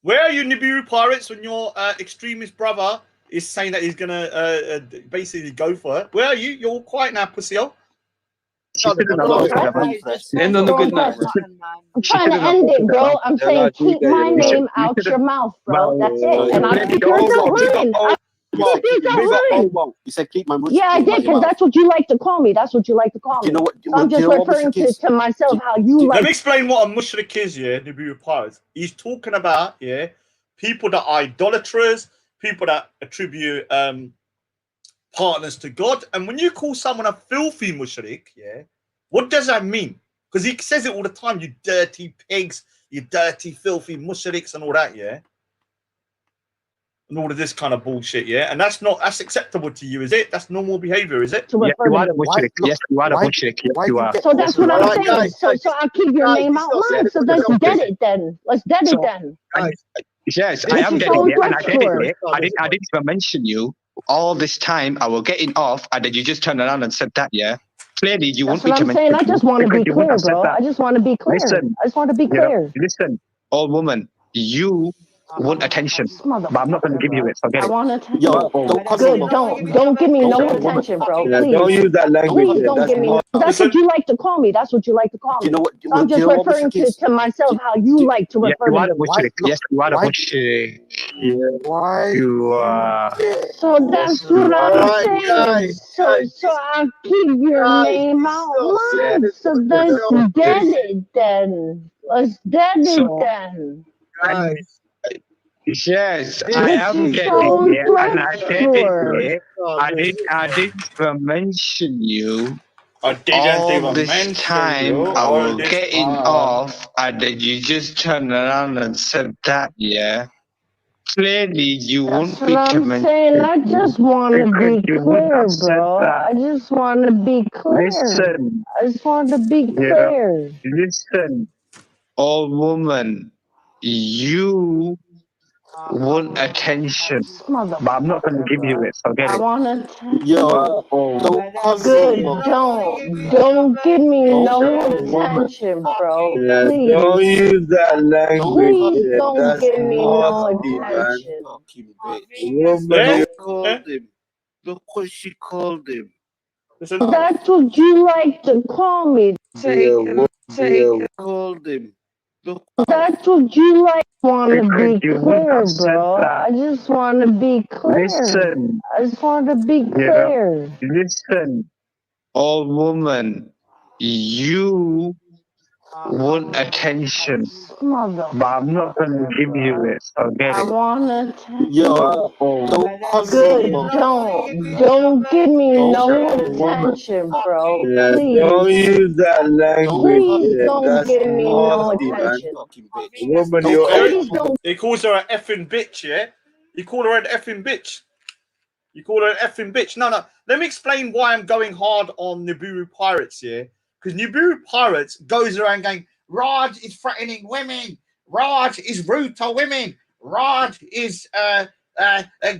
A: Where are you, Nibiru Pirates, when your extremist brother is saying that he's gonna basically go for her. Where are you? You're all quiet now, pussy-o.
C: I'm
H: trying to end it, bro. I'm saying keep my name out your mouth, bro. That's it. And I'll keep yours out mine.
F: You said keep my mouth.
H: Yeah, I did, because that's what you like to call me. That's what you like to call me.
F: You know what?
H: So I'm just referring to myself how you like.
A: Let me explain what a mushrik is, yeah, Nabi Pirates. He's talking about, yeah, people that are idolaters, people that attribute partners to God. And when you call someone a filthy mushrik, yeah, what does that mean? Because he says it all the time, you dirty pigs, you dirty, filthy mushriks and all that, yeah? And all of this kind of bullshit, yeah? And that's acceptable to you, is it? That's normal behavior, is it?
C: Yes, you are a mushrik. Yes, you are a mushrik. Yes, you are.
H: So that's what I'm saying. So I'll keep your name out loud. So let's dead it then. Let's dead it then.
C: Yes, I am dead it, and I did it. I didn't even mention you. All this time, I was getting off, and then you just turned around and said that, yeah? Clearly, you won't be to mention.
H: I just want to be clear, bro. I just want to be clear.
C: Listen,
H: I just want to be clear.
C: Listen, old woman, you want attention, but I'm not going to give you it. Forget it.
H: I want attention. Good. Don't give me no attention, bro. Please.
D: Don't use that language.
H: Please don't give me. That's what you like to call me. That's what you like to call me.
F: You know what?
H: So I'm just referring to myself how you like to refer to me.
C: Yes, you are a mushrik.
F: Why?
C: You are.
H: So that's what I'm saying. So I'll keep your name out loud. So let's dead it then. Let's dead it then.
C: Yes, I am getting it, and I did it. I didn't even mention you.
A: I didn't even
C: this
A: mention
C: time
A: you.
C: I was getting off, and then you just turned around and said that, yeah? Clearly, you won't be
H: I'm saying. I just want to be clear, bro. I just want to be clear.
C: Listen.
H: I just want to be clear.
C: Listen, old woman, you want attention, but I'm not going to give you it. Forget
H: I
C: it.
H: want attention.
F: Yo,
H: Good. Don't give me no attention, bro. Please.
D: Don't use that language.
H: Please don't give me no attention.
F: Don't call him. Look what she called him.
H: That's what you like to call me.
F: Called him.
H: That's what you like. Want to be clear, bro. I just want to be clear.
C: Listen.
H: I just want to be clear.
C: Listen, old woman, you want attention, but I'm not going to give you it. Forget it.
H: I want attention.
F: Yo,
H: Good. Don't give me no attention, bro. Please.
D: Don't use that language.
H: Please don't give me no attention.
D: Woman,
A: he calls her an effing bitch, yeah? You call her an effing bitch. You call her an effing bitch. No. Let me explain why I'm going hard on Nibiru Pirates, yeah? Because Nibiru Pirates goes around going, Raj is threatening women. Raj is rude to women. Raj is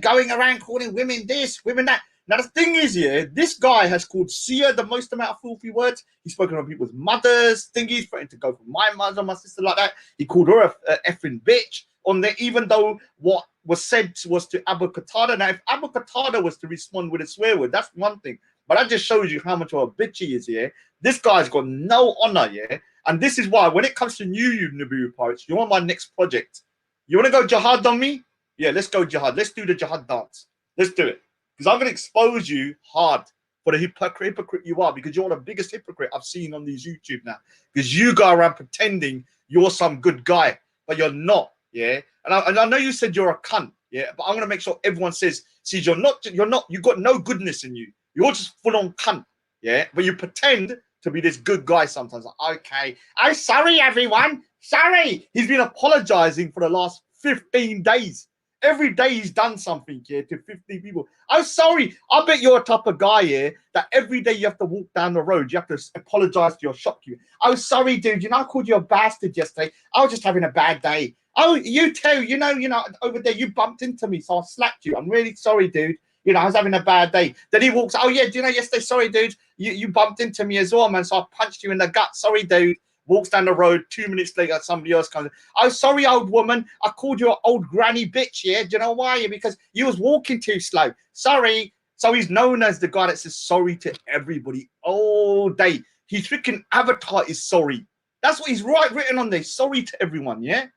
A: going around calling women this, women that. Now, the thing is, yeah, this guy has called Sia the most amount of filthy words. He's spoken on people's mothers, thingies, threatened to go for my mother, my sister, like that. He called her a effing bitch on there, even though what was said was to Qatada. Now, if Qatada was to respond with a swear word, that's one thing. But that just shows you how much of a bitch he is, yeah? This guy's got no honor, yeah? And this is why, when it comes to you Nibiru Pirates, you want my next project. You want to go jihad on me? Yeah, let's go jihad. Let's do the jihad dance. Let's do it. Because I'm going to expose you hard for the hypocrite you are, because you're the biggest hypocrite I've seen on these YouTube now. Because you go around pretending you're some good guy, but you're not, yeah? And I know you said you're a cunt, yeah? But I'm going to make sure everyone says, see, you've got no goodness in you. You're just full on cunt, yeah? But you pretend to be this good guy sometimes. Like, okay, I'm sorry, everyone. Sorry. He's been apologizing for the last 15 days. Every day he's done something here to 50 people. I'm sorry. I bet you're a type of guy here that every day you have to walk down the road. You have to apologize to your shopkeeper. I'm sorry, dude. You know, I called you a bastard yesterday. I was just having a bad day. Oh, you too. You know, over there, you bumped into me, so I slapped you. I'm really sorry, dude. You know, I was having a bad day. Then he walks, oh, yeah, do you know, yesterday, sorry, dude, you bumped into me as well, man, so I punched you in the gut. Sorry, dude. walks down the road. 2 minutes later, somebody else comes. Oh, sorry, old woman. I called you an old granny bitch. Yeah, do you know why? Because you was walking too slow. Sorry. So he's known as the guy that says sorry to everybody all day. His freaking avatar is sorry. That's what he's written on there. Sorry to everyone. Yeah.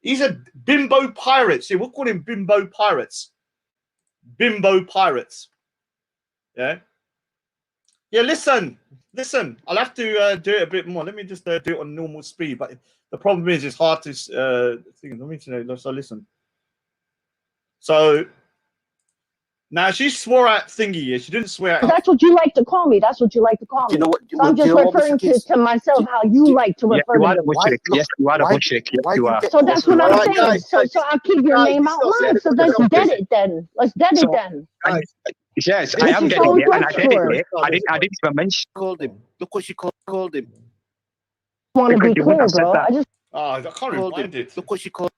A: He's a bimbo pirates. Yeah, we'll call him bimbo pirates. Bimbo pirates. Yeah. Yeah, listen. I'll have to do it a bit more. Let me just do it on normal speed. But the problem is it's hard to think. Let me know. So listen. So now she swore at thingy. Yeah, she didn't swear at.
H: That's what you like to call me. That's what you like to call me.
E: You know what?
H: So I'm just referring to myself how you like to refer to me.
C: Yes, you are a mushrik. Yes, you are.
H: So that's what I'm saying. So I'll keep your name out loud. So let's dead it then. Let's dead it then.
C: Yes, I am dead it, and I did it. I didn't even mention.
F: Called him. Look what she called him.
H: I want to be clear, bro. I just
A: I can't rewind it.
F: Look what she called.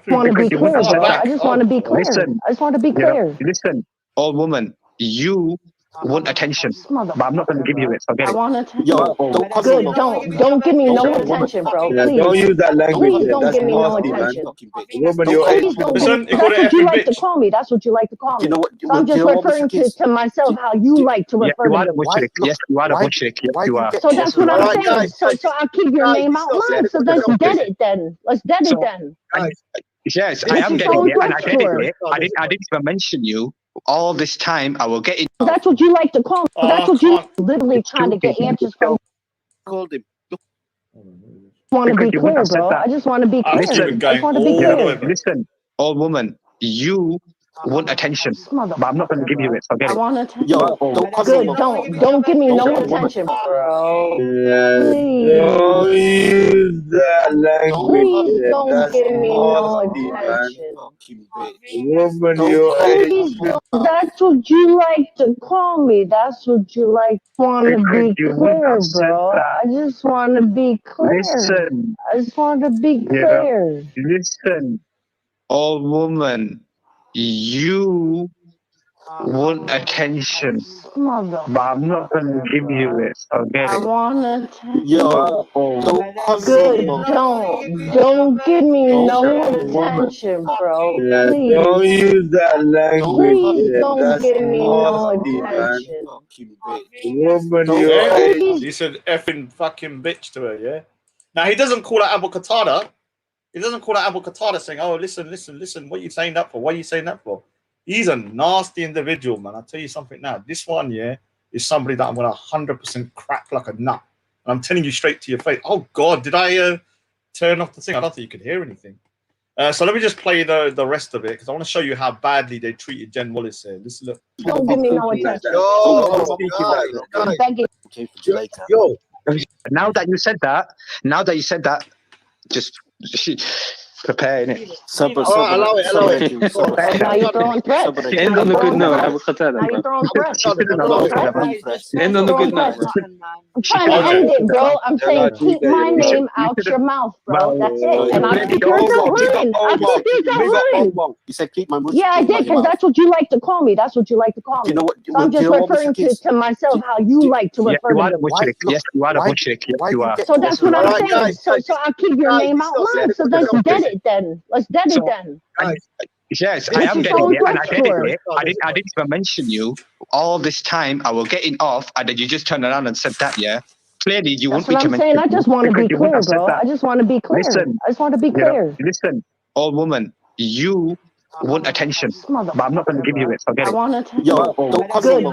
H: want to be clear, bro. I just want to be clear. I just want to be clear.
C: Listen, old woman, you want attention, but I'm not going to give you it. Forget
H: I
C: it.
H: want attention.
E: Yo,
H: Good. Don't give me no attention, bro.
D: Yeah,
H: Please.
D: don't use that language.
H: Please don't
D: That's
H: give me no
D: nasty, man.
H: attention.
D: Woman, your age.
H: Please don't
A: Listen,
H: give
A: you
H: me.
A: call
H: That's
A: it
H: what you
A: effing
H: like to
A: bitch.
H: call me. That's what you like to call me.
E: You know what?
H: So I'm just referring to myself how you like to
C: Yes,
H: refer
C: you are
H: to
C: a
H: me.
C: mushrik. Yes, you are a mushrik. Yes, you are.
H: So that's what I'm
D: Alright,
H: saying.
D: guys,
H: So I'll keep your name out loud. So let's dead it then. Let's dead it then.
C: Yes, I
H: This
C: am
H: is
C: dead
H: so
C: it, and I did
H: uncomfortable.
C: it. I didn't even mention you. All this time, I will get it.
H: That's what you like to call me. That's what you literally trying to get answers from.
F: Called him. Look.
H: I want to be
C: Because you wouldn't
H: clear,
C: have said
H: bro.
C: that.
H: I just want to be
A: I'm
H: clear.
A: keeping
H: I
A: going
H: just want to be
A: all
H: clear.
A: the way back.
C: Listen, old woman, you want attention, but I'm not going to give you it. Forget
H: I
C: it.
H: want attention.
E: Yo,
H: Good. Don't give me no attention, bro. Please.
D: Don't use that language.
H: Please
D: Yeah,
H: don't
D: that's
H: give me no
D: nasty, man.
H: attention.
D: Woman, your age.
H: Please don't. That's what you like to call me. That's what you like. Want to be
C: Because you wouldn't
H: clear,
C: have said
H: bro.
C: that.
H: I just want to be clear.
C: Listen,
H: I just want to be
C: you know,
H: clear.
C: listen, old woman, you want attention,
H: Mother.
C: but I'm not going to give you it. Forget
H: I
C: it.
H: want attention.
E: Yo, don't call
H: Good.
E: me.
H: Don't give me no attention, bro.
D: Yeah,
H: Please.
D: don't use that language.
H: Please
D: Yeah,
H: don't
D: that's
H: give me no
D: nasty, man.
H: attention.
D: Woman, your age.
H: Please.
A: He said effing fucking bitch to her, yeah? Now, he doesn't call her Qatada. He doesn't call her Qatada saying, oh, listen, what are you saying that for? What are you saying that for? He's a nasty individual, man. I'll tell you something now. This one, yeah, is somebody that I'm going to 100% crack like a nut. And I'm telling you straight to your face. Oh, God, did I turn off the thing? I don't think you could hear anything. So let me just play the rest of it because I want to show you how badly they treated Jen Wallace here. Listen, look.
H: Don't give me no attention.
D: Yo,
H: I'm begging.
D: yo.
C: Now that you said that, just preparing it.
D: Allow it.
H: Now you're throwing threats.
E: End on a good note.
H: Now you're throwing threats.
E: End on a good note.
H: I'm trying to end it, bro. I'm saying keep my name out your mouth, bro. That's it. And I think you're lying. I think you're lying.
E: You said keep my
H: Yeah, I did, because that's what you like to call me. That's what you like to call me.
E: You know what?
H: So I'm just referring to myself how you like to
C: Yes,
H: refer
C: you are
H: to
C: a
H: me.
C: mushrik. Yes, you are a mushrik. Yes, you are.
H: So that's what I'm saying.
D: Guys,
H: So I'll keep your name out loud. So let's dead it then. Let's dead it then.
C: Yes, I am
H: is
C: dead
H: so
C: it, and I did
H: uncomfortable.
C: it. I didn't even mention you. All this time, I was getting off, and then you just turned around and said that, yeah? Clearly, you
H: That's
C: wouldn't be
H: what I'm
C: to
H: saying.
C: mention
H: I just want to be
C: because you wouldn't
H: clear,
C: have said
H: bro.
C: that.
H: I just want to be clear.
C: Listen,
H: I just want to be
C: you know,
H: clear.
C: listen, old woman, you want attention, but I'm not going to give you it. Forget
H: I
C: it.
H: want attention.
E: Yo,
H: Good.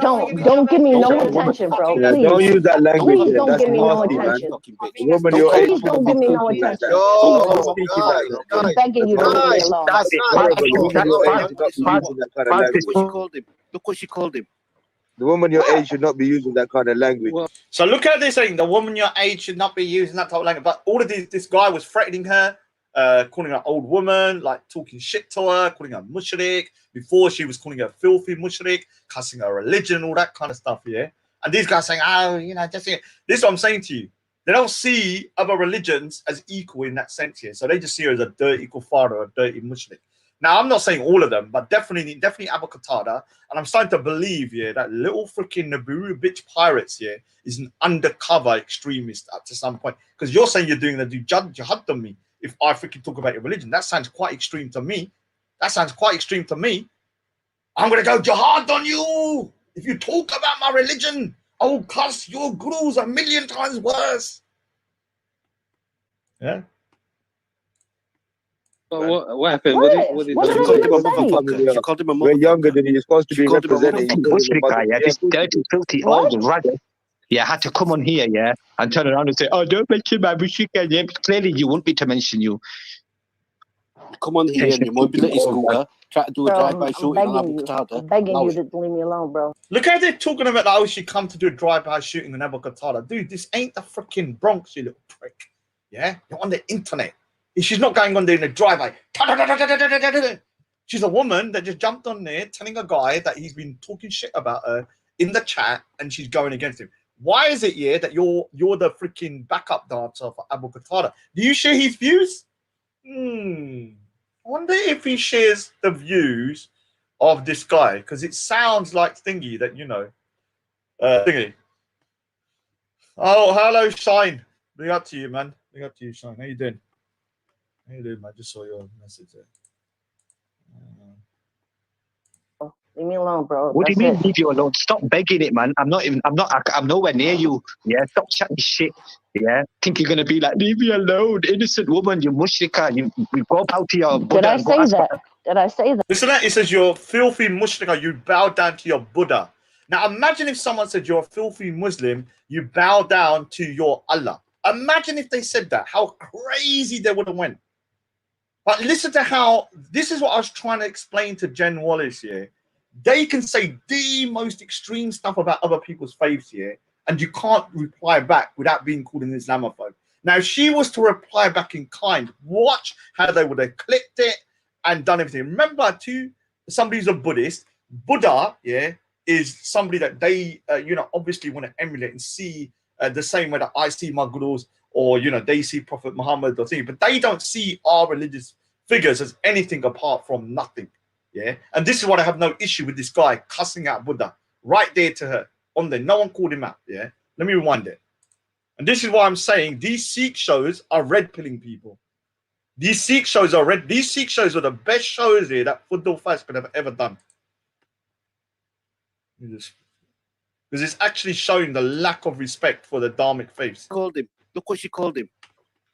H: Don't give me no attention, bro.
D: Yeah, don't
H: Please.
D: use that language.
H: Please
D: Yeah,
H: don't
D: that's
H: give me no
D: nasty, man.
H: attention.
D: Woman, your age.
H: Please don't give me no attention.
D: Yo,
H: I'm begging you to leave me alone.
D: That's terrible. The woman your age should not be using that kind of language.
F: Look what she called him.
D: The woman your age should not be using that kind of language.
A: So look at this thing. The woman your age should not be using that type of language. But all of this guy was threatening her, calling her old woman, like talking shit to her, calling her mushrik. Before she was calling her filthy mushrik, cussing her religion, all that kind of stuff, yeah? And these guys saying, oh, you know, just this is what I'm saying to you. They don't see other religions as equal in that sense here. So they just see her as a dirty kuffar or a dirty mushrik. Now, I'm not saying all of them, but definitely Abu Qatada. And I'm starting to believe, that little freaking Nibiru bitch pirates, is an undercover extremist up to some point. Because you're saying you're doing the jihad on me if I freaking talk about your religion. That sounds quite extreme to me. I'm going to go jihad on you. If you talk about my religion, I will cuss your gurus 1,000,000 times worse. Yeah.
E: What happened?
H: What
E: What
H: did
E: did
H: they
F: She called him a
H: say?
F: motherfucker. She called him a
D: We're younger
F: motherfucker.
D: than you. You're supposed to
F: She
D: be
F: called him a
D: representing.
F: motherfucker.
C: This dirty, filthy old ragger. Yeah, had to come on here, and turn around and say, "Oh, don't mention my Bushika." Yeah, clearly you want me to mention you.
F: Come on here in your mobility scooter. Try to do a
H: Bro,
F: drive-by
H: I'm
F: shooting on
H: begging you.
F: Apostating.
H: I'm begging you to leave me alone, bro.
A: Look how they're talking about, oh, she come to do a drive-by shooting in Abu Qatada. Dude, this ain't the freaking Bronx, you little prick. Yeah? You're on the internet. She's not going on there in a drive-by. She's a woman that just jumped on there telling a guy that he's been talking shit about her in the chat and she's going against him. Why is it, that you're the freaking backup dancer for Abu Qatada? Do you share his views? I wonder if he shares the views of this guy, because it sounds like Thingy that, Thingy. Oh, hello, Shine. Big up to you, man. Big up to you, Shine. How you doing? How you doing, man? Just saw your message there.
H: Leave me alone, bro.
C: What do
H: That's
C: you mean
H: it.
C: leave you alone? Stop begging it, man. I'm nowhere near you. Yeah, stop chatting shit. Yeah, think you're gonna be like, leave me alone, innocent woman, you mushrika. You go about to your Buddha.
H: Did I
C: and go
H: say
C: ask
H: that? Did I say that?
A: Listen to that. It says you're filthy mushrika, you bow down to your Buddha. Now imagine if someone said you're a filthy Muslim, you bow down to your Allah. Imagine if they said that, how crazy they would have went. But listen to how, this is what I was trying to explain to Jen Wallace here. They can say the most extreme stuff about other people's faiths here, and you can't reply back without being called an Islamophobe. Now, if she was to reply back in kind, watch how they would have clicked it and done everything. Remember, to somebody who's a Buddhist, Buddha, is somebody that they, obviously want to emulate and see the same way that I see my gurus, or, they see Prophet Muhammad or thing, but they don't see our religious figures as anything apart from nothing. Yeah, and this is what I have no issue with this guy cussing out Buddha right there to her on there. No one called him out. Yeah, let me rewind it. And this is why I'm saying these Sikh shows are red pilling people. These Sikh shows are red. These Sikh shows are the best shows here that Fazs could have ever done. Because it's actually showing the lack of respect for the Dharmic faiths.
F: Called him. Look what she called him.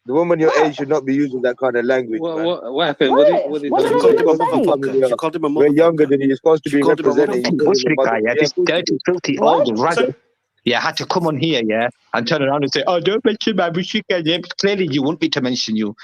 D: The woman your age should not be using that kind of language.
E: What happened?
H: What
E: What
H: did
E: did
H: I
F: She called him a
H: even say?
F: motherfucker. She called him a
D: We're
F: motherfucker.
D: younger than you. You're supposed to
F: She
D: be
F: called him a
D: representing.
F: motherfucker.
C: Yeah, this dirty, filthy
H: What?
C: old ragger. Yeah, had to come on here, and turn around and say, "Oh, don't mention my Bushika." Yeah, clearly you want me to mention you.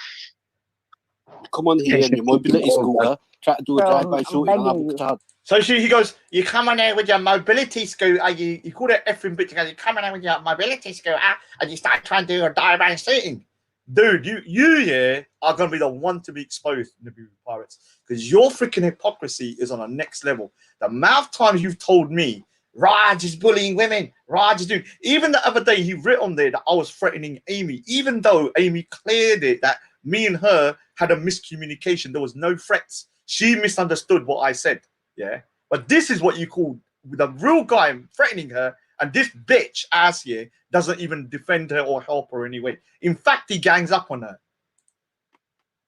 F: Come on here in your mobility scooter. Try to do a
H: Bro,
F: drive-by
H: I'm
F: shooting on
H: begging
F: Abu
H: you.
F: Qatada.
A: So he goes, you come on there with your mobility scooter, you call it effing bitch, you come on there with your mobility scooter, and you start trying to do a dive shooting. Dude, you are going to be the one to be exposed in the pirates, because your freaking hypocrisy is on a next level. The amount of times you've told me, Raj is bullying women, Raj is doing, even the other day he wrote on there that I was threatening Amy, even though Amy cleared it that me and her had a miscommunication, there was no threats. She misunderstood what I said, yeah? But this is what you call the real guy threatening her, and this bitch ass here doesn't even defend her or help her anyway. In fact, he gangs up on her.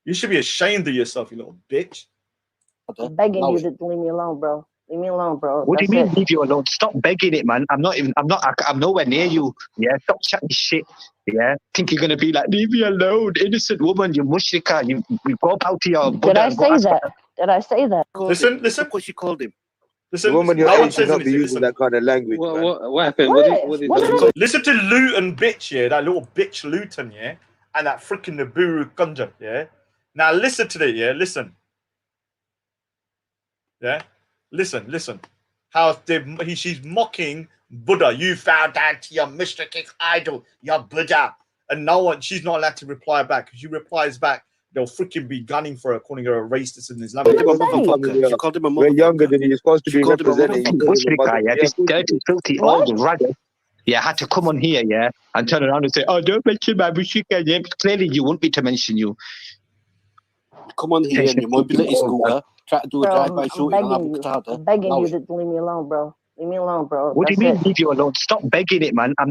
A: You should be ashamed of yourself, you little bitch.
H: I'm begging you to leave me alone, bro. Leave me alone, bro.
C: What do you
H: That's
C: mean
H: it.
C: leave you alone? Stop begging it, man. I'm nowhere near you. Yeah, stop chatting shit. Yeah, think you're gonna be like, leave me alone, innocent woman, you mushrika. You go about to your Buddha.
H: Did I
C: and go
H: say
C: ask
H: that? Did I say that?
A: Listen.
F: Look what she called him.
A: Listen,
D: The woman your
A: no one
D: age should
A: says
D: not be
A: anything.
D: using that kind of language.
E: What happened?
H: What did I
A: Listen to Luton bitch, that little bitch Luton, and that freaking Nibiru Gunja, Now listen to it, listen. Yeah, listen. How she's mocking Buddha. You found down to your mystic idol, your Buddha, and she's not allowed to reply back. If she replies back, they'll freaking be gunning for her, calling her a racist and Islamic.
F: She called him a motherfucker. She called him a
D: We're younger
F: motherfucker.
D: than you. You're supposed to be representing.
C: Mushrika, yeah, this dirty, filthy old ragger. Yeah, had to come on here, and turn around and say, "Oh, don't mention my Bushika." Yeah, clearly you want me to mention you.
F: come on here in your mobility scooter, try to do a
H: Bro,
F: drive-by
H: I'm
F: shooting on
H: begging you.
F: Qatada.
H: I'm begging
F: Allow
H: you
F: it.
H: to leave me alone, bro. Leave me alone, bro.
C: What do you
H: That's
C: mean
H: it.
C: leave you alone? Stop begging it, man. I'm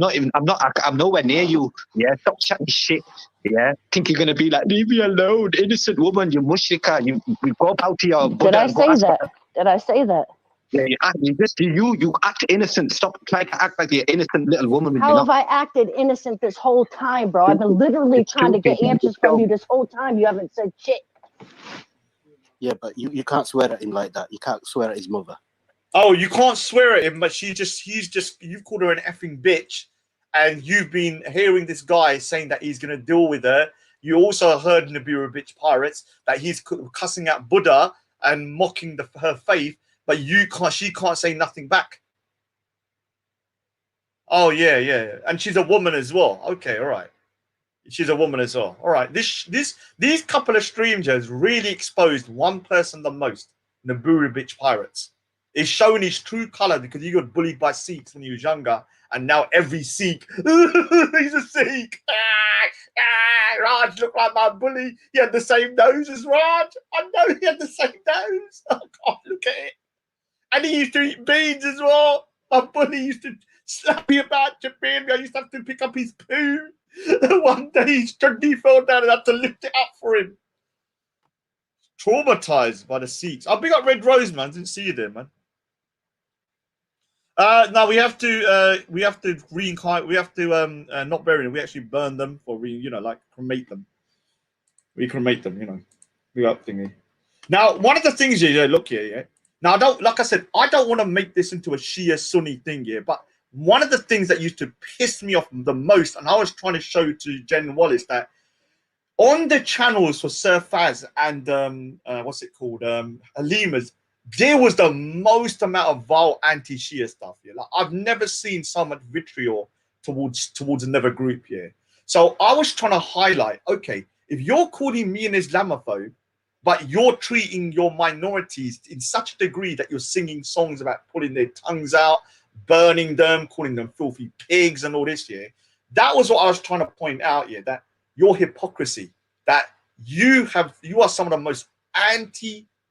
C: nowhere near you. Yeah, stop chatting shit. Yeah, think you're gonna be like, leave me alone, innocent woman, you mushrika. You go out to your Buddha.
H: Did I
C: and go
H: say
C: ask
H: that? Did I say that?
C: Yeah, you act innocent. Stop trying to act like you're innocent little woman when
H: How
C: you're
H: have
C: not.
H: I acted innocent this whole time, bro? I've been literally trying to get answers from you this whole time. You haven't said shit.
F: Yeah, but you can't swear at him like that. You can't swear at his mother.
A: Oh, you can't swear at him, but you've called her an effing bitch, and you've been hearing this guy saying that he's gonna deal with her. You also heard in the Bureau of Bitch Pirates that he's cussing out Buddha and mocking her faith, but she can't say nothing back. Oh yeah, and she's a woman as well. Okay, all right. She's a woman as well. All right. These couple of streams has really exposed one person the most, the Bureau of Bitch Pirates. It's showing his true color because he got bullied by Sikhs when he was younger, and now every Sikh, he's a Sikh. Raj looked like my bully. He had the same nose as Raj. I know he had the same nose. I can't look at it. And he used to eat beans as well. My bully used to slap me about Japan. I used to have to pick up his poo. One day his chutney fell down and I had to lift it up for him. Traumatized by the Sikhs. I'll big up Red Rose, man. Didn't see you there, man. No, we have to reincarnate. We have to not bury them. We actually burn them or like cremate them. We cremate them, We up thingy. Now, one of the things look here, yeah. Now I don't want to make this into a Shia Sunni thing here, but one of the things that used to piss me off the most, and I was trying to show to Jen Wallace that on the channels for Sir Fazs and what's it called, Halima's, there was the most amount of vile anti-Shia stuff. Yeah, like I've never seen so much vitriol towards another group here. So I was trying to highlight, okay, if you're calling me an Islamophobe, but you're treating your minorities in such a degree that you're singing songs about pulling their tongues out, burning them, calling them filthy pigs and all this, yeah, that was what I was trying to point out, yeah, that your hypocrisy, that you are some of the most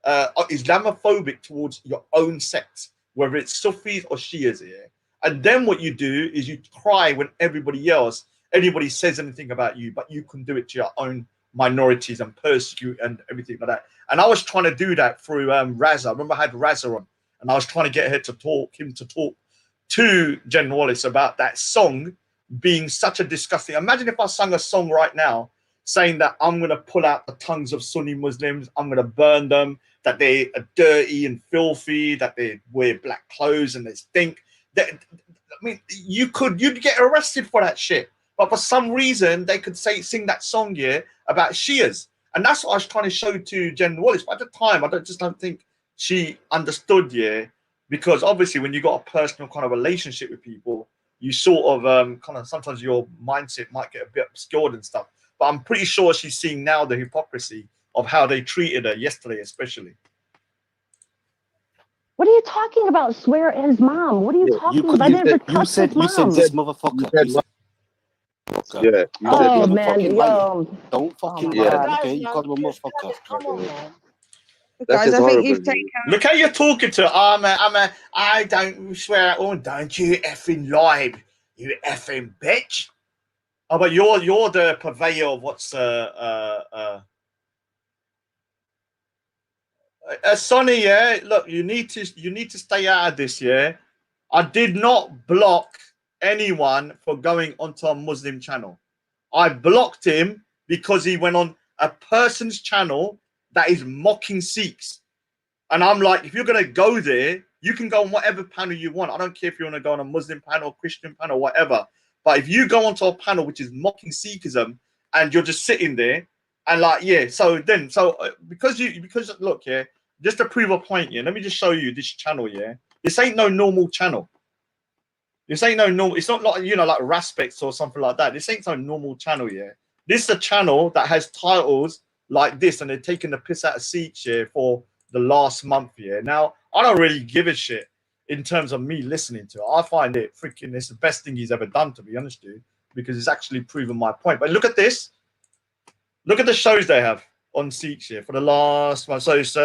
A: Islamophobic towards your own sect, whether it's Sufis or Shias here. And then what you do is you cry when anybody says anything about you, but you can do it to your own minorities and persecute and everything like that. And I was trying to do that through Raza. I remember I had Raza on, and I was trying to get him to talk to Jen Wallace about that song being such a disgusting. Imagine if I sung a song right now saying that I'm going to pull out the tongues of Sunni Muslims, I'm going to burn them, that they are dirty and filthy, that they wear black clothes and they stink. You'd get arrested for that shit. But for some reason, they could sing that song here about Shias. And that's what I was trying to show to Jen Wallace. But at the time, I don't think she understood, yeah, because obviously when you got a personal kind of relationship with people, you sort of sometimes your mindset might get a bit obscured and stuff. But I'm pretty sure she's seeing now the hypocrisy of how they treated her yesterday, especially.
H: What are you talking about? Swear at his mom. What are you talking about? I never touched his mom.
F: You said this motherfucker.
D: Yeah.
H: Oh man, yo.
F: Don't fucking
D: lie.
F: Okay, you called him a motherfucker.
G: Come on, man.
D: That's just horrible.
A: Look how you're talking to. I don't swear at all. Don't you effing lie, you effing bitch. Oh, but you're the purveyor of what's Sonny, yeah. Look, you need to stay out of this, yeah. I did not block anyone for going onto a Muslim channel. I blocked him because he went on a person's channel that is mocking Sikhs. And I'm like, if you're gonna go there, you can go on whatever panel you want. I don't care if you want to go on a Muslim panel, Christian panel, whatever. But if you go onto a panel which is mocking Sikhism and you're just sitting there and like, yeah, because look, yeah, just to prove a point, yeah, let me just show you this channel, yeah. This ain't no normal channel. This ain't no normal, it's not like, like Raspects or something like that. This ain't no normal channel, yeah. This is a channel that has titles like this, and they're taking the piss out of Sikhs here for the last month, yeah. Now, I don't really give a shit in terms of me listening to it. I find it freaking, it's the best thing he's ever done, to be honest with you, because it's actually proven my point. But look at this. Look at the shows they have. on Sikhs here for the last one. So it's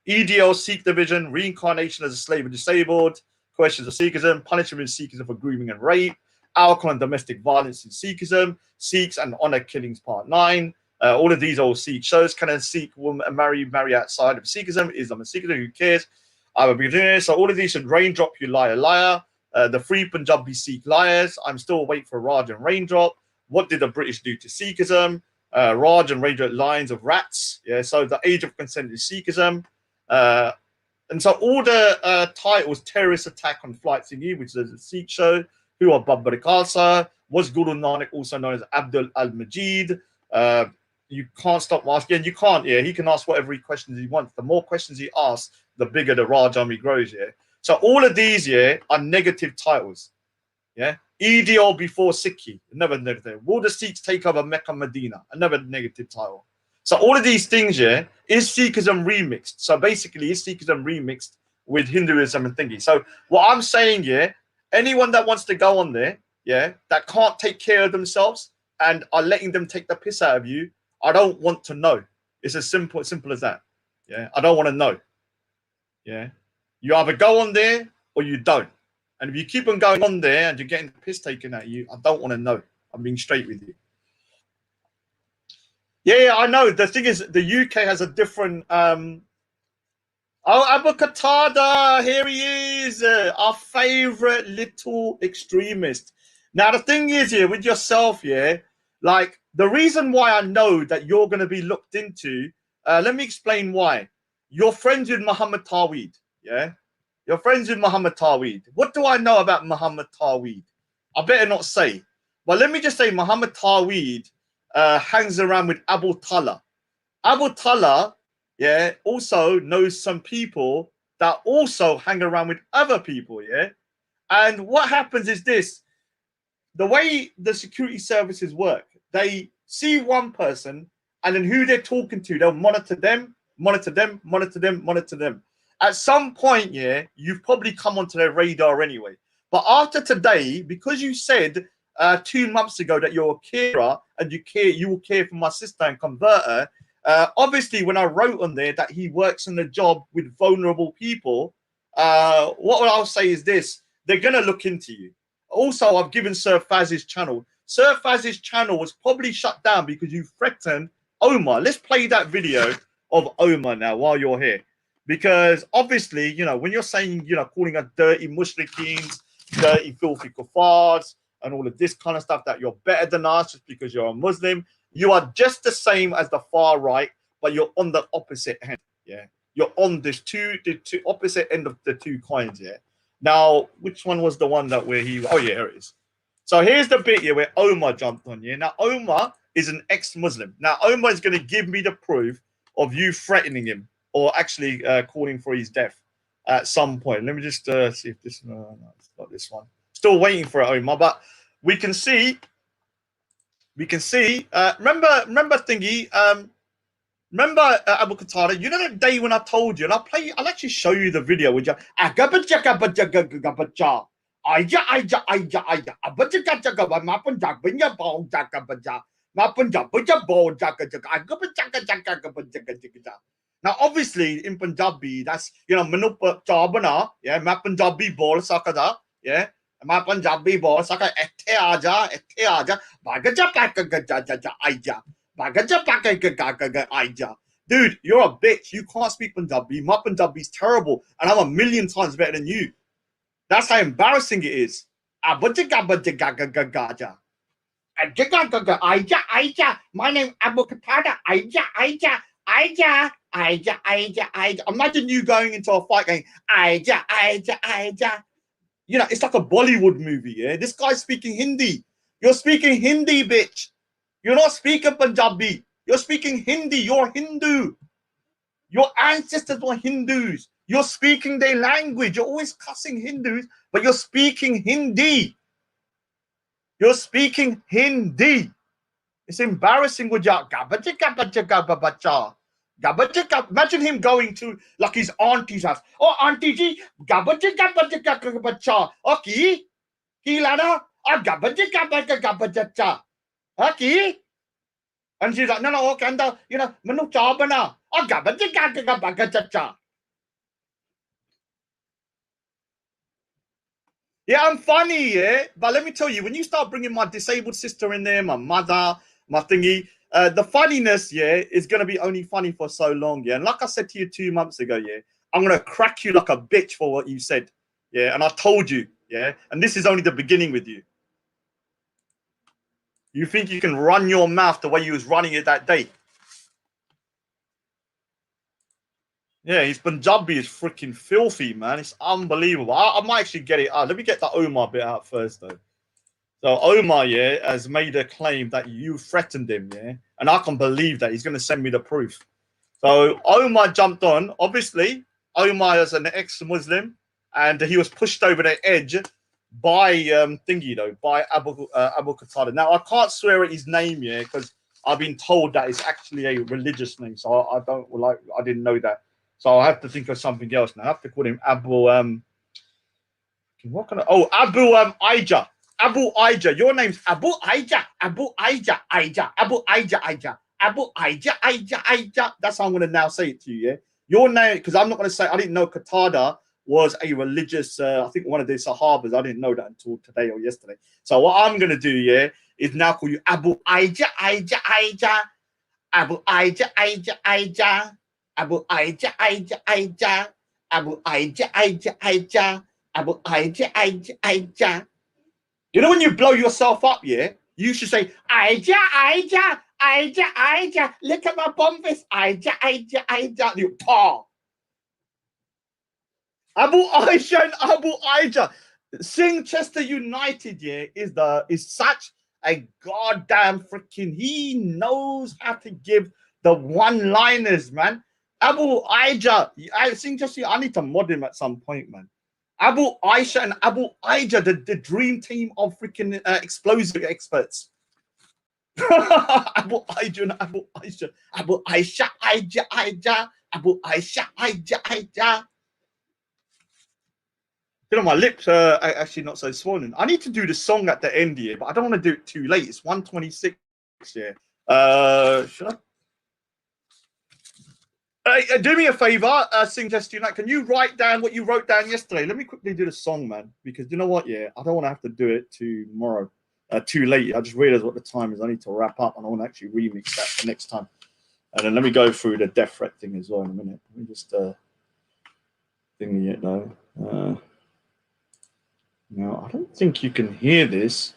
A: EDL Sikh division, reincarnation as a slave and disabled, questions of Sikhism, punishment in Sikhism for grooming and rape, alcohol and domestic violence in Sikhism, Sikhs and honor killings part 9. All of these are Sikh shows. Can a Sikh woman marry outside of Sikhism? Islam and Sikhism, who cares? I will be doing this. So all of these should raindrop you, liar, liar. The free Punjabi Sikh liars. I'm still waiting for Raj and Raindrop. What did the British do to Sikhism? Raj and Raindrop, lines of rats. Yeah, so the age of consent is Sikhism. And so all the titles, terrorist attack on Flight Thingy, which is a Sikh show, who are Babbar Khalsa, was Guru Nanak, also known as Abdul Al-Majid. You can't stop asking. You can't, yeah, he can ask whatever questions he wants. The more questions he asks, the bigger the Raj army grows, yeah. So all of these, yeah, are negative titles, yeah. EDL before Sikhi, another negative. Will the Sikhs take over Mecca, Medina? Another negative title. So all of these things, yeah, is Sikhism remixed. So basically, is Sikhism remixed with Hinduism and thingy. So what I'm saying, yeah, anyone that wants to go on there, yeah, that can't take care of themselves and are letting them take the piss out of you, I don't want to know. It's as simple as that. Yeah, I don't want to know. Yeah, you either go on there or you don't. And if you keep on going on there and you're getting the piss taken at you, I don't want to know. I'm being straight with you. Yeah, I know. The thing is, the UK has a different. Oh, Qatada, here he is, our favorite little extremist. Now the thing is here with yourself, yeah, like the reason why I know that you're going to be looked into. Let me explain why. You're friends with Muhammad Tawhid, yeah. You're friends with Muhammad Tawhid. What do I know about Muhammad Tawhid? I better not say. But let me just say Muhammad Tawhid hangs around with Abu Talha. Abu Talha, yeah, also knows some people that also hang around with other people, yeah? And what happens is this. The way the security services work, they see one person and then who they're talking to, they'll monitor them, monitor them, monitor them, monitor them. At some point, yeah, you've probably come onto their radar anyway. But after today, because you said 2 months ago that you're a carer and you will care for my sister and convert her, obviously when I wrote on there that he works in a job with vulnerable people, what I'll say is this: they're gonna look into you. Also, I've given Sir Faz's channel. Sir Faz's channel was probably shut down because you threatened Omar. Let's play that video of Omar now while you're here. Because obviously, you know, when you're saying, you know, calling us dirty mushrikeen, dirty, filthy kuffars, and all of this kind of stuff, that you're better than us just because you're a Muslim, you are just the same as the far right, but you're on the opposite end. Yeah, you're on this the two opposite end of the two coins. Yeah. Now, which one was the one that where he? Oh yeah, here it is. So here's the bit here where Omar jumped on. Yeah. Now Omar is an ex-Muslim. Now Omar is going to give me the proof of you threatening him or actually calling for his death at some point. Let me just see if this. No, it's not this one. Still waiting for it, Omar, but we can see. Remember thingy. Remember Abu Qatada. You know the day when I told you, and I'll actually show you the video with you. Now, obviously, in Punjabi, that's, you know, Manupa Chabana, yeah, Ma Punjabi bol sakada, yeah, Ma Punjabi bol saka, ette aja, bagaja pakaja, aija, bagaja pakaja, aija. Dude, you're a bitch. You can't speak Punjabi. My Punjabi is terrible, and I'm 1,000,000 times better than you. That's how embarrassing it is. Aija. My name Abu Qatada. Aija. Imagine you going into a fight going, Aija. You know, it's like a Bollywood movie, yeah? This guy's speaking Hindi. You're speaking Hindi, bitch. You're not speaking Punjabi. You're speaking Hindi. You're Hindu. Your ancestors were Hindus. You're speaking their language. You're always cussing Hindus, but you're speaking Hindi. You're speaking Hindi. It's embarrassing with your imagine him going to like his auntie's house. Oh, auntie ji, okay, he lana, okay. And she's like, no, okay, you know, manu chabana. Yeah, I'm funny, yeah. But let me tell you, when you start bringing my disabled sister in there, my mother, my thingy, the funniness, yeah, is going to be only funny for so long, yeah. And like I said to you 2 months ago, yeah, I'm going to crack you like a bitch for what you said, yeah. And I told you, yeah. And this is only the beginning with you. You think you can run your mouth the way you was running it that day? Yeah, his Punjabi is freaking filthy, man. It's unbelievable. I might actually get it out. Let me get the Omar bit out first, though. So Omar, yeah, has made a claim that you threatened him, yeah, and I can believe that. He's going to send me the proof. So Omar jumped on. Obviously, Omar is an ex-Muslim, and he was pushed over the edge by by Abu Qatada. Now I can't swear at his name, yeah, because I've been told that it's actually a religious name, so I didn't know that. So I have to think of something else now. I have to call him Abu what can I? Oh, Abu Ija. Abu Ija. Your name's Abu Ija. Abu Ija. Ija. Abu Ija. Ija. Abu Ija. Ija. Ija. That's how I'm gonna now say it to you. Yeah. Your name, because I'm not gonna say. I didn't know Qatada was a religious. I think one of the Sahabas. I didn't know that until today or yesterday. So what I'm gonna do, yeah, is now call you Abu Ija. Ija. Ija. Abu Ija. Ija. Ija. Abu Ija. Ija. Ija. Abu Ija. Ija. Ija. Abu Ija, Ija, Ija. You know when you blow yourself up, yeah? You should say, Ija, Ija, Ija, Ija. Look at my bomb vest. Ija, Ija, Ija. You paw. Abu Aisha and Abu Ija. Chester United, yeah, is such a goddamn freaking. He knows how to give the one-liners, man. Abu Ija. Chester, I need to mod him at some point, man. Abu Aisha and Abu Ija, the dream team of freaking explosive experts. Abu Ija and Abu Aisha. Abu Aisha, Ija, Ija. Abu Aisha, Ija, Ija. You know, my lips are actually not so swollen. I need to do the song at the end here, but I don't want to do it too late. It's 1:26 here. Should I? Do me a favor, Sing Just Unite. Can you write down what you wrote down yesterday? Let me quickly do the song, man. Because you know what? Yeah, I don't want to have to do it tomorrow, too late. I just realized what the time is. I need to wrap up, and I want to actually remix that for next time. And then let me go through the death threat thing as well in a minute. Let me just thingy it though. No, I don't think you can hear this.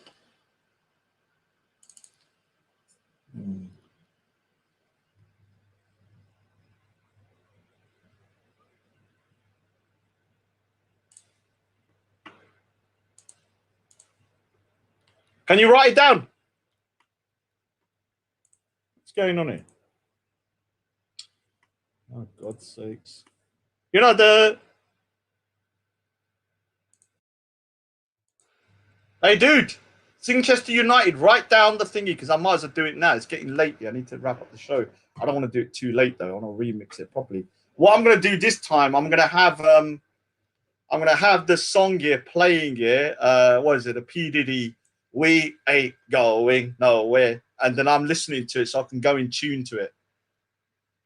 A: Can you write it down? What's going on here? Oh, God's sakes. You know, hey, dude, Chester United, write down the thingy because I might as well do it now. It's getting late. I need to wrap up the show. I don't want to do it too late, though. I want to remix it properly. What I'm going to do this time, I'm going to have the song here playing here. What is it? A P. Diddy, We Ain't Going Nowhere. And then I'm listening to it so I can go in tune to it.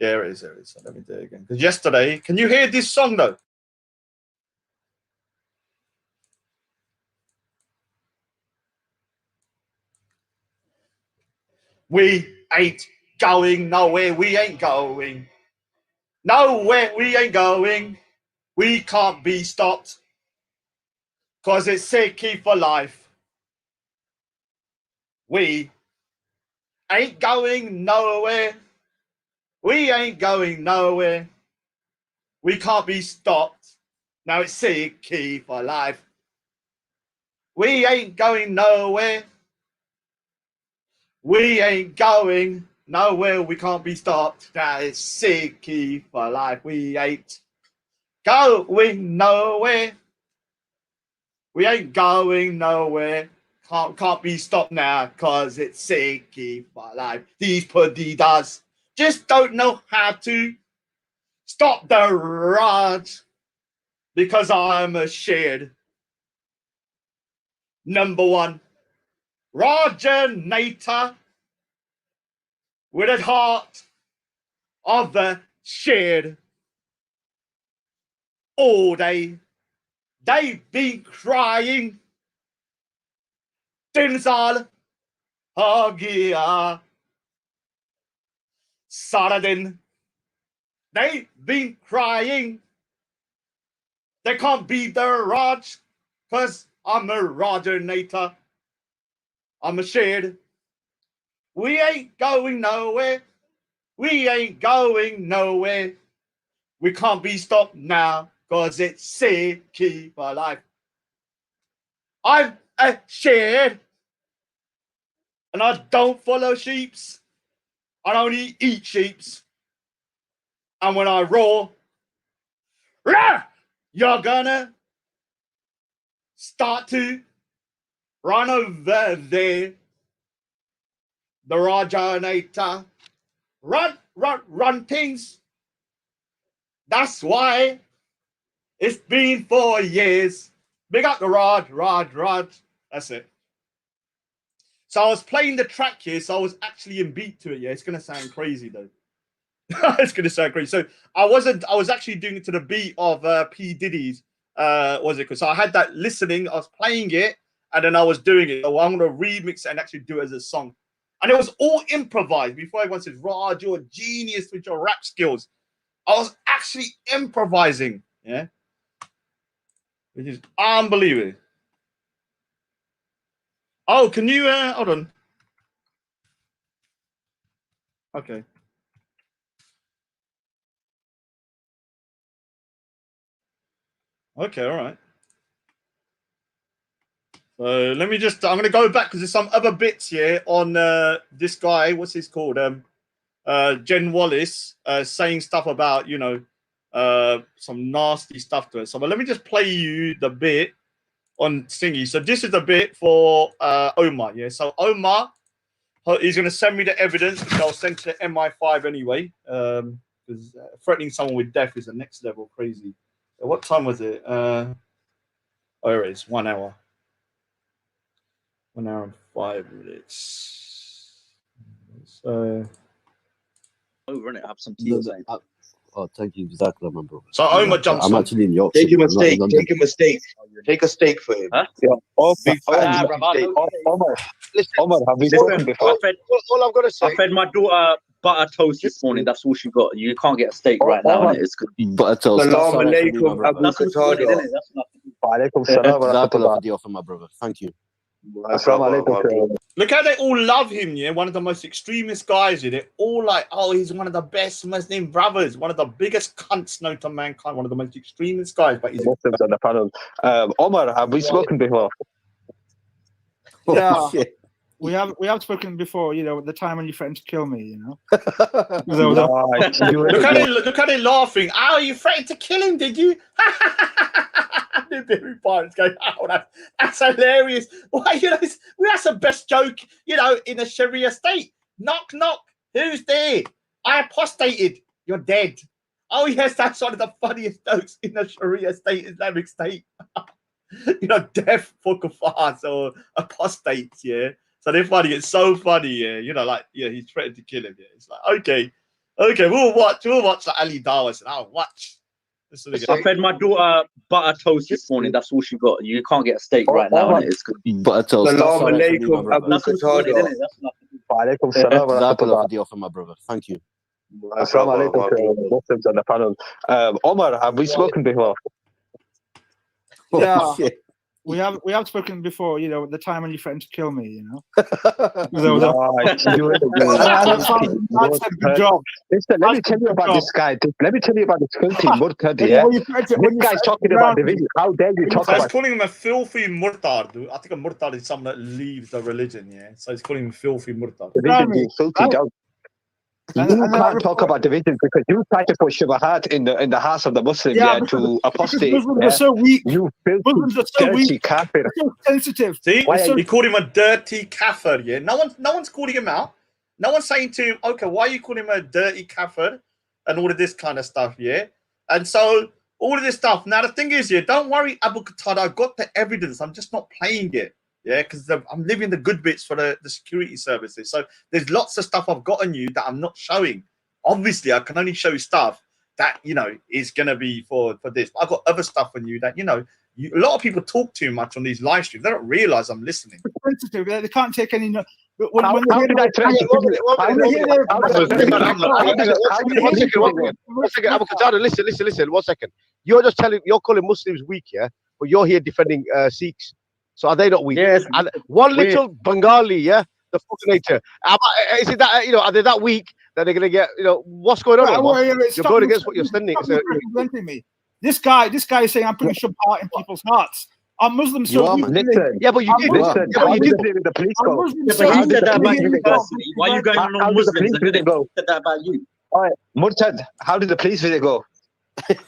A: Yeah, there it is. So let me do it again. Because yesterday, can you hear this song, though? We ain't going nowhere. We ain't going nowhere. We ain't going. We can't be stopped. Cause it's Siki for life. We ain't going nowhere. We ain't going nowhere. We can't be stopped. Now it's Siki for life. We ain't going nowhere. We ain't going nowhere. We can't be stopped. Now it's Siki for life. We ain't going nowhere. We ain't going nowhere. Can't be stopped now because it's Siki for life. These pudditas just don't know how to stop the raj because I'm a shared number one Rajanator. with a heart of the shared all day. They've been crying Tinsal Hagia Saradin. They've been crying. They can't beat the Raj because I'm a Rajanator. I'm a shared. We ain't going nowhere. We ain't going nowhere. We can't be stopped now because it's Sikhi for life. I'm a shared. And I don't follow sheeps. I only eat sheeps. And when I roar, rah, you're gonna start to run over there. The Rajanator. Run things. That's why it's been 4 years. Big up the Raj. That's it. So I was playing the track here, so I was actually in beat to it. Yeah, it's gonna sound crazy though. It's gonna sound crazy. So I was actually doing it to the beat of P. Diddy's what's it called? So I had that listening, I was playing it, and then I was doing it. So I'm gonna remix it and actually do it as a song. And it was all improvised. Before everyone says, Raj, you're a genius with your rap skills. I was actually improvising, yeah. Which is unbelievable. Oh, can you hold on? Okay. Okay, all right. So let me just, I'm going to go back because there's some other bits here on this guy, what's his called? Jen Wallace saying stuff about, you know, some nasty stuff to it. So but let me just play you the bit on Stingy. So this is the bit for Omar, yeah? So Omar, he's going to send me the evidence, which I'll send to MI5 anyway, because threatening someone with death is the next level crazy. What time was it? Oh, it is 1 hour. 1 hour and 5 minutes. So,
I: over it. Have some tea.
D: Oh, thank you, exactly, my brother.
A: So Omar jumps
D: I'm
A: on.
D: actually in Yorkshire.
F: Take him a steak. Take him a steak. Take a steak for him.
I: Huh?
C: Yeah.
F: Big fat
C: Omar, have we spoken before?
D: All I've got to say.
I: I fed my daughter butter toast this morning. That's all she got. You can't get a steak right now, innit? It's good.
D: Butter toast.
F: Salam alaikum, Abu
I: That's what's good,
F: Qatada.
I: innit? That's nothing.
C: Walaikum salam wa rahmatullah.
D: the offer, my brother. Thank you.
C: Assalamu alaikum.
A: Look how they all love him, yeah? One of the most extremist guys, yeah? They're all like, oh, he's one of the best Muslim brothers, one of the biggest cunts known to mankind, one of the most extremist guys. But he's
C: Muslims on the panel. Omar, have we spoken before?
J: Yeah.
D: Oh, shit.
J: We have spoken before, you know, the time when you threatened to kill me, you know.
A: Look how they're laughing. Oh, you threatened to kill him, did you? The very parents going, oh, that's hilarious. Why, you know, that's the best joke, you know, in a Sharia state. Knock, knock. Who's there? I apostated. You're dead. Oh, yes, that's one of the funniest jokes in a Sharia state, Islamic state. You know, death for kuffars or apostates, yeah. So they're funny. It's so funny, yeah. You know, like, yeah, he's threatened to kill him. Yeah, it's like, okay, we'll watch like Ali Dawas, and I'll watch.
I: I fed my daughter butter toast this morning. That's all she got. You can't get a steak right now, innit? It's good.
D: Butter toast.
F: Salam alaikum, Abu
I: That's what's good,
F: Qatada.
I: innit? That's nothing.
C: Walaikum salam wa rahmatullah.
D: the offer, my brother. Thank you.
C: Assalamu alaikum, Muslims on the panel. Omar, have we spoken before?
J: Yeah.
D: Oh, shit.
J: We have spoken before, you know, the time when you threatened to kill me, you know.
C: Good job. Listen, let me tell you about this guy. Let me tell you about this filthy murtad. Yeah, this guy's talking about division. How dare you talk
A: So he's
C: about?
A: calling him a filthy murtad. I think a murtad is someone that leaves the religion. Yeah, so he's calling him filthy murtad.
C: Division, you filthy dog. You can't talk about division because you try to put shubahat in the hearts of the Muslims, to apostate.
J: Muslims are so weak.
C: You filthy,
J: Muslims are so
C: dirty
J: weak.
C: kafir.
J: So sensitive.
A: See, he called him a dirty kafir. Yeah, no one's calling him out. No one's saying to him, okay, why are you calling him a dirty kafir and all of this kind of stuff. Yeah, and so all of this stuff. Now the thing is, don't worry, Abu Qatada, I've got the evidence. I'm just not playing it. Yeah, because I'm leaving the good bits for the security services. So there's lots of stuff I've got on you that I'm not showing. Obviously, I can only show you stuff that, you know, is going to be for this. I've got other stuff on you that, you know, a lot of people talk too much on these live streams. They don't realize I'm listening.
J: They can't take any.
C: How did I try to
D: One second, Qatada, listen, 1 second. You're calling Muslims weak, yeah? But you're here defending Sikhs. So are they not weak?
I: Yes.
D: And one little Bengali, yeah? The fucking is it that, you know, are they that weak that they're going to get, you know, what's going on? You're going against what you're standing.
J: Me. This guy is saying I'm putting Shabbat in people's hearts. Are Muslims so weak?
D: Yeah, but you did.
C: Listen,
D: Yeah, but you did.
C: the police go?
I: But he said that about you personally. Why are you going on Muslims? And then they said that about you.
C: All right, Murtad, how did the police visit go?
J: It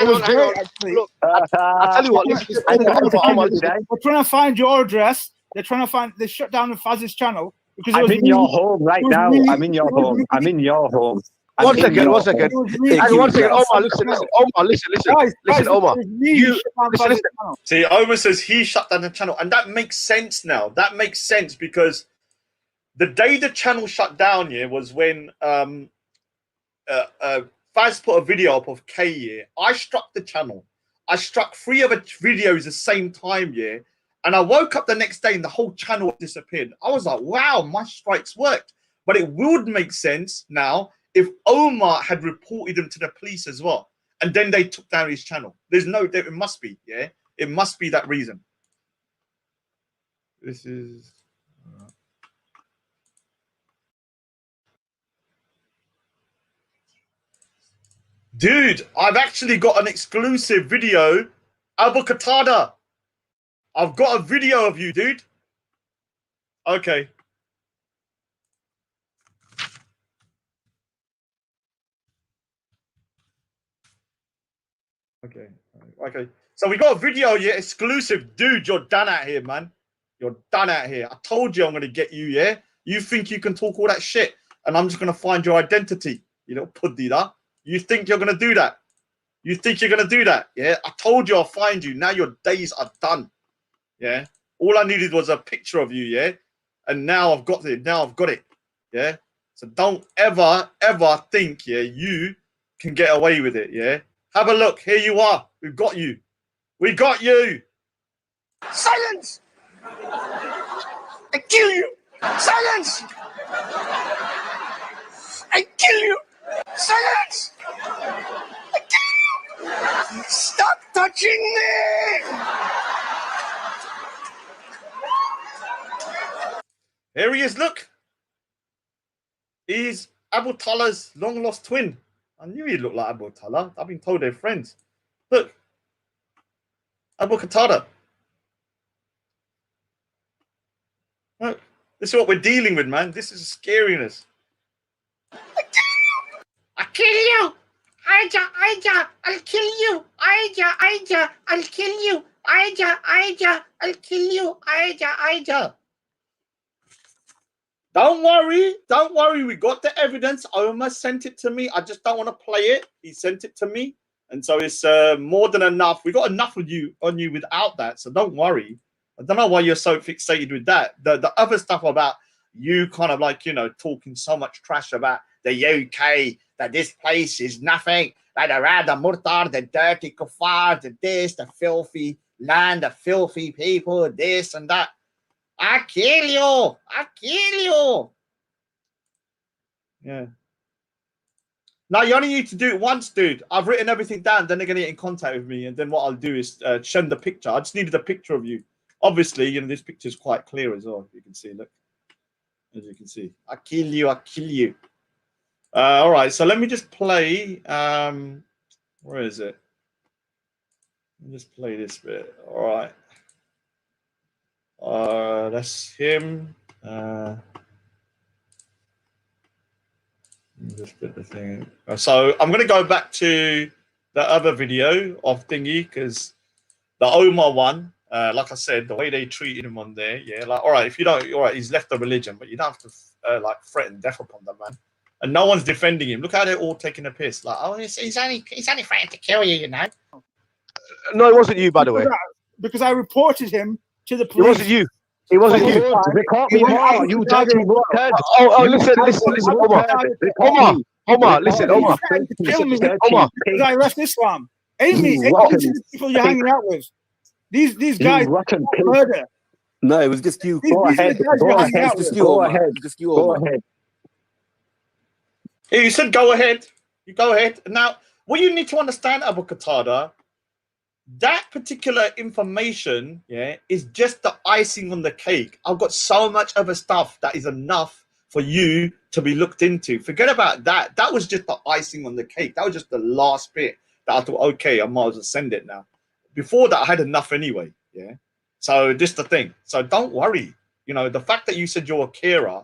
J: was great, actually.
D: Look, I tell you what,
J: they're trying to find your address. They're trying to find. They shut down the Fazs channel because
C: I'm in your home right now. I'm in your home. I'm in your home.
D: One second. And 1 second, Omar, listen. Omar, listen, Omar. Listen.
A: See, Omar says he shut down the channel, and that makes sense now. That makes sense because the day the channel shut down, yeah, was when Fazs put a video up of K, yeah. I struck the channel. I struck 3 other videos the same time, yeah. And I woke up the next day and the whole channel disappeared. I was like, wow, my strikes worked. But it would make sense now if Omar had reported him to the police as well. And then they took down his channel. It must be, yeah? It must be that reason. This is... Dude, I've actually got an exclusive video. Qatada. I've got a video of you, dude. Okay. Okay. So we got a video, yeah, exclusive. Dude, you're done out here, man. You're done out here. I told you I'm going to get you, yeah? You think you can talk all that shit, and I'm just going to find your identity. You know, Pudida. You think you're going to do that? You think you're going to do that? Yeah? I told you I'll find you. Now your days are done. Yeah? All I needed was a picture of you, yeah? And now I've got it. Now I've got it. Yeah? So don't ever think, yeah, you can get away with it, yeah? Have a look. Here you are. We've got you. We got you.
B: Silence! I kill you! Silence! I kill you! Silence! I kill you! Stop touching me!
A: Here he is, look. He's Abu Talha's long-lost twin. I knew he looked like Abu Talha. I've been told they're friends. Look. Abu Qatada. Look. This is what we're dealing with, man. This is scariness.
B: I kill you! Aija, I'll kill you! Aija, I'll kill you! Aija, I'll kill you! Aija.
A: Don't worry. We got the evidence. Omar sent it to me. I just don't want to play it. He sent it to me, and so it's more than enough. We got enough of you on you without that. So don't worry. I don't know why you're so fixated with that. The other stuff about you kind of like, you know, talking so much trash about the UK, that this place is nothing, like the Murtad, the dirty kuffar, the this, the filthy land, the filthy people, this and that. I kill you. Yeah. Now you only need to do it once, dude. I've written everything down. Then they're gonna get in contact with me, and then what I'll do is send the picture. I just needed a picture of you. Obviously, you know, this picture is quite clear as well. You can see, look. As you can see, I kill you. All right, so let me just play. Where is it? Let me just play this bit. All right. That's him. Let me just put the thing. So I'm going to go back to the other video of thingy because the Omar one, like I said, the way they treated him on there, yeah, like all right, if you don't, all right, he's left the religion, but you don't have to like threaten death upon the man, and no one's defending him. Look how they're all taking a piss. Like, oh, he's only threatening to kill you, you know.
D: No, it wasn't you, by the way.
J: Because I reported him to the police.
D: It wasn't you. It wasn't
J: For
D: you.
J: his time,
C: They can't
J: he
C: be
J: went
C: hard.
J: out
C: You
J: to die
C: dirty
J: as well.
C: bastard.
D: Oh,
C: You
D: listen,
C: dirty
D: Omar.
C: bastard. They can't
D: Omar,
C: be.
D: Omar,
C: They
D: listen,
C: can't be.
J: He's
D: Omar.
J: threatened to kill me
D: Omar.
J: because I rest Islam. Amy,
C: You
J: these
C: rotten
J: are the people you're
C: pig.
J: hanging out with. These
C: You
J: guys
C: rotten pig.
J: murder.
F: No, it was just you.
C: Go
J: These are
C: ahead.
J: the guys
C: Go
J: you're hanging
C: ahead.
J: out with.
F: Just you,
C: Go
F: Omar.
C: ahead.
F: Just you,
C: Go
F: Omar.
C: ahead.
A: Yeah, you said go ahead. You go ahead. Now, what you need to understand about Qatada, that particular information, yeah, is just the icing on the cake. I've got so much other stuff that is enough for you to be looked into. Forget about that. That was just the icing on the cake. That was just the last bit that I thought, okay, I might as well send it now. Before that, I had enough anyway. Yeah. So this is the thing. So don't worry. You know, the fact that you said you're a carer,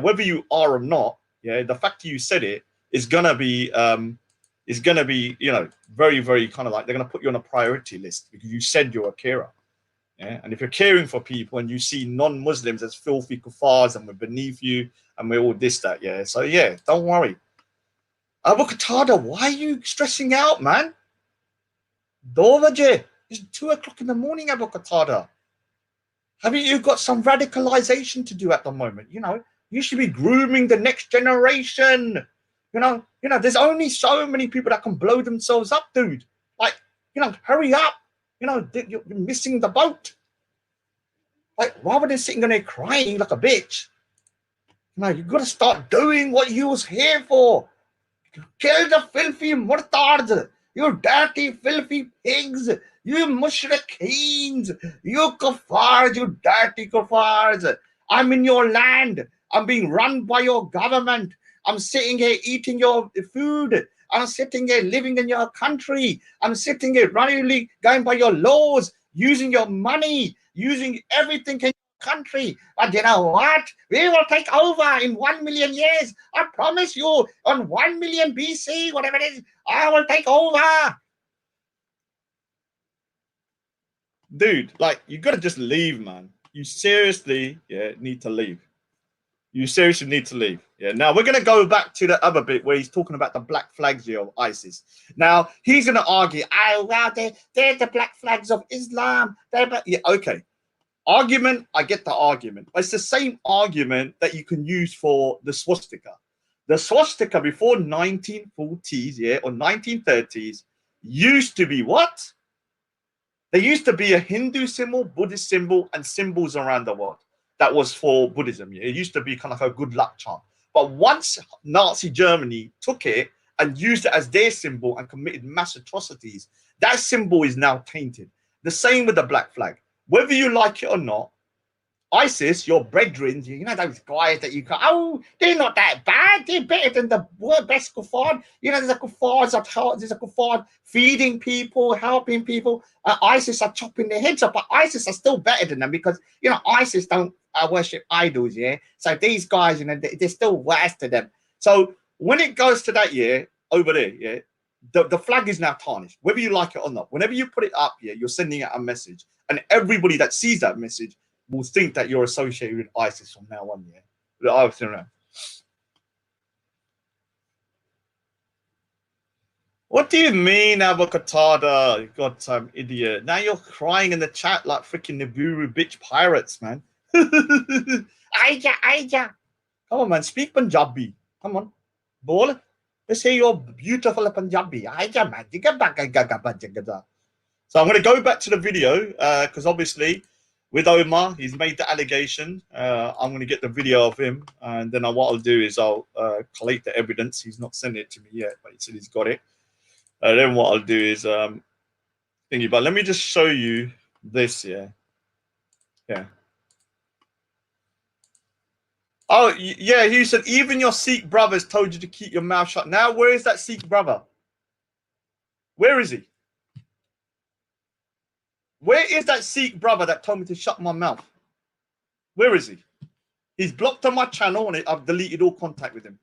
A: whether you are or not, yeah, the fact that you said it is gonna be you know, very, very kind of like they're gonna put you on a priority list because you said you're a carer. Yeah. And if you're caring for people and you see non-Muslims as filthy kuffars and we're beneath you and we're all this, that, yeah. So yeah, don't worry. Abu Qatada, why are you stressing out, man? Dovaje, it's 2 o'clock in the morning, Abu Qatada. Haven't you got some radicalization to do at the moment? You know, you should be grooming the next generation. You know, there's only so many people that can blow themselves up, dude. Like, you know, hurry up. You know, you're missing the boat. Like, rather than sitting there crying like a bitch, you know, you got to start doing what you was here for. Kill the filthy murtads, you dirty, filthy pigs, you mushrikeens, you kuffars, you dirty kuffars. I'm in your land. I'm being run by your government. I'm sitting here eating your food. I'm sitting here living in your country. I'm sitting here running, going by your laws, using your money, using everything in your country. But you know what? We will take over in 1 million years. I promise you, on 1 million BC, whatever it is, I will take over. Dude, like, you got to just leave, man. You seriously, yeah, need to leave. You seriously need to leave. Yeah. Now we're going to go back to the other bit where he's talking about the black flags here of ISIS. Now he's going to argue, oh, well, they're the black flags of Islam. Yeah, okay. Argument, I get the argument. But it's the same argument that you can use for the swastika. The swastika before 1940s, yeah, or 1930s used to be what? There used to be a Hindu symbol, Buddhist symbol, and symbols around the world. That was for Buddhism. Yeah? It used to be kind of like a good luck charm. But once Nazi Germany took it and used it as their symbol and committed mass atrocities, that symbol is now tainted. The same with the black flag. Whether you like it or not, ISIS, your brethren, you know those guys that you go, oh, they're not that bad. They're better than the best kuffar. You know, there's a kuffar feeding people, helping people. ISIS are chopping their heads up, but ISIS are still better than them because, you know, ISIS don't worship idols, yeah? So these guys, you know, they're still worse to them. So when it goes to that, yeah, over there, yeah, the flag is now tarnished, whether you like it or not. Whenever you put it up, yeah, you're sending out a message. And everybody that sees that message will think that you're associated with ISIS from now on, yeah? What do you mean, Abu Qatada? You goddamn idiot. Now you're crying in the chat like freaking Nibiru bitch pirates, man. Aija. Come on, man. Speak Punjabi. Come on. Bol. Let's hear your beautiful Punjabi. Aija, man. So I'm going to go back to the video because obviously with Omar, he's made the allegation. I'm going to get the video of him. And then what I'll do is I'll collate the evidence. He's not sent it to me yet, but he said he's got it. Then what I'll do is thingy. But let me just show you this, yeah. Yeah. Oh, yeah, he said, even your Sikh brothers told you to keep your mouth shut. Now, where is that Sikh brother? Where is he? Where is that Sikh brother that told me to shut my mouth? Where is he? He's blocked on my channel and I've deleted all contact with him.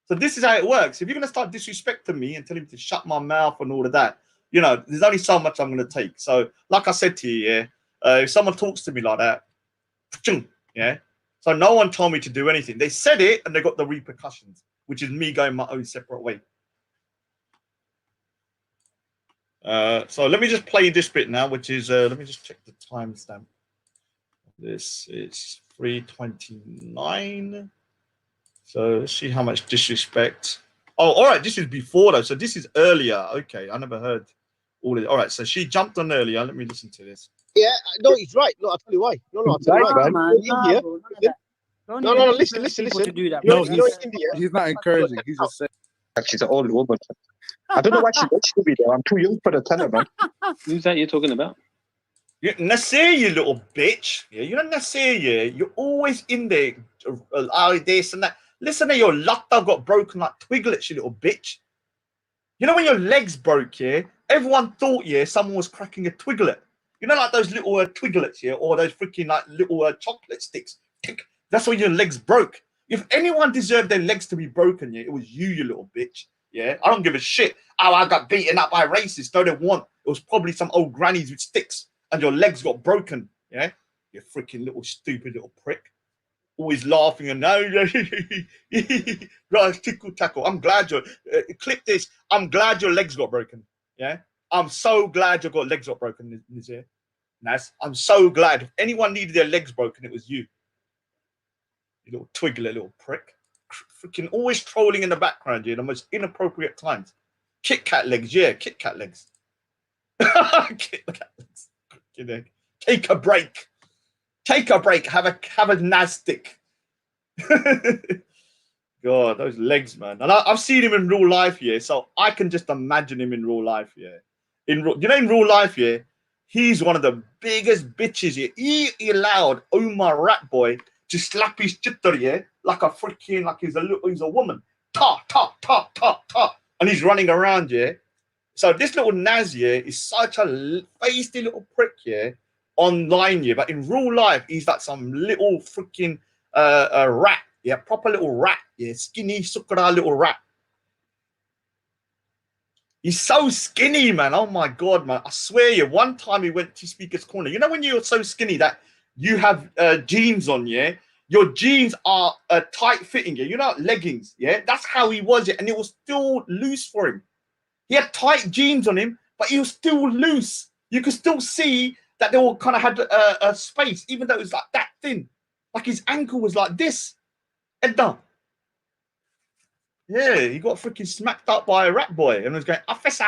A: So this is how it works. If you're going to start disrespecting me and telling me to shut my mouth and all of that, you know, there's only so much I'm going to take. So like I said to you, yeah, if someone talks to me like that, yeah, so no one told me to do anything. They said it and they got the repercussions, which is me going my own separate way. So let me just play this bit now, which is, let me just check the timestamp. This is 329. So let's see how much disrespect. Oh, all right. This is before though. So this is earlier. Okay, I never heard all of it. All right. So she jumped on earlier. Let me listen to this.
D: Yeah, no, he's right. No, I'll tell you why. No, I'll tell you why. India. No, listen.
G: To do that.
D: No, India.
F: He's not encouraging. He's just saying.
C: She's an old woman. I don't know why she watched me though. I'm too young for the tenor, man.
K: Who's that you're talking about?
A: Nasir, you little bitch. Yeah, you know Nasir, yeah. You're always in there. This and that. Listen to your Latta got broken like twiglets, you little bitch. You know when your legs broke, yeah? Everyone thought, yeah, someone was cracking a twiglet. You know, like those little twiglets, yeah, or those freaking like little chocolate sticks. That's when your legs broke. If anyone deserved their legs to be broken, yeah, it was you, you little bitch. Yeah, I don't give a shit. Oh, I got beaten up by racists. No, they want. It was probably some old grannies with sticks, and your legs got broken. Yeah, you freaking little stupid little prick. Always laughing and no, right, tickle tackle. I'm glad you clip this. I'm glad your legs got broken. Yeah, I'm so glad your legs got broken, Nazir. Naz, I'm so glad. If anyone needed their legs broken, it was you. You little twiggler, little prick. Freaking always trolling in the background, yeah, the most inappropriate times. Kit Kat legs, yeah, Kit Kat legs. Kit Kat legs. Take a break. Take a break. Have a Naz stick. God, those legs, man. And I've seen him in real life, yeah. So I can just imagine him in real life, yeah. In real life, yeah, he's one of the biggest bitches, yeah. He allowed Omar Rat Boy to slap his chitter, yeah, like a freaking, like he's a woman. Ta, ta, ta, ta, ta. And he's running around, yeah. So this little Naz, yeah, is such a feisty little prick, yeah, online, yeah. But in real life, he's like some little freaking rat, yeah, proper little rat, yeah, skinny, sukra little rat. He's so skinny, man. Oh my God, man. I swear you, one time he went to Speaker's Corner. You know when you're so skinny that you have jeans on, yeah? Your jeans are tight fitting, yeah? You know, leggings, yeah? That's how he was, yeah? And it was still loose for him. He had tight jeans on him, but he was still loose. You could still see that they all kind of had a space, even though it was like that thin. Like his ankle was like this. Edna. Yeah, he got freaking smacked up by a rat boy and was going, officer,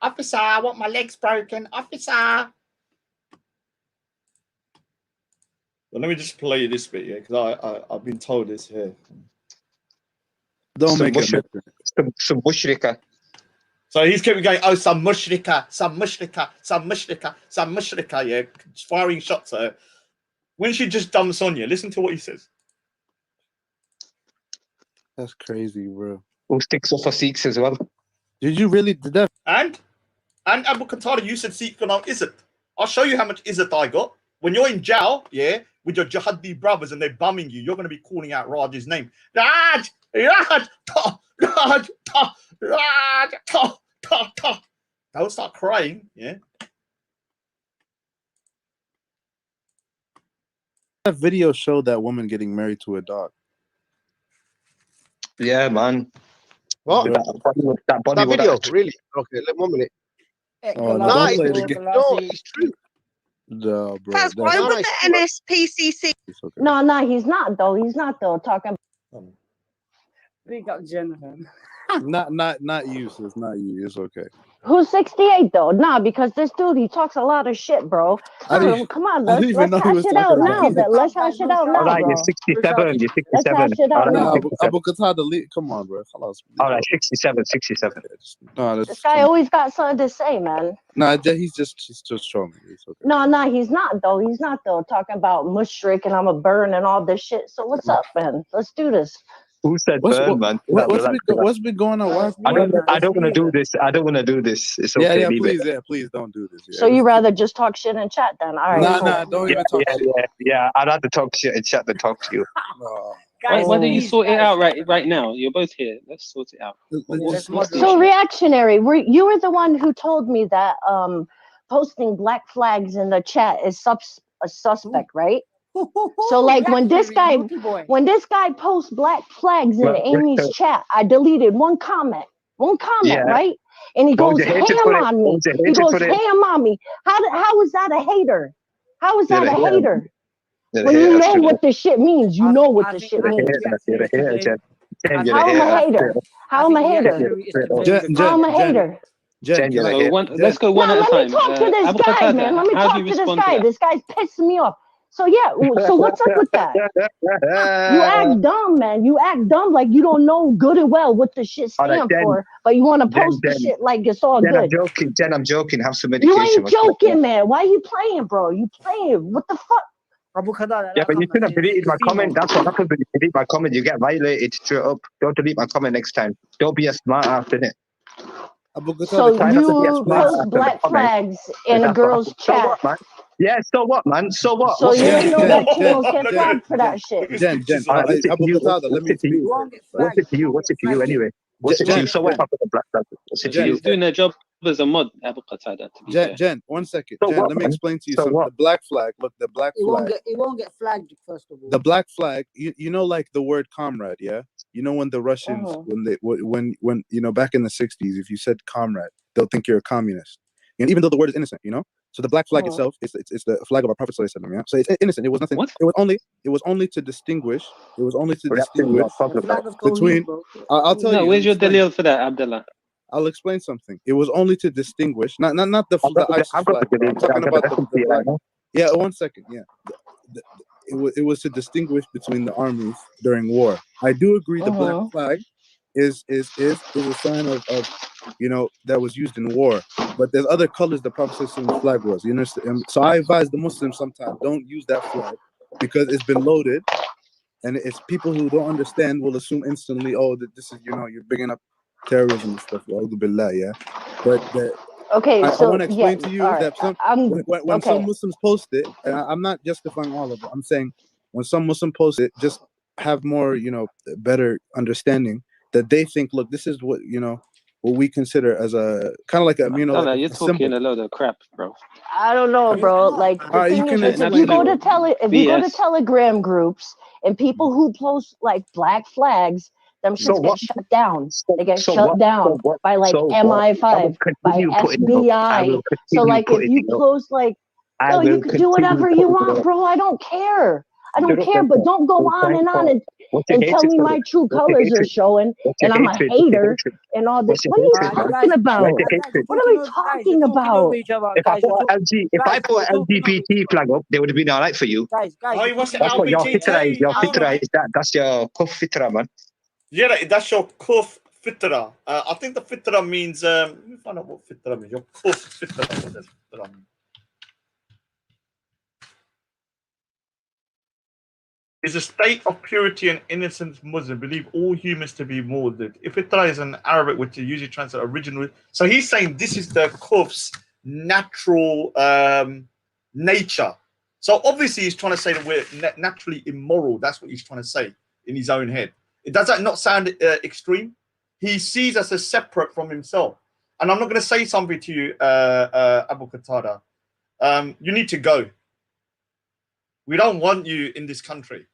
A: officer, I want my legs broken, officer. Well, let me just play you this bit, yeah, because I've been told this here.
F: Don't make it.
C: Some mushrika.
A: So he's kept going, oh, some mushrika, some mushrika, some mushrika, some mushrika, yeah, firing shots at her. When she just dumps on you, listen to what he says.
F: That's crazy, bro.
C: Who sticks up for Sikhs as well?
F: Did you really did that?
A: And Abu Qatada, you said Sikh now Izzat. I'll show you how much Izzat I got. When you're in jail, yeah, with your Jihadi brothers and they're bumming you, you're going to be calling out Raj's name. Raj, Raj, ta, Raj, ta, Raj, ta, ta, ta. Don't start crying, yeah.
F: That video showed that woman getting married to a dog.
C: Yeah, man.
D: What?
C: That
D: video? Really? Okay, 1 minute.
F: Oh,
D: No, it's true.
F: No, bro.
L: Fazz, why would the NSPCC?
H: No, he's not though. He's not though. Talking.
G: Big up Jen.
F: Not you, sis. Not you. It's okay.
H: Who's 68 though? Nah, because this dude, he talks a lot of shit, bro. Come on, let's hash it out now. Let's hash it out now,
C: Alright,
H: bro.
C: you're 67. You're 67.
H: Let's hash it out now.
F: Abu Qatada, come on, bro.
C: Alright, 67.
F: No,
H: This guy always got something to say, man.
F: Nah, he's just trolling. It's okay.
H: No, he's not though. He's not though. Talking about mushrik and I'm a burn and all this shit. So what's up, man? Let's do this.
C: Who said burn, man?
F: What's been going on?
C: I don't want to do this. I don't want to do this. It's okay.
F: Please don't do this. Yeah.
H: So you rather just talk shit and chat then? All right.
F: Nah, don't even talk shit.
C: Yeah, I'd rather talk shit and chat than talk to you.
K: Guys, why don't you sort it out right now? You're both here. Let's sort it out.
H: So reactionary, you were the one who told me that posting black flags in the chat is a suspect, right? So like when this guy posts black flags in Amy's chat, I deleted one comment, right? And he goes ham on me. He goes ham on me. How is that a hater? How is that a hater? When you know what the shit means, you know what the shit means. How am I a hater? How am I a hater? How am I a hater?
M: Jen,
K: let's go one
H: No,
K: at a
H: let
K: time.
H: me talk to this guy, man. Let me
K: how
H: talk
K: do you
H: to this
K: respond to
H: guy.
K: that?
H: This guy's pissing me off. So yeah, so what's up with that? You act dumb, man. You act dumb like you don't know good and well what the shit stands for, but you want to post the shit like it's all good.
C: I'm joking. Have some medication.
H: You ain't joking, man. Why you playing, bro? You playing? What the fuck?
C: Yeah, but you should have deleted my comment. That's what happens when you delete my comment. You get violated straight up. Don't delete my comment next time. Don't be a smart ass, innit?
H: So you post black flags in a girl's chat.
C: So what, man? Yeah, so what, man? So what?
H: So you didn't know that females get flagged for that shit.
M: Jen,
C: what's it to you? What's it to you anyway? What's it to you? So what happened to black flags? What's it to you?
K: He's doing their job as a mod, Abu Qatada.
M: Jen, 1 second.
C: So
M: Jen,
C: what,
M: let me
C: man?
M: explain to you
C: So
M: something.
C: what?
M: The black flag. Look, the black flag.
G: It won't get flagged, first of all.
M: The black flag. You know, like the word comrade. Yeah. You know, when the Russians, when you know, back in the 60s, if you said comrade, they'll think you're a communist. And even though the word is innocent, you know. So the black flag itself is it's the flag of our Prophet sallallahu alaihi wasallam, yeah. So it's innocent. It was nothing.
K: What?
M: It was only to distinguish. It was only to distinguish between. I'll tell you.
K: Where's your dalil for that, Abdullah?
M: I'll explain something. It was only to distinguish, not the ISIS flag. I'm talking about the black. Yeah, 1 second. Yeah, it was to distinguish between the armies during war. I do agree. The black flag is a sign of you know, that was used in war. But there's other colors the Prophet's flag was. You understand? So I advise the Muslims sometimes don't use that flag because it's been loaded, and it's people who don't understand will assume instantly, oh, that this is, you know, you're bringing up terrorism and stuff. Yeah. But
H: okay,
M: I
H: so
M: want to explain to you that when
H: okay.
M: some Muslims post it, and I'm not justifying all of it. I'm saying when some Muslim post it, just have more, you know, better understanding that they think, look, this is what, you know, what we consider as a kind of like a, you know, like
K: you're talking a load of crap, bro.
H: I don't know, bro. Like the thing is, if you go to Telegram groups and people who post like black flags, them shits get shut down. They get shut down by like MI5, by FBI. So like if you post like, yo, you can do whatever you want, bro. I don't care. I don't care, but don't go on and tell me my true colors are showing and I'm a hater and all this. What are you talking about? What are we talking about?
C: If I put an LGBT flag up, they would have been alright for you.
G: Guys,
C: that's what your fitra is. Your fitra is that. That's your kuff fitra, man.
A: Yeah, that's your kuff fitra. I think the fitra means. Let me find out what fitra means. Your kuff fitra. What does fitra mean? Is a state of purity and innocence. Muslim believe all humans to be molded. If fitra is an Arabic, which is usually translated originally. So he's saying this is the kuff's natural nature. So obviously he's trying to say that we're naturally immoral. That's what he's trying to say in his own head. Does that not sound extreme? He sees us as separate from himself. And I'm not going to say something to you, Abu Qatada. You need to go. We don't want you in this country.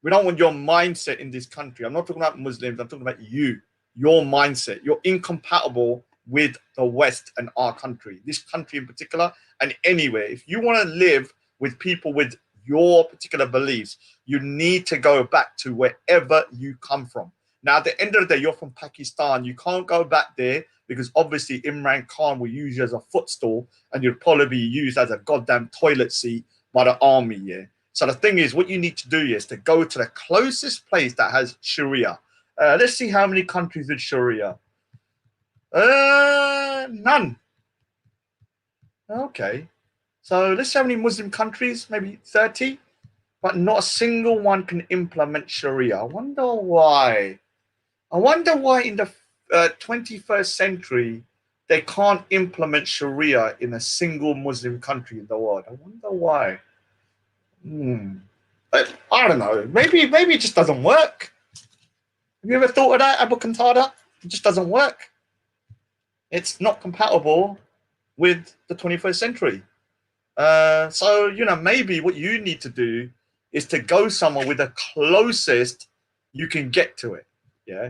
A: We don't want your mindset in this country. I'm not talking about Muslims. I'm talking about you, your mindset. You're incompatible with the West and our country, this country in particular, and anywhere. If you want to live with people with your particular beliefs, you need to go back to wherever you come from. Now, at the end of the day, you're from Pakistan. You can't go back there because obviously Imran Khan will use you as a footstool and you'll probably be used as a goddamn toilet seat by the army, yeah. So the thing is, what you need to do is to go to the closest place that has Sharia. Let's see how many countries with Sharia. None. Okay. So let's see how many Muslim countries, maybe 30, but not a single one can implement Sharia. I wonder why. I wonder why in the 21st century they can't implement Sharia in a single Muslim country in the world. I wonder why. But I don't know. Maybe it just doesn't work. Have you ever thought of that, Abu Qatada? It just doesn't work. It's not compatible with the 21st century. So, you know, maybe what you need to do is to go somewhere with the closest you can get to it. Yeah.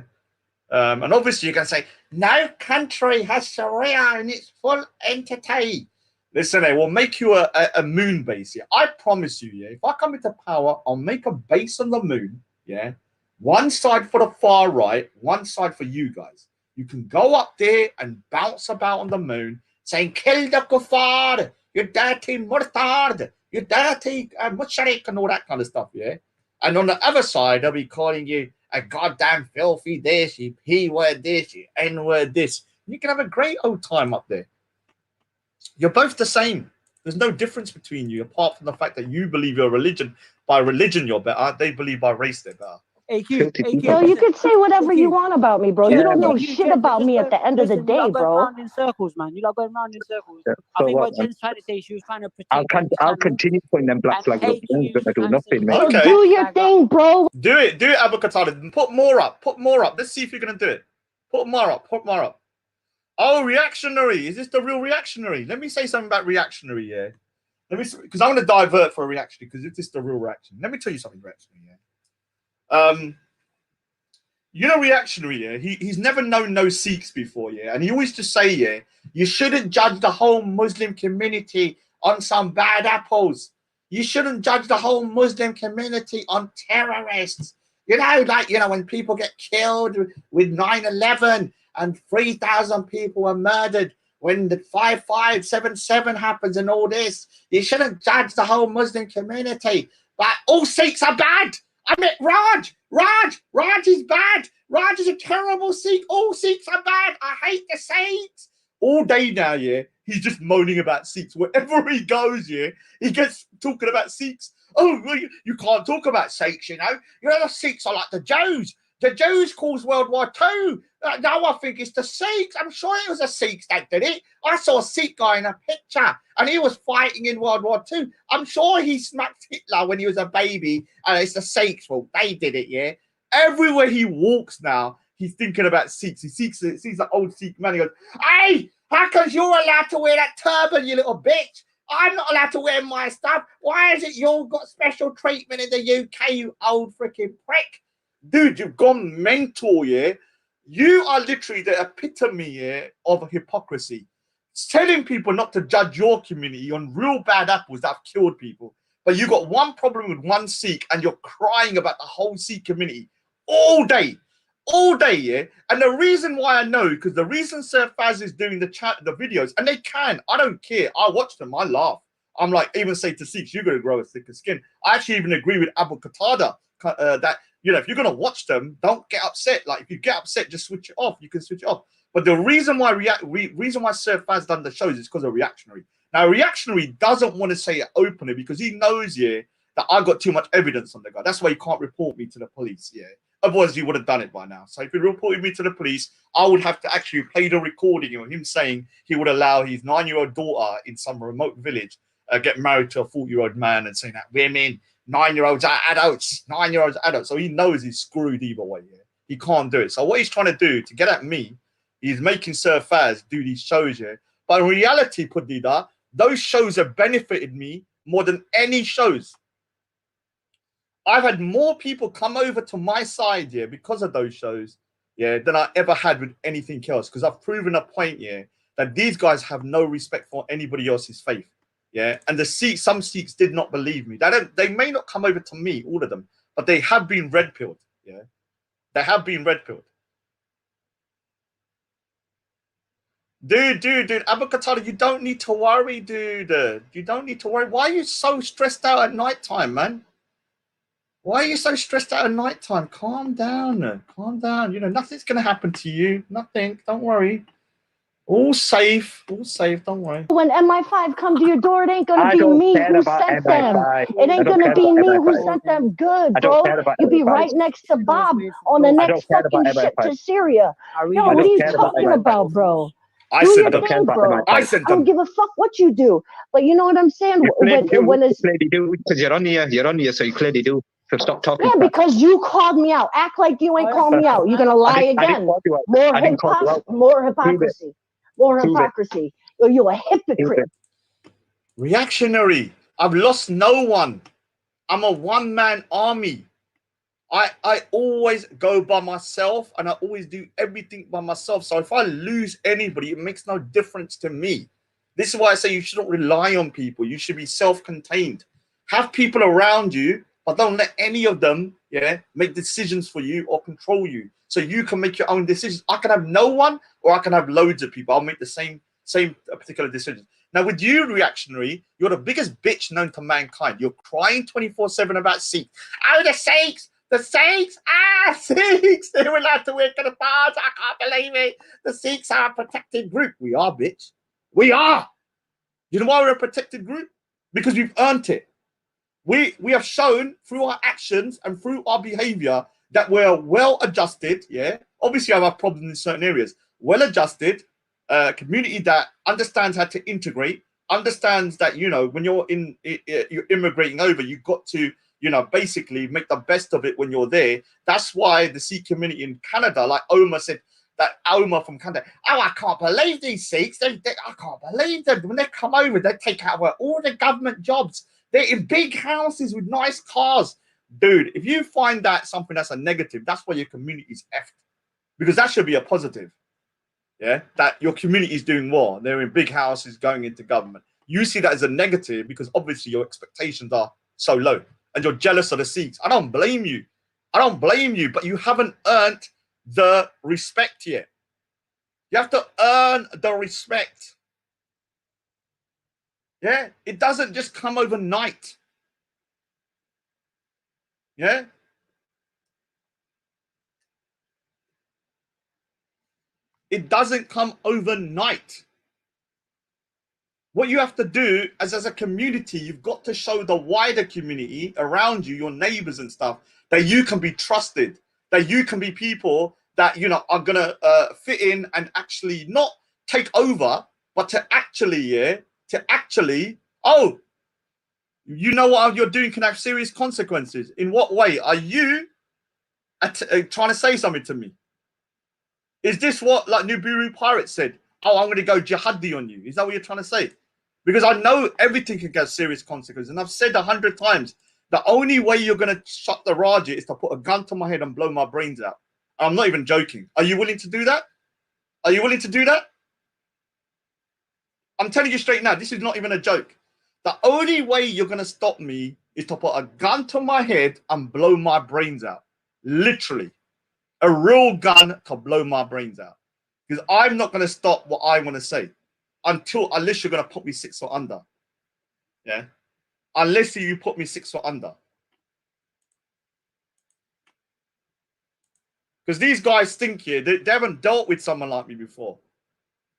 A: And obviously you can say, no country has Sharia in its full entity. Listen, we'll make you a moon base. Yeah, I promise you. Yeah, if I come into power, I'll make a base on the moon. Yeah, one side for the far right, one side for you guys. You can go up there and bounce about on the moon, saying "Kill the kuffar, you dirty murtad, you dirty mushrik," and all that kind of stuff. Yeah, and on the other side, they'll be calling you a goddamn filthy this, you p-word this, you n-word this. You can have a great old time up there. You're both the same. There's no difference between you, apart from the fact that you believe your religion. By religion, you're better. They believe by race, they're better.
H: Yo, you could say whatever you want about me, bro. You don't know shit about me at the end of the day, bro.
G: Round in circles, man. You lot going round in circles. I think what Jen's trying to say, she was trying to protect.
C: I'll continue putting them black flags up. They're gonna do nothing, mate.
A: Okay.
H: So do your thing, bro.
A: Do it, Abu Qatada. Put more up. Let's see if you're gonna do it. Put more up. Oh, reactionary. Is this the real reactionary? Let me say something about reactionary, yeah. Let me, because I want to divert for a reactionary, because this is the real reaction. Let me tell you something, reactionary, yeah. You know, reactionary, yeah. He's never known no Sikhs before, yeah, and he always just say, yeah, you shouldn't judge the whole Muslim community on some bad apples. You shouldn't judge the whole Muslim community on terrorists. You know, like, you know, when people get killed with 9/11 and 3,000 people were murdered, when the 5577 happens and all this, you shouldn't judge the whole Muslim community. But all Sikhs are bad. I mean, Raj is bad. Raj is a terrible Sikh. All Sikhs are bad. I hate the Sikhs. All day now, yeah, he's just moaning about Sikhs. Wherever he goes, yeah, he gets talking about Sikhs. Oh, well, you can't talk about Sikhs, you know. You know, the Sikhs are like the Jews. The Jews caused World War II. Now I think it's the Sikhs. I'm sure it was the Sikhs that did it. I saw a Sikh guy in a picture, and he was fighting in World War II. I'm sure he smacked Hitler when he was a baby, and it's the Sikhs' fault. They did it, yeah. Everywhere he walks now, he's thinking about Sikhs. He sees the old Sikh man. He goes, "Hey, how come you're allowed to wear that turban, you little bitch? I'm not allowed to wear my stuff. Why is it you all got special treatment in the UK, you old freaking prick?" Dude, you've gone mental, yeah? You are literally the epitome, yeah, of hypocrisy. It's telling people not to judge your community on real bad apples that have killed people. But you got one problem with one Sikh and you're crying about the whole Sikh community all day, yeah? And the reason why I know, because the reason Sir Fazz is doing the videos, and they can, I don't care. I watch them, I laugh. I'm like, even say to Sikhs, you're going to grow a thicker skin. I actually even agree with Abu Qatada that, you know, if you're going to watch them, don't get upset. Like, if you get upset, just switch it off. You can switch it off. But the reason why reason why Sir Fazz done the shows is because of reactionary. Now, reactionary doesn't want to say it openly because he knows, yeah, that I got too much evidence on the guy. That's why he can't report me to the police, yeah. Otherwise, he would have done it by now. So if he reported me to the police, I would have to actually play the recording of him saying he would allow his 9-year-old daughter in some remote village get married to a 40-year-old man and saying that women, 9-year-olds are adults, 9-year-olds are adults. So he knows he's screwed either way. Yeah? He can't do it. So what he's trying to do to get at me, he's making Sir Fazz do these shows here. But in reality, Cutada, those shows have benefited me more than any shows. I've had more people come over to my side here because of those shows, yeah, than I ever had with anything else. Because I've proven a point here that these guys have no respect for anybody else's faith. Yeah, and some Sikhs did not believe me. They may not come over to me, all of them, but they have been red-pilled. Yeah, they have been red-pilled. Dude, Abu Qatada, you don't need to worry, dude. You don't need to worry. Why are you so stressed out at nighttime, man? Why are you so stressed out at nighttime? Calm down. Calm down. You know, nothing's going to happen to you. Nothing. Don't worry. All safe. All safe. Don't worry.
H: When MI5 come to your door, it ain't going to be me who sent them. It ain't going to be me who sent them. Good, bro. You'll be right next to Bob on the next fucking ship to Syria. Yo, what are you talking about, bro?
A: I
H: sent them. I don't give a fuck what you do. But you know what I'm saying? When it's
C: clearly do, because you're on here, so you clearly do. So stop talking.
H: Yeah, because you called me out. Act like you ain't called me out. You're gonna lie again. More hypocrisy. More hypocrisy. You're a hypocrite.
A: Reactionary. I've lost no one. I'm a one-man army. I always go by myself, and I always do everything by myself. So if I lose anybody, it makes no difference to me. This is why I say you shouldn't rely on people. You should be self-contained. Have people around you, but don't let any of them, make decisions for you or control you. So you can make your own decisions. I can have no one, or I can have loads of people. I'll make the same particular decision. Now, with you, reactionary, you're the biggest bitch known to mankind. You're crying 24/7 about Sikhs. Oh, the Sikhs! The Sikhs! Sikhs! They were allowed to work at the bars. I can't believe it. The Sikhs are a protected group. We are, bitch. We are. You know why we're a protected group? Because we've earned it. We have shown through our actions and through our behavior that we're well adjusted. Obviously, I have problems in certain areas. Well adjusted. Community that understands how to integrate, understands that, when you're immigrating over, you've got to, basically make the best of it when you're there. That's why the Sikh community in Canada, like Omar said, that Omar from Canada, oh, I can't believe these Sikhs. I can't believe them. When they come over, they take out all the government jobs. They're in big houses with nice cars. Dude, if you find that something that's a negative, that's why your community is effed. Because that should be a positive. That your community is doing well. They're in big houses going into government. You see that as a negative because obviously your expectations are so low and you're jealous of the Sikhs. I don't blame you. I don't blame you, but you haven't earned the respect yet. You have to earn the respect. It doesn't just come overnight. It doesn't come overnight. What you have to do as a community, you've got to show the wider community around you, your neighbors and stuff, that you can be trusted, that you can be people that, are going to fit in and actually not take over, but to actually, oh, you know what you're doing can have serious consequences. In what way? Are you trying to say something to me? Is this what, like Nibiru Pirate said? Oh, I'm going to go jihadi on you. Is that what you're trying to say? Because I know everything can get serious consequences. And I've said 100 times, the only way you're going to shut the Raja is to put a gun to my head and blow my brains out. I'm not even joking. Are you willing to do that? Are you willing to do that? I'm telling you straight now, this is not even a joke. The only way you're going to stop me is to put a gun to my head and blow my brains out. Literally. A real gun to blow my brains out. Because I'm not going to stop what I want to say unless you're going to put me 6 foot under. Unless you put me 6 foot under. Because these guys think they haven't dealt with someone like me before.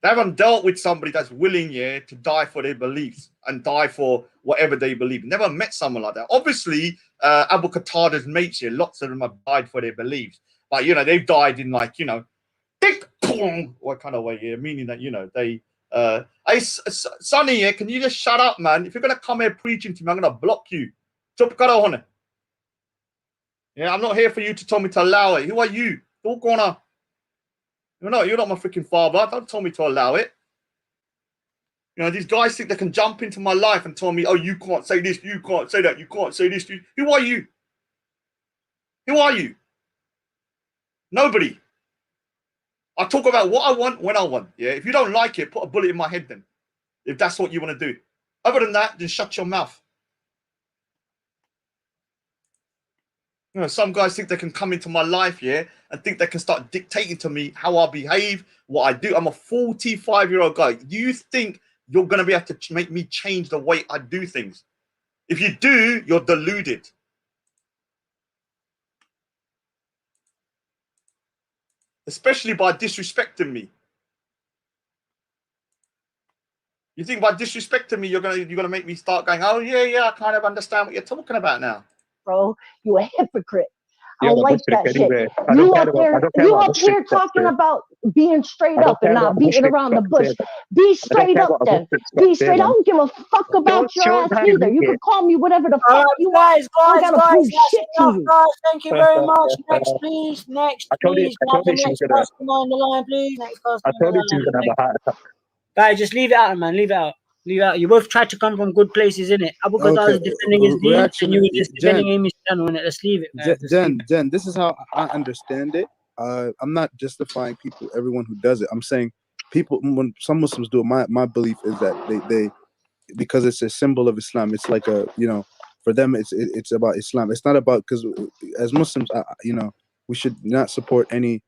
A: They haven't dealt with somebody that's willing to die for their beliefs and die for whatever they believe. Never met someone like that. Obviously, Abu Qatada's mates here, lots of them have died for their beliefs. But, they've died in like, what kind of way, meaning that, they, hey, Sonny, can you just shut up, man? If you're going to come here preaching to me, I'm going to block you. I'm not here for you to tell me to allow it. Who are you? You're not my freaking father. Don't tell me to allow it. These guys think they can jump into my life and tell me, oh, you can't say this, you can't say that, you can't say this. Who are you? Who are you? Nobody. I talk about what I want when I want. If you don't like it, put a bullet in my head then. If that's what you want to do. Other than that, just shut your mouth. Some guys think they can come into my life, and think they can start dictating to me how I behave, what I do. I'm a 45-year-old guy. Do you think you're going to be able to make me change the way I do things? If you do, you're deluded. Especially by disrespecting me. You think by disrespecting me, you're gonna make me start going, oh yeah, I kind of understand what you're talking about now.
H: Bro, you a hypocrite. I don't like that shit. You up here talking about being straight up and not beating around the bush. Be straight up then. Be straight. I don't give a fuck about your ass either. You can call me whatever the fuck you want.
G: Guys, thank you very much. Next, please. Next, please. Next person on the line, please. Next person on the line. Guys, just leave it out, man. Leave it out. Leave it out. You both tried to come from good places, innit? Abu Qatada is defending his deen, and you were just defending Amy's channel, innit? Let's leave it.
M: Jen, this is how I understand it. I'm not justifying everyone who does it. I'm saying people, when some Muslims do it, my belief is that they because it's a symbol of Islam. It's like a, you know, for them it's about Islam. It's not about, because as Muslims, you know, we should not support any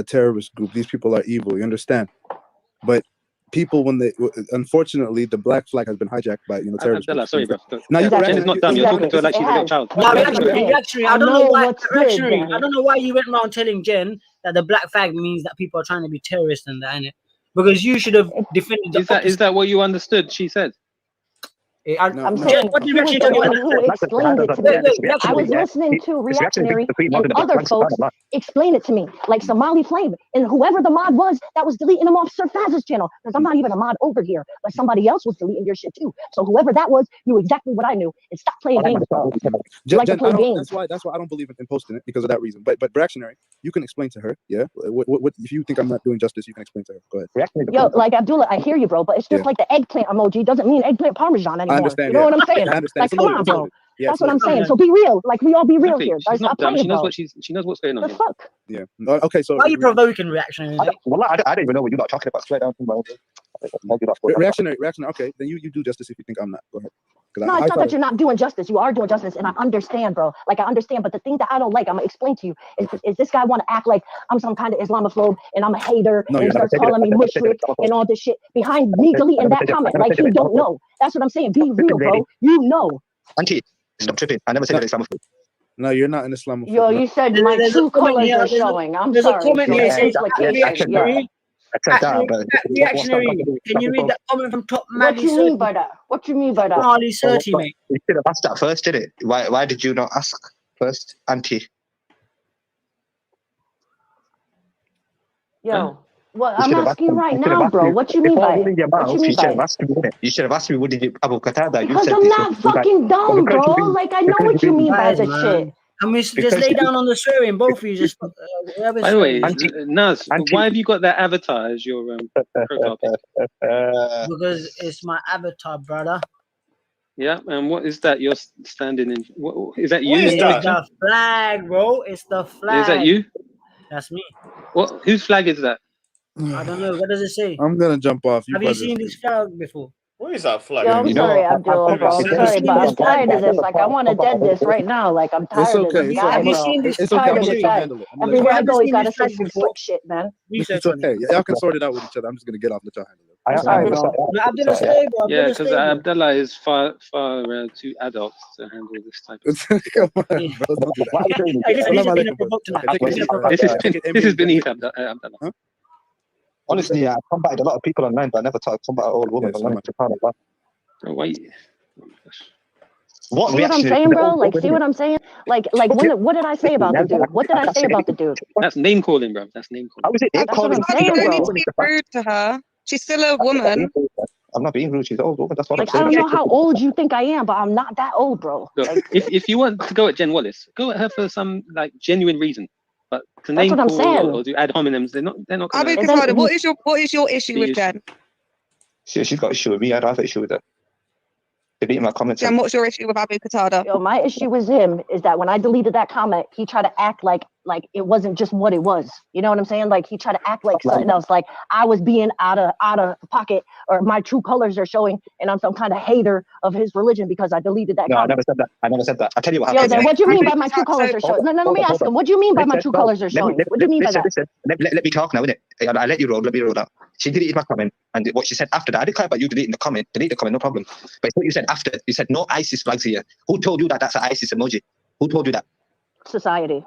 M: terrorist group. These people are evil. You understand? But people, when they, unfortunately, the black flag has been hijacked by, you know, terrorists.
K: Abdullah, sorry, bro.
M: Now you
K: Jen is not dumb. You're talking to her like she's a little child.
G: No, reactionary. I don't know why you went around telling Jen that the black flag means that people are trying to be terrorists and that, innit? Because you should have defended the
K: Is that what you understood? She said.
H: I'm saying
G: what
H: he was the one who explained it to me. I was listening to Reactionary and other folks explain it to me, like Somali Flame and whoever the mod was that was deleting them off Sir Faz's channel, because I'm not even a mod over here, but somebody else was deleting your shit too. So whoever that was knew exactly what I knew, and stop playing games, bro. You like to play games.
M: That's why I don't believe in posting it, because of that reason. But Reactionary, you can explain to her, yeah. What if you think I'm not doing justice, you can explain to her. Go ahead.
H: Yo, like Abdullah, I hear you, bro, but it's just like the eggplant emoji doesn't mean eggplant parmesan anymore.
M: I understand,
H: you know what I'm saying?
M: I understand.
H: Like, come on, bro. That's what I'm saying. So be real. Like, we all be real here.
K: She's not dumb. She knows
H: what
K: she knows what's going on.
H: The fuck?
M: Yeah. Okay. So
G: why are you provoking Reactionary?
C: Well, I don't even know what you're not talking about. Straight down.
M: Reactionary. Okay, then you do justice if you think I'm not. Go ahead.
H: No, it's not that you're not doing justice. You are doing justice, and I understand, bro. Like, I understand, but the thing that I don't like, I'm gonna explain to you, is this guy want to act like I'm some kind of Islamophobe and I'm a hater, and he starts calling me mushrik and all this shit behind me deleting that comment. Like, he don't know. That's what I'm saying. Be real, bro. You know.
C: Auntie, stop tripping. I never said that Islamophobe.
M: No, you're not an Islamophobe.
H: Yo, you said my true colors are showing. I'm sorry.
G: There's a comment here saying Reactionary. Can you read that comment from Top
H: What you mean by that? What you mean by that?
G: Marley 30, mate.
C: You should have asked that first, did it? Why did you not ask first, Auntie?
H: Yo, well, I'm asking right now, bro. What you mean by it? What you mean by it?
C: You should have asked me, what did you, Abu Qatada?
H: Because I'm not fucking dumb, bro. Like, I know what you mean by this shit.
G: I mean, just lay down on the swearing, both of you. Just.
K: By the way, Naz, why have you got that avatar as your profile pic?
G: Because it's my avatar, brother.
K: Yeah, and what is that you're standing in? Is that you?
G: It's the flag, bro. It's the flag.
K: Is that you?
G: That's me.
K: What? Whose flag is that?
G: I don't know. What does it say?
M: I'm gonna jump off.
G: Have you seen this flag before?
A: What is that flag?
H: Yo, I'm sorry, Abdullah, bro. I'm sorry, but I'm tired of this. Like, I want to dead this right now. Like, I'm tired of this guy,
G: Have you
H: bro.
G: seen this?
H: I'm tired of this guy. Everywhere I go, he's got to say some slick shit, man.
M: It's okay. Y'all can sort it out with each other. I'm just gonna get off the handle it.
H: I'm sorry, bro.
G: Abdullah, stay, bro.
K: Yeah, because Abdullah is far too adult to handle this type of stuff.
M: Come on, bro. Don't do that.
K: This is beneath Abdullah.
C: Honestly, I combated a lot of people online, but I never thought I'd combat all women online.
K: Oh, wait.
H: What see what I'm saying, bro? Like, see what I'm saying? Like, what did I say about the dude? What did I say about the dude?
K: That's name calling, bro. That's name calling.
C: How is it name calling?
L: You don't need to be rude to her. She's still a woman.
C: I'm not being rude. She's an old woman. That's what I'm
H: Like,
C: saying.
H: I don't know how old you think I am, but I'm not that old, bro.
K: Look,
H: Like,
K: if you want to go at Jen Wallace, go at her for some like genuine reason. But to name
H: what I'm
K: call
H: saying.
K: or do ad hominems, they're not.
L: Abu Qatada, what is your issue with Jen?
C: She's got issue with me. I don't have an issue with her. Deleting my comments.
L: Jen, what's your issue with Abu Qatada?
H: Yo, my issue with him is that when I deleted that comment, he tried to act like it wasn't just what it was. You know what I'm saying? Like, he tried to act like something else, like I was being out of pocket, or my true colors are showing, and I'm some kind of hater of his religion because I deleted that comment.
C: I never said that. I never said that. I tell you what
H: Yo,
C: happened.
H: then what do you mean by my true colors are showing? No, let me ask him. What do you mean by my true colors are showing? What do you mean by that?
C: Listen. Let me talk now, innit? I let you roll. Let me roll out. She deleted my comment, and what she said after that, I didn't care about you deleting the comment. Delete the comment, no problem. But it's what you said after. You said no ISIS flags here. Who told you that that's an ISIS emoji? Who told you that?
H: Society.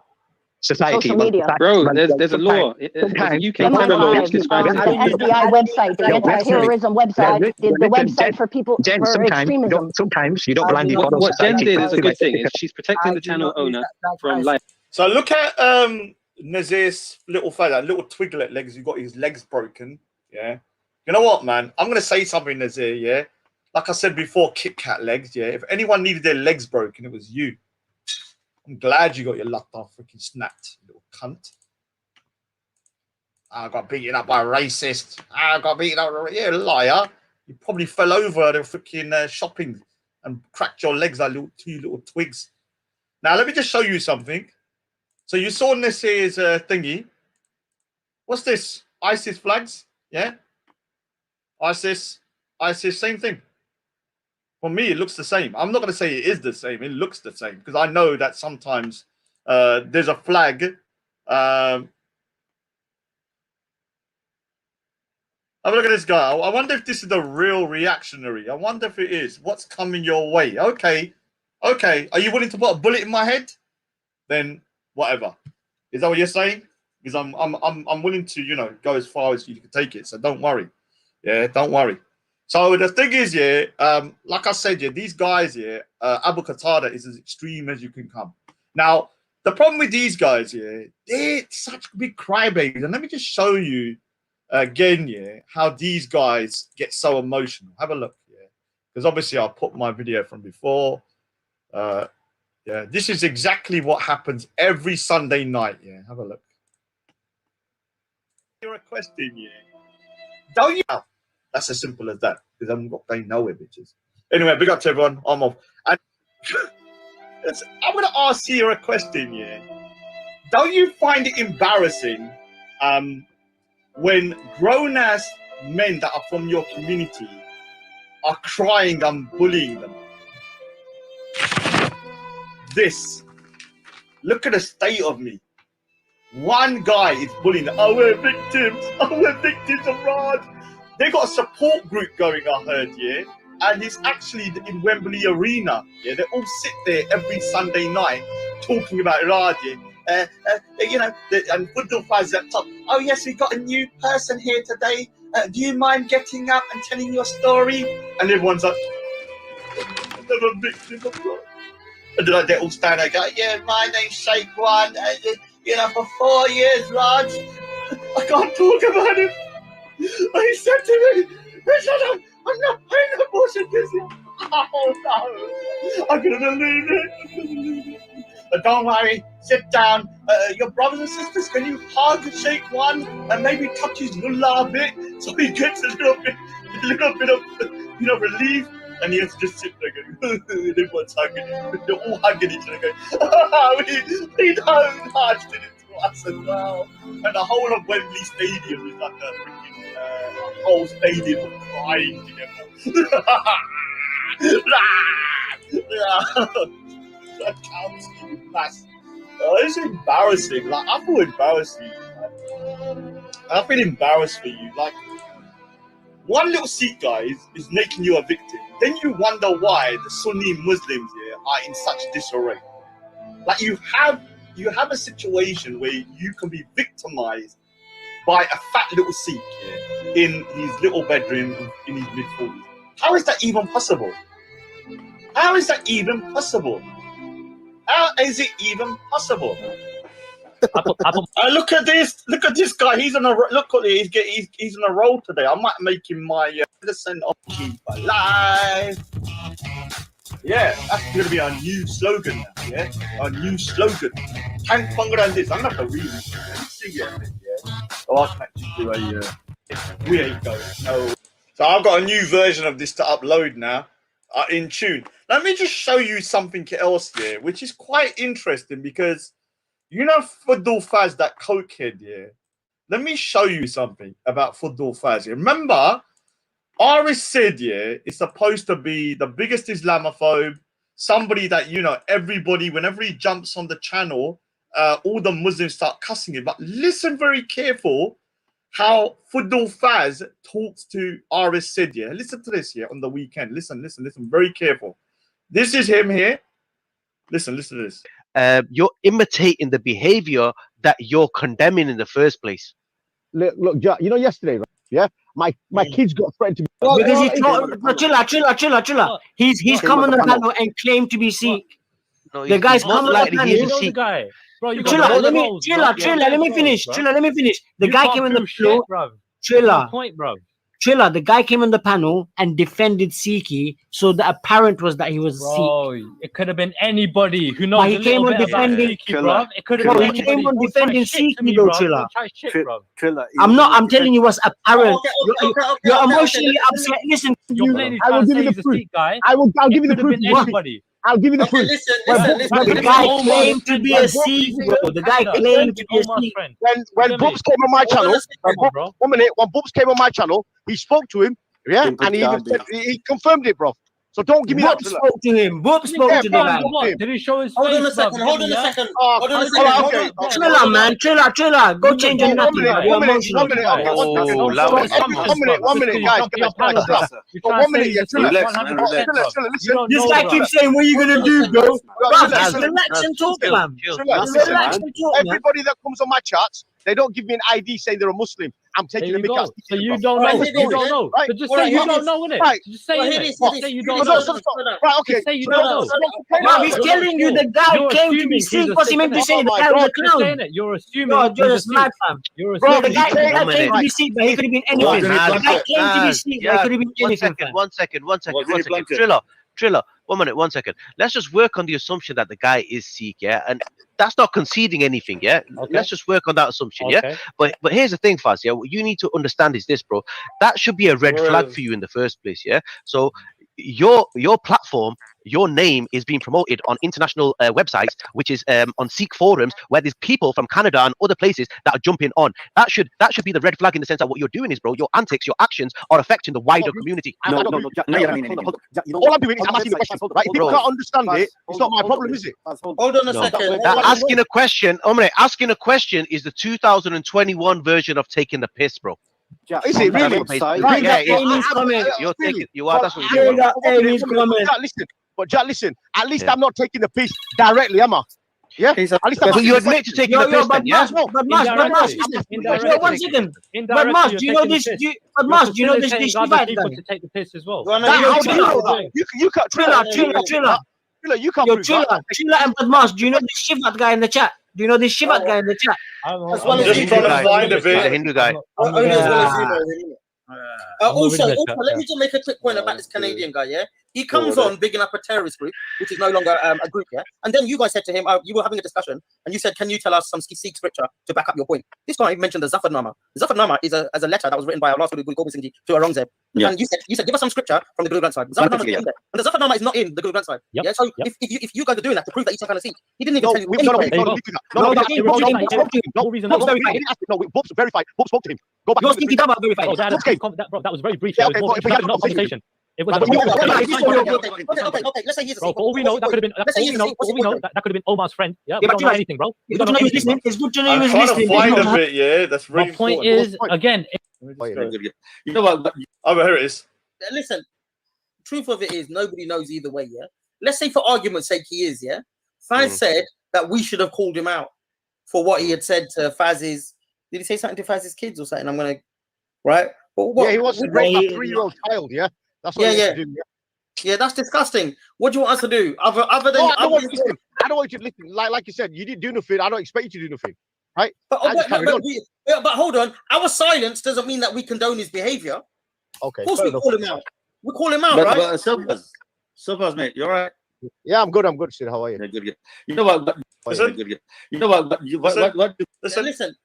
C: Social
H: media.
K: Bro, there's a law. There's a UK federal law which describes it.
H: The FBI website, the anti-terrorism website, the website for people for extremism.
C: Sometimes you don't blindly follow.
K: What Jen did is a good thing. Is she's protecting the channel owner from life.
A: So look at Nazir's little fella, little twiglet legs. He got his legs broken. Yeah. You know what, man? I'm gonna say something, Nazir. Yeah. Like I said before, Kit Kat legs. Yeah. If anyone needed their legs broken, it was you. I'm glad you got your luck off freaking snapped, you little cunt. I got beaten up by a racist. I got beaten up. Yeah, liar. You probably fell over the freaking shopping and cracked your legs like two little twigs. Now, let me just show you something. So you saw this here's thingy. What's this? ISIS flags? Yeah. ISIS, same thing. For me, it looks the same. I'm not going to say it is the same. It looks the same because I know that sometimes there's a flag. Have a look at this guy. I wonder if this is the real reactionary. I wonder if it is. What's coming your way? Okay. Are you willing to put a bullet in my head? Then whatever. Is that what you're saying? Because I'm willing to, you know, go as far as you can take it. So don't worry. Yeah, don't worry. So the thing is, yeah, like I said, yeah, these guys, yeah, Abu Qatada is as extreme as you can come. Now, the problem with these guys, yeah, they're such big crybabies. And let me just show you again, yeah, how these guys get so emotional. Have a look, yeah, because obviously I'll put my video from before. Yeah, this is exactly what happens every Sunday night. Yeah, have a look. You're requesting, yeah. Don't you? That's as simple as that. Because I'm not playing nowhere, bitches. Anyway, big up to everyone. I'm off. And I'm gonna ask you a question, yeah. Don't you find it embarrassing when grown-ass men that are from your community are crying and bullying them? This. Look at the state of me. One guy is bullying them. Oh, we're victims. Oh, we're victims of Raj. They got a support group going, I heard, yeah? And it's actually in Wembley Arena. Yeah, they all sit there every Sunday night talking about Raj, yeah? You know, and Fudul Fazs at top. Oh, yes, we got a new person here today. Do you mind getting up and telling your story? And everyone's like, I'm a victim of Raj. And then they all stand there and go, yeah, my name's Sheikh One. You know, for 4 years, Raj, I can't talk about him. He said to me, I'm not paying abortion because oh no, I couldn't believe it. But don't worry, sit down. Your brothers and sisters, can you hug Sheikh One and maybe touch his mullah a bit so he gets a little bit of, you know, relief? And he has to just sit there going, everyone's hugging him. They're all hugging each other going, we don't touch it to us as well. And the whole of Wembley Stadium is like a freaking whole stadium of crying together. That counts to mass. It's embarrassing. Like, I feel embarrassed for you. I feel embarrassed for you. Like, one little Sikh guy is making you a victim. Then you wonder why the Sunni Muslims here are in such disarray. Like you have a situation where you can be victimized by a fat little Sikh in his little bedroom in his mid-40s. How is that even possible? How is that even possible? How is it even possible? Look at this guy. He's on a look at it. He's on a roll today. I might make him my citizen of keep alive. Yeah, that's gonna be our new slogan now. Yeah, our new slogan. Tank Pangaran this. I'm not the real sing it. Yeah. So I can actually do a. We ain't going. No. So I've got a new version of this to upload now. In tune. Let me just show you something else here, which is quite interesting because. You know Fudul Fazs, that cokehead, yeah? Let me show you something about Fudul Fazs. Remember, Aris said, yeah, it's supposed to be the biggest Islamophobe, somebody that, you know, everybody, whenever he jumps on the channel, all the Muslims start cussing him. But listen very careful how Fudul Fazs talks to Aris said, yeah? Listen to this here on the weekend. Listen, very careful. This is him here. Listen to this.
D: You're imitating the behavior that you're condemning in the first place.
N: Look, you know, yesterday, right? Yeah, my kids got threatened to be.
G: Because he chilla. He's come on the panel and claimed to be Sikh.
D: No,
G: the guy's come on the panel.
D: He's a Sikh.
G: Bro, let me finish. The guy came on the panel. Chilla, the guy came on the panel and defended Sikhi, so the apparent was that he was Sikh.
O: It could have been anybody who knows.
G: But he came on defending Sikhi, It could have been he came on defending Sikhi, though, Chilla. I'm telling you what's apparent. You're emotionally upset. Listen,
N: I will give you the proof. I'll give you the proof. I'll give you the proof.
G: The guy claimed to be a Sikh, bro. The guy claimed to be a Sikh.
N: When Bubs came on my channel, when Bubs came on my channel, he spoke to him, yeah, and he even said, he confirmed it, bro. So don't give me that.
G: Whoop spoke to him. Whoop spoke to the guy.
O: Did he show his
G: Hold
O: face?
G: on a second.
O: bruv?
G: Hold on a
O: Yeah?
G: second.
N: Oh,
G: Hold on a second. Triller, man. Triller. Go change your nappy. You're emotional.
N: One minute, guys. One minute, yeah.
G: This guy keeps saying, "What are you gonna do, bro?" Relax and talk, man. Relax and talk, man.
N: Everybody that comes on my chats, they don't give me an ID saying they're a Muslim. I'm taking a mick out.
O: So you don't know. You don't know.
N: Right?
O: So just say you don't know, innit? Just say it. Say you don't know.
N: Right, okay.
O: Say you don't know.
G: Bro, he's telling you the guy came to be Sikh. What's he meant to say? The guy was a clown.
O: You're assuming.
G: No, you're just mad, fam.
O: You're
G: Bro,
O: assuming.
G: the guy came to be Sikh, but he could have been anything. The guy came to be Sikh, but he could have been anything.
D: One second. Triller. 1 minute, 1 second. Let's just work on the assumption that the guy is Sikh, yeah, and that's not conceding anything, yeah.
O: Okay.
D: Let's just work on that assumption, yeah. But here's the thing, Fazz, yeah. What you need to understand is this, bro. That should be a red flag for you in the first place, yeah. So your platform, your name is being promoted on international websites, which is on Sikh forums, where there's people from Canada and other places that are jumping on. That should be the red flag in the sense that what you're doing is, bro, your antics, your actions are affecting the wider community.
N: All I'm doing is I'm asking the question, right? If people can't understand it, it's not my problem, is it?
G: Hold on a second.
D: Asking a question, asking a question is the 2021 version of taking the piss, bro.
N: Is it really?
D: You're taking. You are. That's what you're doing.
N: Jack, listen. At least I'm not taking the piss directly, am I? Yeah. At least
D: but you admit to taking the piss, then, yeah?
G: But one second. But Mas, do you know this? But Mas, do you know this divide?
O: To take the piss as well.
N: You can't. Triller. You can't.
G: Yo, Triller and Badmas, do you know this Shivat guy in the chat? Do you know this Shivat guy in the chat?
A: I'm just trying to find a bit.
D: Hindu guy.
G: Also, let me just make a quick point about this Canadian guy, yeah? He comes on bigging up a terrorist group, which is no longer a group, yeah? And then you guys said to him, you were having a discussion, and you said, can you tell us some Sikh scripture to back up your point? This guy mentioned the Zafarnama. The Zafarnama is a letter that was written by Allah to Aurangzeb. Yeah. And you said, give us some scripture from the Guru Granth Sahib. Zafarnama is in there. And the Zafarnama is not in the Guru Granth Sahib. Yep. Yeah? So if you guys are doing that to prove that he's some kind of Sikh, he didn't even tell you.
N: No, Bob's verified. Bob spoke to him. Go back.
G: You're thinking about verified.
O: That was very brief. It was not a conversation. It was
G: okay. Let's say he's a Sikh.
O: All we know that could have been. All we know that could have been Omar's friend. Yeah, we don't know anything, bro.
G: It's good to know he was listening. It's good to know he was
A: I'm trying
G: listening.
A: to find a bit, yeah. That's really
O: My point is, again.
A: You know what? Oh, here it is.
G: Listen, truth of it is, nobody knows either way, yeah? Let's say for argument's sake he is, yeah? Fazz said that we should have called him out for what he had said to Faz's. Did he say something to Faz's kids or something? I'm going to, right?
N: Yeah, he wants to rape a 3-year-old child, yeah? That's what he do,
G: yeah, that's disgusting. What do you want us to do? Other than
N: I don't want you to listen. Like you said, you didn't do nothing. I don't expect you to do nothing, right?
G: But hold on. Our silence doesn't mean that we condone his behavior.
N: Okay.
G: Of course, we call him out. We call him out, right?
I: But Silvers, mate, you're right.
N: Yeah, I'm good. Sid, how are you?
I: Good. You know what? You know what?
G: Listen.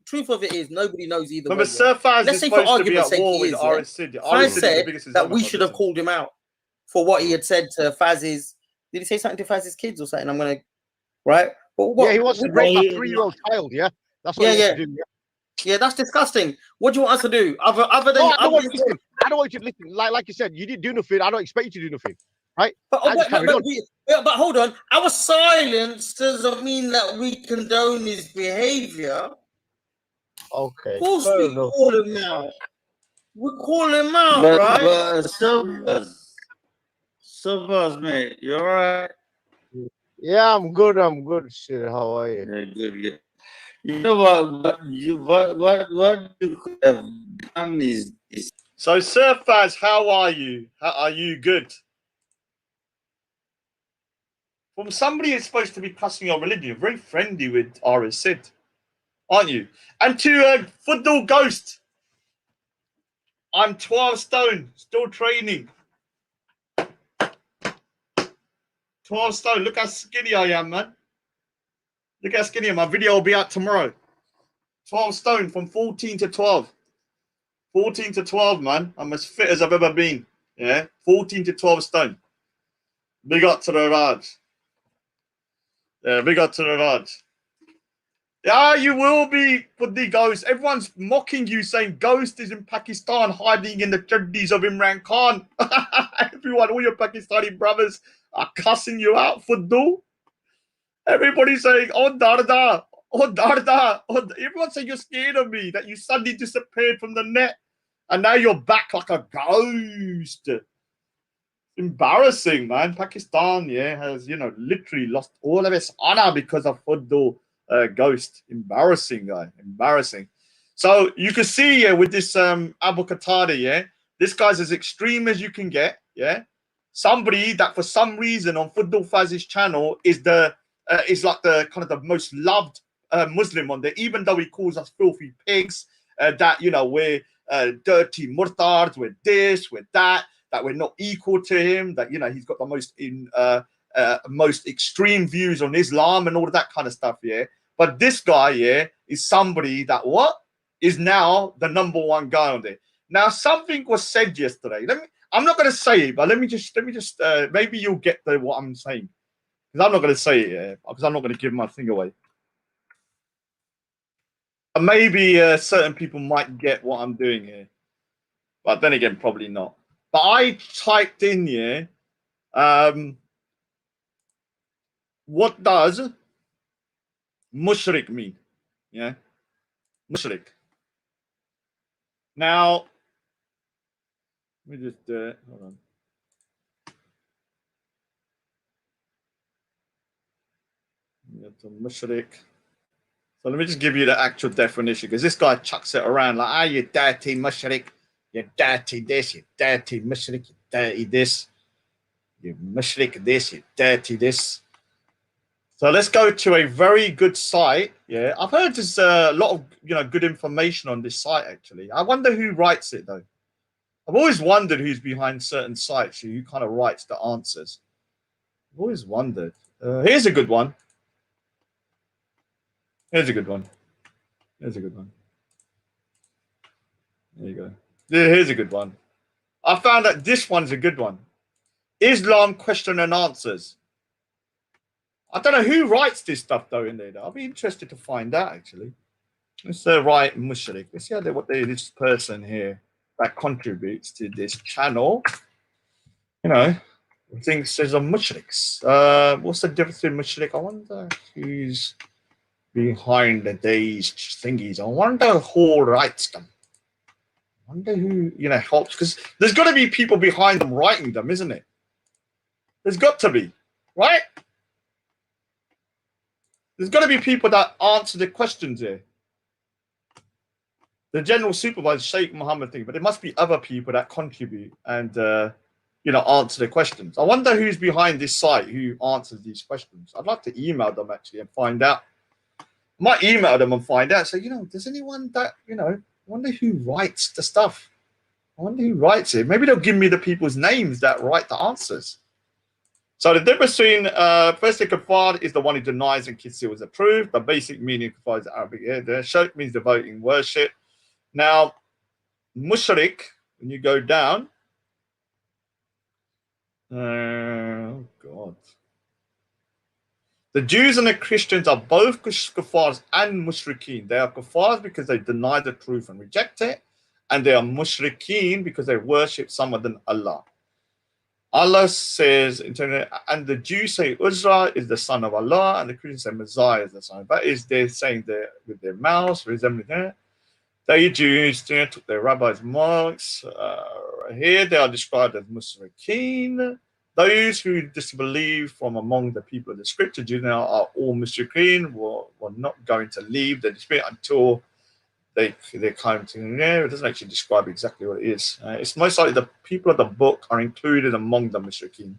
G: Truth of it is, nobody knows either way.
A: But Sir Fazz
G: Let's
A: is
G: say for
A: supposed to be
G: argument's
A: at
G: sake
A: war
G: he
A: with
G: is,
A: Fazz
G: said that we should have called him out for what he had said to Faz's. Did he say something to Faz's kids or something? I'm going to, right?
N: Yeah, he wants to rape a 3-year-old child, yeah? That's what he do,
G: yeah, that's disgusting. What do you want us to do? Other than
N: I don't want you to listen. Like you said, you didn't do nothing. I don't expect you to do nothing, right?
G: But hold on. Our silence doesn't mean that we condone his behavior.
N: Okay.
G: Of course, we call him out. We call him out, right?
I: Silvers, mate, you alright?
N: Yeah, I'm good. Shit, how are you?
I: Yeah, good. You know what you could have done is.
A: So, Sir Fazz, how are you? Are you good? From somebody who's supposed to be passing your religion, you're very friendly with R.S. Sid, aren't you? And to Football Ghost, I'm 12 stone, still training. 12 stone, look how skinny I am, man. Look how skinny I am. My video will be out tomorrow. 12 stone from 14 to 12. 14 to 12, man. I'm as fit as I've ever been. Yeah, 14 to 12 stone. Big up to the Raj. Yeah, big up to the Raj. Yeah, you will be for the Ghost. Everyone's mocking you, saying Ghost is in Pakistan hiding in the chaddis of Imran Khan. Everyone, all your Pakistani brothers are cussing you out, Fuddu. Everybody's saying, oh, Darda, oh, Darda. Oh, everyone's saying you're scared of me, that you suddenly disappeared from the net. And now you're back like a ghost. Embarrassing, man. Pakistan, yeah, has, you know, literally lost all of its honor because of Fuddu Ghost. Embarrassing, guy. Embarrassing. So you can see, yeah, with this Abu Qatada, yeah, this guy's as extreme as you can get, yeah. Somebody that for some reason on Fuddu Faz's channel is the is like the kind of the most loved Muslim on there, even though he calls us filthy pigs, that, you know, we're dirty murtads, we're this, we're that we're not equal to him, that, you know, he's got the most extreme views on Islam and all of that kind of stuff, yeah. But this guy, yeah, is somebody that is now the #1 guy on there. Now, something was said yesterday. I'm not going to say it, but let me just maybe you'll get what I'm saying, because I'm not going to say it, because I'm not going to give my thing away. Maybe certain people might get what I'm doing here, but then again, probably not. But I typed in here, what does mushrik mean? Yeah, mushrik. Now, let me just hold on. Mushrik. So let me just give you the actual definition, because this guy chucks it around like, you dirty mushrik, you dirty this, you dirty mushrik, you dirty this, you mushrik this, you dirty this. So let's go to a very good site. Yeah, I've heard there's a lot of, you know, good information on this site, actually. I wonder who writes it, though. I've always wondered who's behind certain sites, who kind of writes the answers. I've always wondered. Here's a good one. Here's a good one. Here's a good one. There you go. Here's a good one. I found that this one's a good one. Islam question and answers. I don't know who writes this stuff, though, in there. I'll be interested to find out, actually. Let's write mushrik. Let's see this person here that contributes to this channel, you know, thinks there's a mushriks. What's the difference in mushrik? I wonder who's behind these thingies. I wonder who writes them. I wonder who, you know, helps, because there's got to be people behind them writing them, isn't it? There's got to be, right? There's got to be people that answer the questions here. The general supervisor, Sheikh Mohammed thing, but there must be other people that contribute and, you know, answer the questions. I wonder who's behind this site, who answers these questions. I'd like to email them, actually, and find out. I might email them and find out. So, you know, does anyone that, you know, I wonder who writes the stuff. I wonder who writes it. Maybe they'll give me the people's names that write the answers. So the difference between firstly, kafar is the one who denies and conceals the truth. The basic meaning of kafar is Arabic. Yeah, the shirk means devoting worship. Now, mushrik, when you go down, oh God. The Jews and the Christians are both kuffars and mushrikeen. They are kuffars because they deny the truth and reject it, and they are mushrikeen because they worship some other than Allah. Allah says, and the Jews say Uzra is the son of Allah, and the Christians say Messiah is the son. That is, they're saying with their mouths, resembling that. They Jews took their rabbis' marks. Here they are described as mushrikeen. Those who disbelieve from among the people of the scripture, Jews now are all mushrikeen, were not going to leave the dispute until they come to, it doesn't actually describe exactly what it is. It's most likely the people of the book are included among the mushrikeen,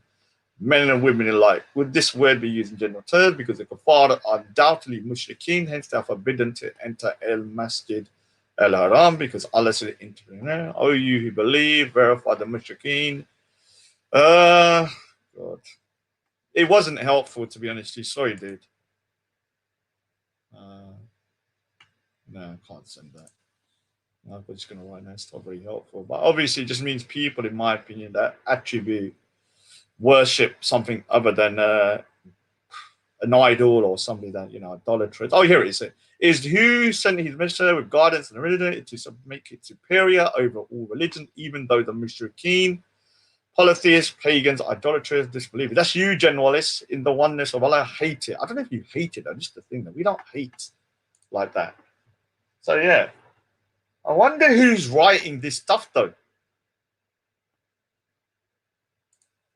A: men and women alike. Would this word be used in general terms? Because the kuffar are undoubtedly mushrikeen, hence they are forbidden to enter al-masjid al-haram, because Allah said, "O you who believe, verify the mushrikeen." God, it wasn't helpful, to be honest. Sorry, dude. No, I can't send that. I'm just going to write that. It's not very helpful. But obviously, it just means people, in my opinion, that attribute worship something other than an idol or somebody that, you know, idolatrous. Oh, here it is. Is who sent his messenger with guidance and religion to make it superior over all religion, even though the mushrikeen, polytheists, pagans, idolaters, disbelievers. That's you, Jen Wallace, in the oneness of Allah. I hate it. I don't know if you hate it. That's just the thing that we don't hate like that. So yeah, I wonder who's writing this stuff though.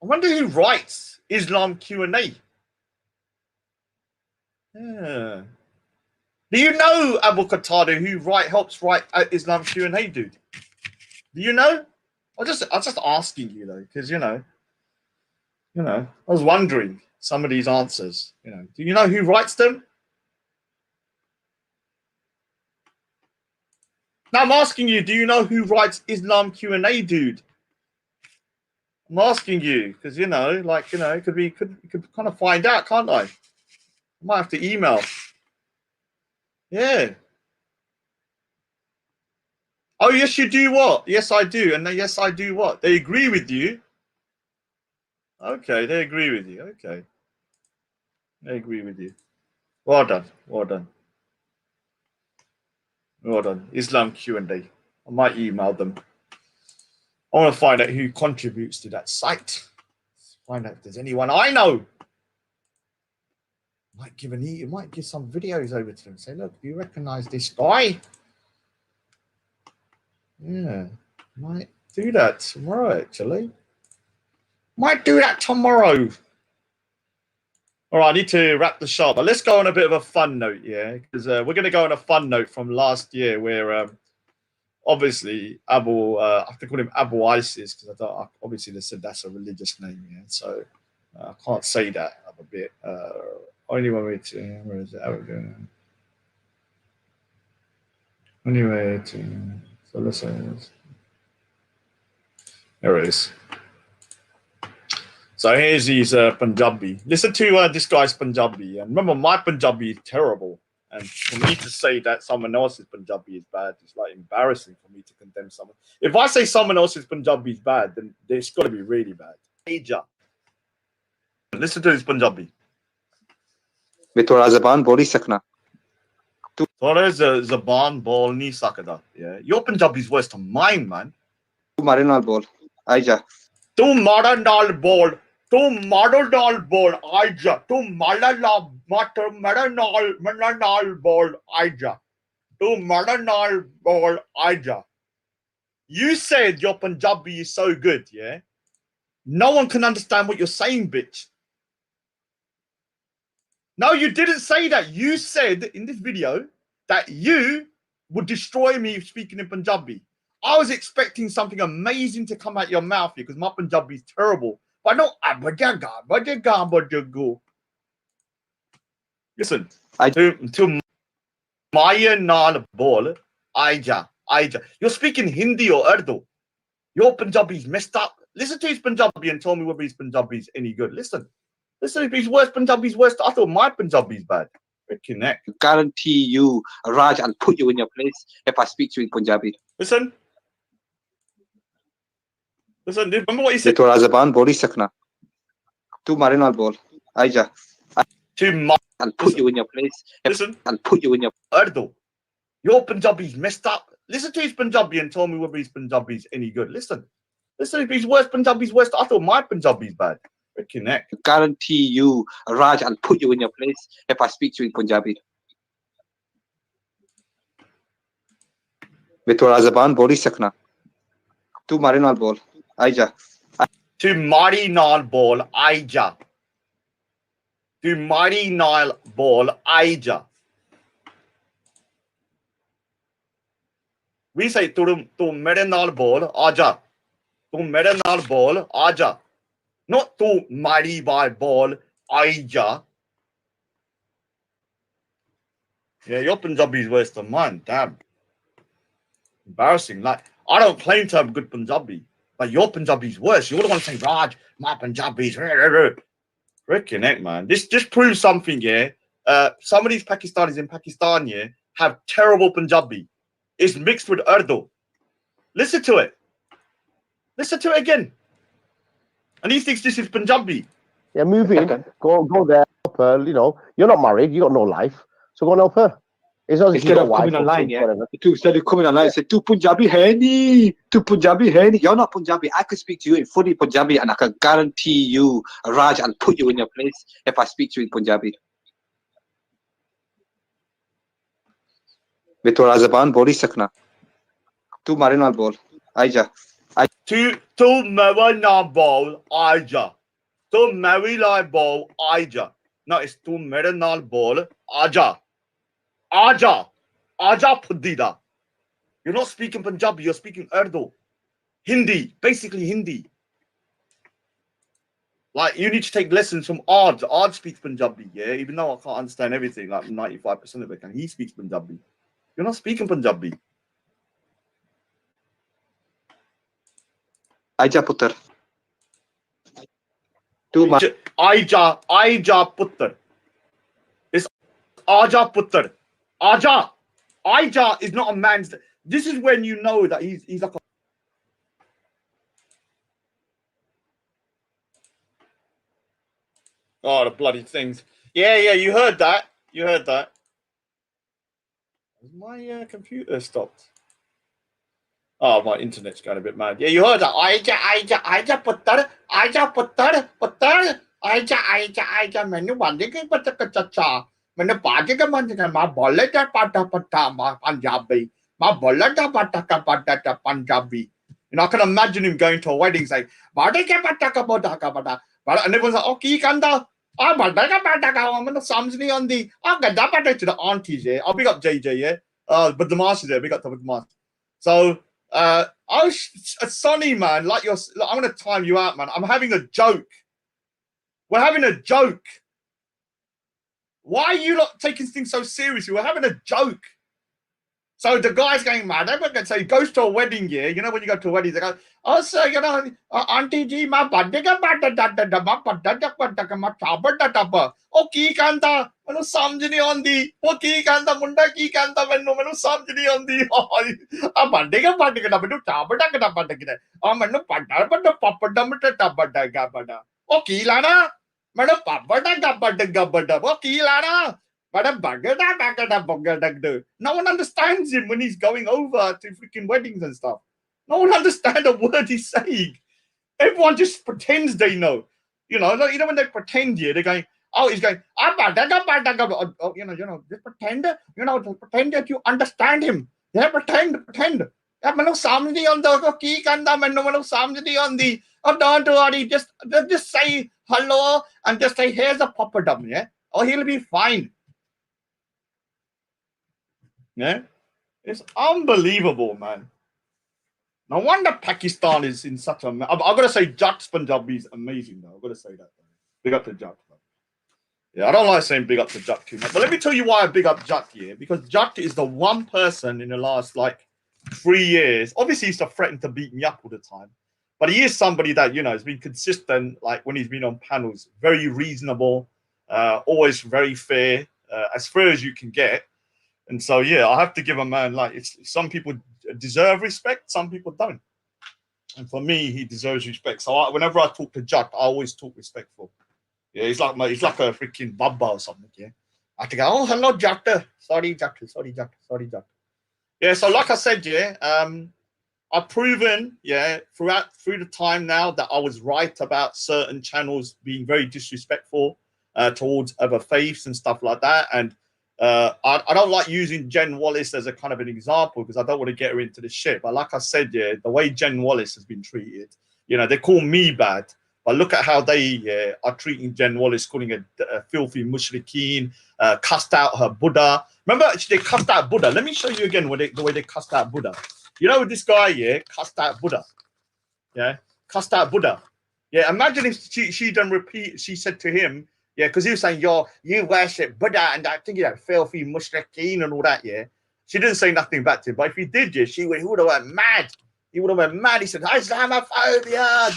A: I wonder who writes Islam Q&A. Yeah. Do you know Abu Qatada who helps write Islam Q&A, dude? Do you know? I'm just asking you though, because you know, I was wondering some of these answers. You know, do you know who writes them? Now I'm asking you, do you know who writes Islam Q&A, dude? I'm asking you because you know, like, you know, it could kind of find out, can't I? I might have to email. Yeah. Oh, yes, you do what? Yes, I do. And yes, I do what? They agree with you. Okay, they agree with you. Okay. They agree with you. Well done. Well done. Well done. Islam Q&A. I might email them. I want to find out who contributes to that site. Find out if there's anyone I know. Might give some videos over to them. Say, look, do you recognize this guy? Yeah, might do that tomorrow, actually. Might do that tomorrow. All right, I need to wrap the show up. But let's go on a bit of a fun note, yeah? Because we're going to go on a fun note from last year where obviously I have to call him Abu ISIS because obviously they said that's a religious name, yeah? So I can't say that. I'm a bit... only one way to... Where is it? Anyway, so let's say this. There it is. So here's his Punjabi. Listen to this guy's Punjabi. And remember, my Punjabi is terrible. And for me to say that someone else's Punjabi is bad, it's like embarrassing for me to condemn someone. If I say someone else's Punjabi is bad, then it's got to be really bad. Aja. Listen to his Punjabi.
E: मैं थोड़ा ज़बान बोल ही सकना
A: थोड़ा ज़बान बोल नहीं सकता. Yeah, your Punjabi is worse than mine, man.
E: तू मारे नाल बोल आई जा
A: तू मारे नाल बोल तू मारे नाल बोल आई जा तू मारे नाल बोल आई जा तू मारे नाल बोल आई जा. You said your Punjabi is so good, yeah? No one can understand what you're saying, bitch. No, you didn't say that. You said in this video that you would destroy me speaking in Punjabi. I was expecting something amazing to come out your mouth here because my Punjabi is terrible. But no, listen. To Maya Nal Bol, Aija. You're speaking Hindi or Urdu. Your Punjabi is messed up. Listen to his Punjabi and tell me whether his Punjabi is any good. Listen, if he's worse, Punjabi's worse. I thought my Punjabi is bad. Connect.
E: Guarantee you, Raj, I'll put you in your place if I speak to you in Punjabi.
A: Listen, remember what he said?
E: थोड़ा ज़बान बोल ही सकना तू मारे नाल बोल आई जा I'll put you in your place.
A: Listen,
E: I'll put you in your
A: Urdu. Your Punjabi is messed up. Listen to his Punjabi and tell me whether his Punjabi is any good. Listen, if he's worse, Punjabi's worse. I thought my Punjabi is bad. Connect.
E: Guarantee you, Raj, I'll put you in your place if I speak to you in Punjabi. मैं थोड़ा ज़बान बोल ही सकना तू मारे नाल बोल आई जा
A: To Mari Nal Ball Aija. To Mari Nal Ball Aija. We say to mere naal bol aja. To mere naal bol aja. Not to Mari by ball aija. Yeah, your Punjabi is worse than mine. Damn. Embarrassing. Like, I don't claim to have good Punjabi, but your Punjabi is worse. You're the one saying, Raj, my Punjabi is freaking heck, man. This just proves something, yeah. Some of these Pakistanis in Pakistan, yeah, have terrible Punjabi. It's mixed with Urdu. Listen to it. Listen to it again. And he thinks this is Punjabi.
N: Yeah, move in, go there, help her. You know, you're not married, you got no life, so go and help her. It's not
E: Instead of coming online, yeah. Instead of coming online, say, "Tu Punjabi hai nahi, tu Punjabi hai nahi." You're not Punjabi. I could speak to you in fully Punjabi, and I can guarantee you, Raj, I'll put you in your place if I speak to you in Punjabi. मैं थोड़ा ज़बान बोल ही सकना तू मारे नाल बोल आजा
A: तू मेरे नाल बोल आजा तू मेरे नाल बोल आजा no it's तू मेरे नाल बोल आजा आजा फुद्दीदा you're not speaking Punjabi, you're speaking Urdu, Hindi, basically Hindi. Like, you need to take lessons from Ard. Ard speaks Punjabi, yeah, even though I can't understand everything, like 95% of it, and he speaks Punjabi. You're not speaking Punjabi.
E: Aja putter.
A: Aja putter. It's Aja putter. Aja is not a man's. This is when you know that he's like a. Oh, the bloody things. Yeah, you heard that. My computer stopped. Oh, my internet's going a bit mad. Yeah, you heard that. Aja putter. Aja. Menu banding pata. Menu party ka banding ma bolle da pata ma Punjabi. Ma bolle da pata Punjabi. You know, I can imagine him going to a wedding saying, "Party ka pata." And everyone's like, "Okay, kanda." I'm going to Samsini on the. I'm going to the aunties, yeah. I'll big up JJ, yeah. But the master's there, big up to the master. So, Sonny, man, I'm going to time you out, man. I'm having a joke. We're having a joke. Why are you not taking things so seriously? We're having a joke. So the guy's going mad. So he goes to a wedding, yeah. You know when you go to a wedding, they go, "Oh, sir, you know, Auntie G, ma badega badada ma badada badaka ma chaba tapa. Oh, ki kanta, manu samjini on the. Oh, ki kanta munda ki kanta manu samjini on the. Oh, badega badega manu chaba tapa badega. Oh, manu badada badada papa damata tapa badega. Oh, ki lana, manu papa badega badega. Oh, ki lana. No one understands him when he's going over to freaking weddings and stuff. No one understands a word he's saying. Everyone just pretends they know. You know when they pretend here, they're going, oh, he's going, oh, you know, just pretend, pretend that you understand him. Yeah, pretend. Yeah, manu samjhi on the ki kanda manu samjhi on the. Oh, don't worry, just say hello and just say here's a papadum, yeah. Oh, he'll be fine. Yeah, it's unbelievable, man. No wonder Pakistan is in such a. I've got to say, Jack's Punjabi is amazing, though. I've got to say that. Big up to Jack. Yeah, I don't like saying big up to Jack too much, but let me tell you why I big up Jack here. Because Jack is the one person in the last 3 years. Obviously, he's threatened to beat me up all the time, but he is somebody that has been consistent. Like when he's been on panels, very reasonable, always very fair as you can get. And so, yeah, I have to give a man, some people deserve respect, some people don't. And for me, he deserves respect. So whenever I talk to Jack, I always talk respectful. Yeah, he's like a freaking Baba or something, yeah. I have to go, oh, hello, Jack. Sorry, Jack. Yeah, so like I said, yeah, I've proven, yeah, through the time now that I was right about certain channels being very disrespectful towards other faiths and stuff like that. And I don't like using Jen Wallace as a kind of an example because I don't want to get her into the shit. But like I said, yeah, the way Jen Wallace has been treated, they call me bad, but look at how they are treating Jen Wallace, calling her a filthy mushrikeen, cussed out her Buddha. Remember, they cussed out Buddha. Let me show you again the way they cussed out Buddha. You know this guy, yeah, cussed out Buddha. Yeah, cussed out Buddha. Yeah, imagine if she done repeat. She said to him. Yeah, because he was saying, you worship Buddha and I think you're filthy mushrikeen and all that, yeah. She didn't say nothing back to him, but if he did, yeah, he would have went mad. He would have went mad. He said, Islamophobia,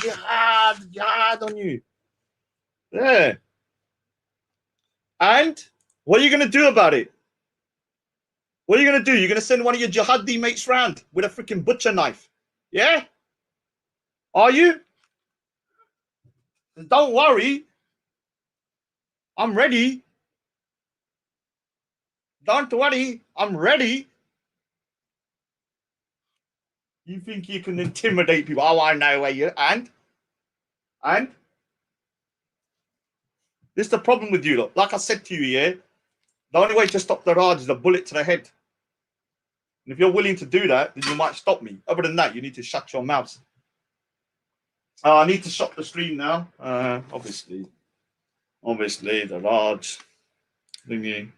A: jihad on you. Yeah. And what are you going to do about it? What are you going to do? You're going to send one of your jihadi mates round with a freaking butcher knife. Yeah? Are you? Don't worry. I'm ready. Don't worry. I'm ready. You think you can intimidate people? Oh, I know where you're... And? This is the problem with you, look. Like I said to you, yeah, the only way to stop the Raj is a bullet to the head. And if you're willing to do that, then you might stop me. Other than that, you need to shut your mouth. I need to stop the stream now. Obviously, the Raj thingy.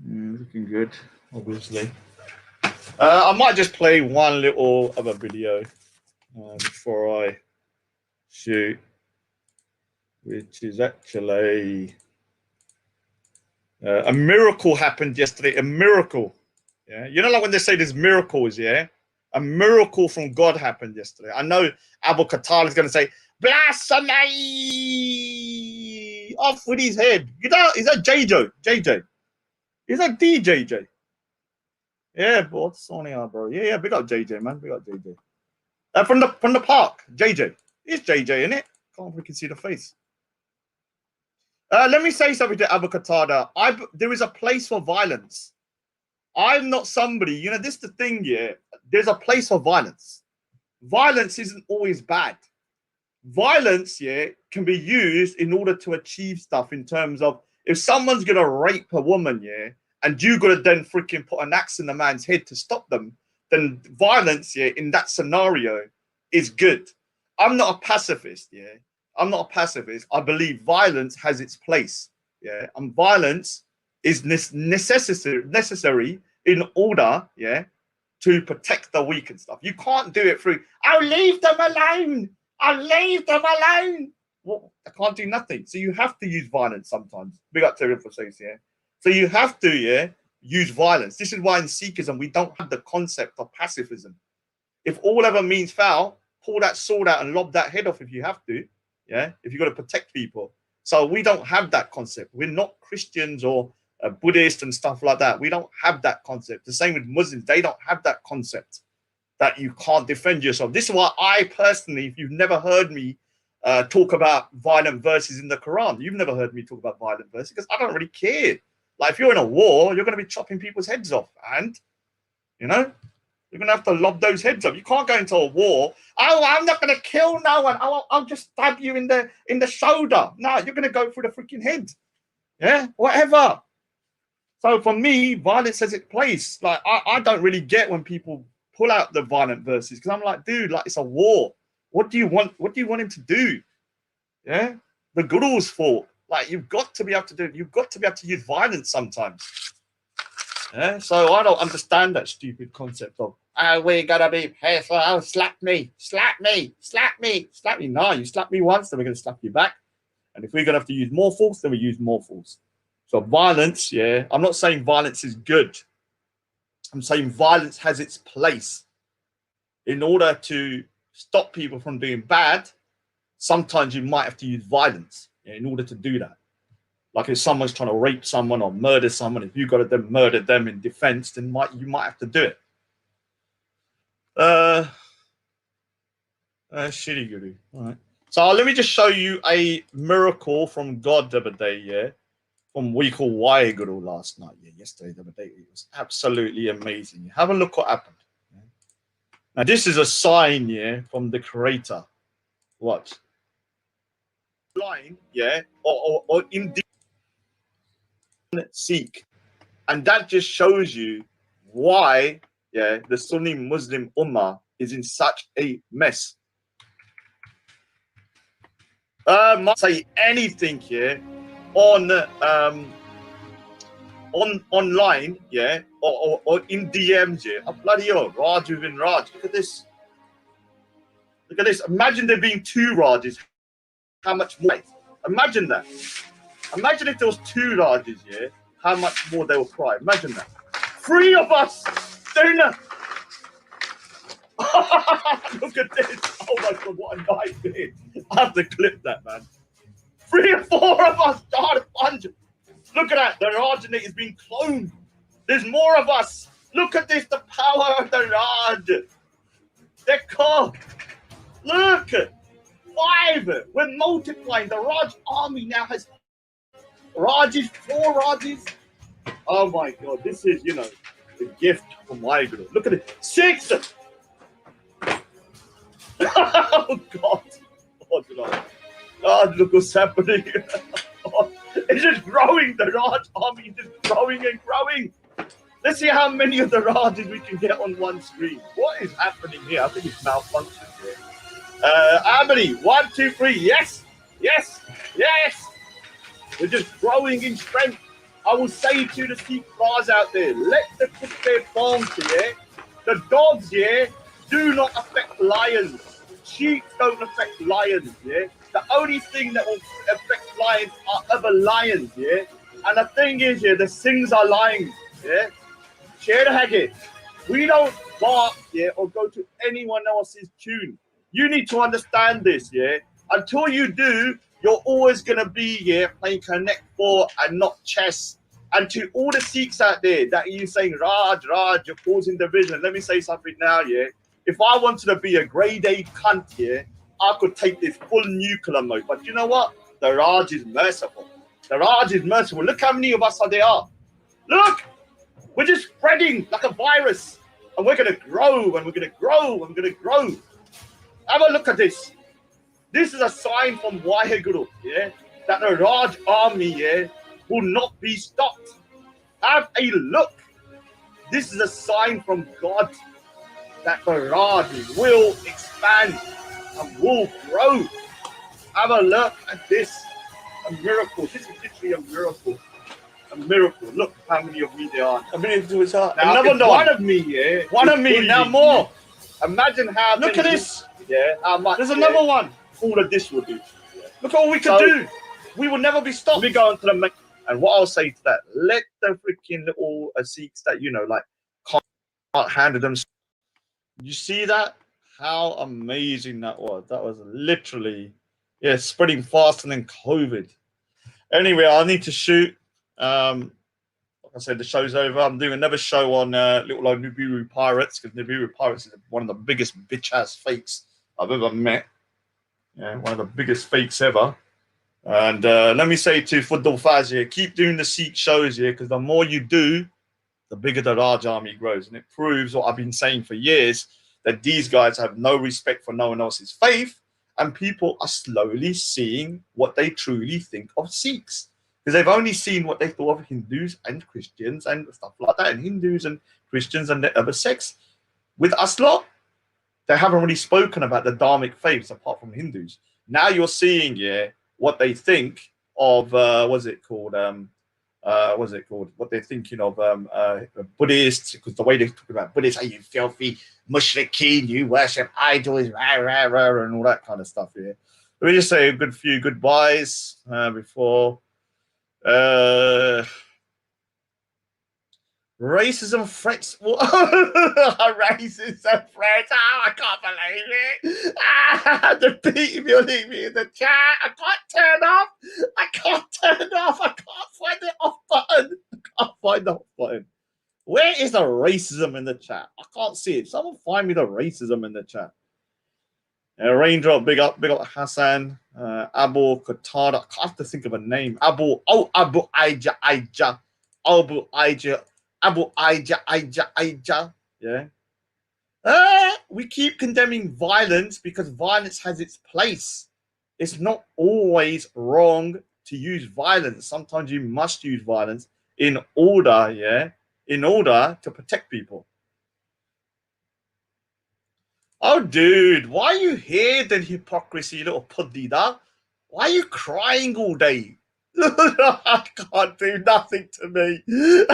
A: Looking good, obviously. I might just play one little other video before I shoot, which is actually a miracle happened yesterday. A miracle, yeah. You know, like when they say there's miracles, yeah. A miracle from God happened yesterday. I know Abu Qatada is going to say blasphemy. Off with his head. You know, is that JJ? Is that DJJ? Yeah, but what's on here, bro? Yeah, big up JJ, man. Big up JJ. From the park, JJ. It's JJ, innit? Can't freaking see the face. Let me say something to Abu Qatada. There is a place for violence. I'm not somebody, you know, this is the thing, yeah. There's a place for violence. Violence isn't always bad. Violence, yeah, can be used in order to achieve stuff in terms of if someone's going to rape a woman, yeah, and you got to then freaking put an axe in the man's head to stop them, then violence, yeah, in that scenario is good. I'm not a pacifist, yeah. I'm not a pacifist. I believe violence has its place, yeah. And violence is necessary in order, yeah, to protect the weak and stuff. You can't do it through, I'll leave them alone. I'll leave them alone. Well, I can't do nothing. So you have to use violence sometimes. Big up to Rifle, yeah. So you have to, yeah, use violence. This is why in Sikhism we don't have the concept of pacifism. If all ever means foul, pull that sword out and lob that head off if you have to, yeah, if you've got to protect people. So we don't have that concept. We're not Christians or Buddhist and stuff like that. We don't have that concept. The same with Muslims. They don't have that concept that you can't defend yourself. This is why I personally, if you've never heard me talk about violent verses in the Quran, you've never heard me talk about violent verses because I don't really care. Like if you're in a war, you're going to be chopping people's heads off, and you know you're going to have to lob those heads off. You can't go into a war. Oh, I'm not going to kill no one. I'll just stab you in the shoulder. No, you're going to go through the freaking head. Yeah, whatever. So for me, violence has its place. Like I don't really get when people pull out the violent verses because I'm like, dude, like it's a war. What do you want? What do you want him to do? Yeah, the Guru's fault. Like you've got to be able to do. You've got to be able to use violence sometimes. Yeah, so I don't understand that stupid concept of we gotta be careful. Oh, slap me. No, you slap me once, then we're gonna slap you back. And if we're gonna have to use more force, then we use more force. So violence, yeah. I'm not saying violence is good. I'm saying violence has its place. In order to stop people from doing bad, sometimes you might have to use violence, yeah, in order to do that. Like if someone's trying to rape someone or murder someone, if you've got to then murder them in defense, then you might have to do it. Shitty Guru. All right. So let me just show you a miracle from God the other day, yeah. From what we call Why Guru last night, yeah, yesterday, the other day. It was absolutely amazing. Have a look what happened. Yeah. Now this is a sign, yeah, from the Creator. What? Line, yeah, or indeed seek, and that just shows you why, yeah, the Sunni Muslim Ummah is in such a mess. Might say anything here on online, yeah, or in DMs, yeah. Oh, bloody hell, Raj within Raj. Look at this. Look at this. Imagine there being two Rajas. How much more? Imagine that. Imagine if there was two Rajas, yeah. How much more they will cry. Imagine that. 3 of us doing that. Look at this. Oh my God, what a night it is. I have to clip that, man. 3 or 4 of us died a bunch. Look at that. The Rajanate is being cloned. There's more of us. Look at this. The power of the Raj. They're called. Look, 5. We're multiplying. The Raj army now has Rajas, 4 Rajas. Oh my God, this is, you know, the gift from my guru. Look at it, 6. Oh God, oh God, God, look what's happening. Oh, it's just growing. The Raj army is just growing and growing. Let's see how many of the Rajas we can get on one screen. What is happening here? I think it's malfunction here. How many? 1, 2, 3. Yes, yes, yes. We're just growing in strength. I will say to the Sikh bars out there, let the Kutte bongs here. The dogs here do not affect lions. Sheep don't affect lions, yeah. The only thing that will affect lions are other lions, yeah. And the thing is, yeah, the things are lions, yeah. Share the haggy. We don't bark, yeah, or go to anyone else's tune. You need to understand this, yeah. Until you do, you're always gonna be, yeah, playing Connect 4 and not chess. And to all the Sikhs out there that you saying, Raj, you're causing division. Let me say something now, yeah. If I wanted to be a grade A cunt, yeah, I could take this full nuclear mode. But you know what? The Raj is merciful. The Raj is merciful. Look how many of us are there. Look, we're just spreading like a virus. And we're going to grow, and we're going to grow, and we're going to grow. Have a look at this. This is a sign from Waheguru, yeah, that the Raj army, yeah, will not be stopped. Have a look. This is a sign from God that the Raj will expand and will grow. Have a look at this. A miracle. This is literally a miracle. A miracle. Look how many of me there are. I mean, it was another one of me, yeah. One of me, now more. Imagine how. Look at this. Yeah, how much. There's another one. All of this will do. Yeah. Look at all we can do. We will never be stopped. We go into the main. And what I'll say to that, let the freaking little Sikhs that, you know, like, can't handle them. You see that? How amazing that was. That was literally, yeah, spreading faster than COVID. Anyway, I need to shoot. Like I said, the show's over. I'm doing another show on little old Nibiru Pirates, because Nibiru Pirates is one of the biggest bitch-ass fakes I've ever met. Yeah, one of the biggest fakes ever. And let me say to Fudul Fazs here, keep doing the Sikh shows here, because the more you do, the bigger the Raj army grows. And it proves what I've been saying for years, that these guys have no respect for no one else's faith, and people are slowly seeing what they truly think of Sikhs. Because they've only seen what they thought of Hindus and Christians and stuff like that, and Hindus and Christians and the other sects. With us lot, they haven't really spoken about the Dharmic faiths apart from Hindus. Now you're seeing, yeah, what they think of, what's it called? What they're thinking of Buddhists, because the way they talk about Buddhists, are you filthy mushrikeen, you worship idols, rah, rah, rah, and all that kind of stuff here. Let me just say a good few goodbyes before. Racism threats. Racism threats. Oh, I can't believe it. The beat, you'll leave me in the chat. I can't turn off. I can't find the off button. Where is the racism in the chat? I can't see it. Someone find me the racism in the chat. Raindrop, big up Hassan. Abu Qatada. I have to think of a name. Abu Aija. Yeah. We keep condemning violence because violence has its place. It's not always wrong to use violence. Sometimes you must use violence in order, yeah, in order to protect people. Oh, dude, why are you here then, hypocrisy, little pudida? Why are you crying all day? I can't do nothing to me. He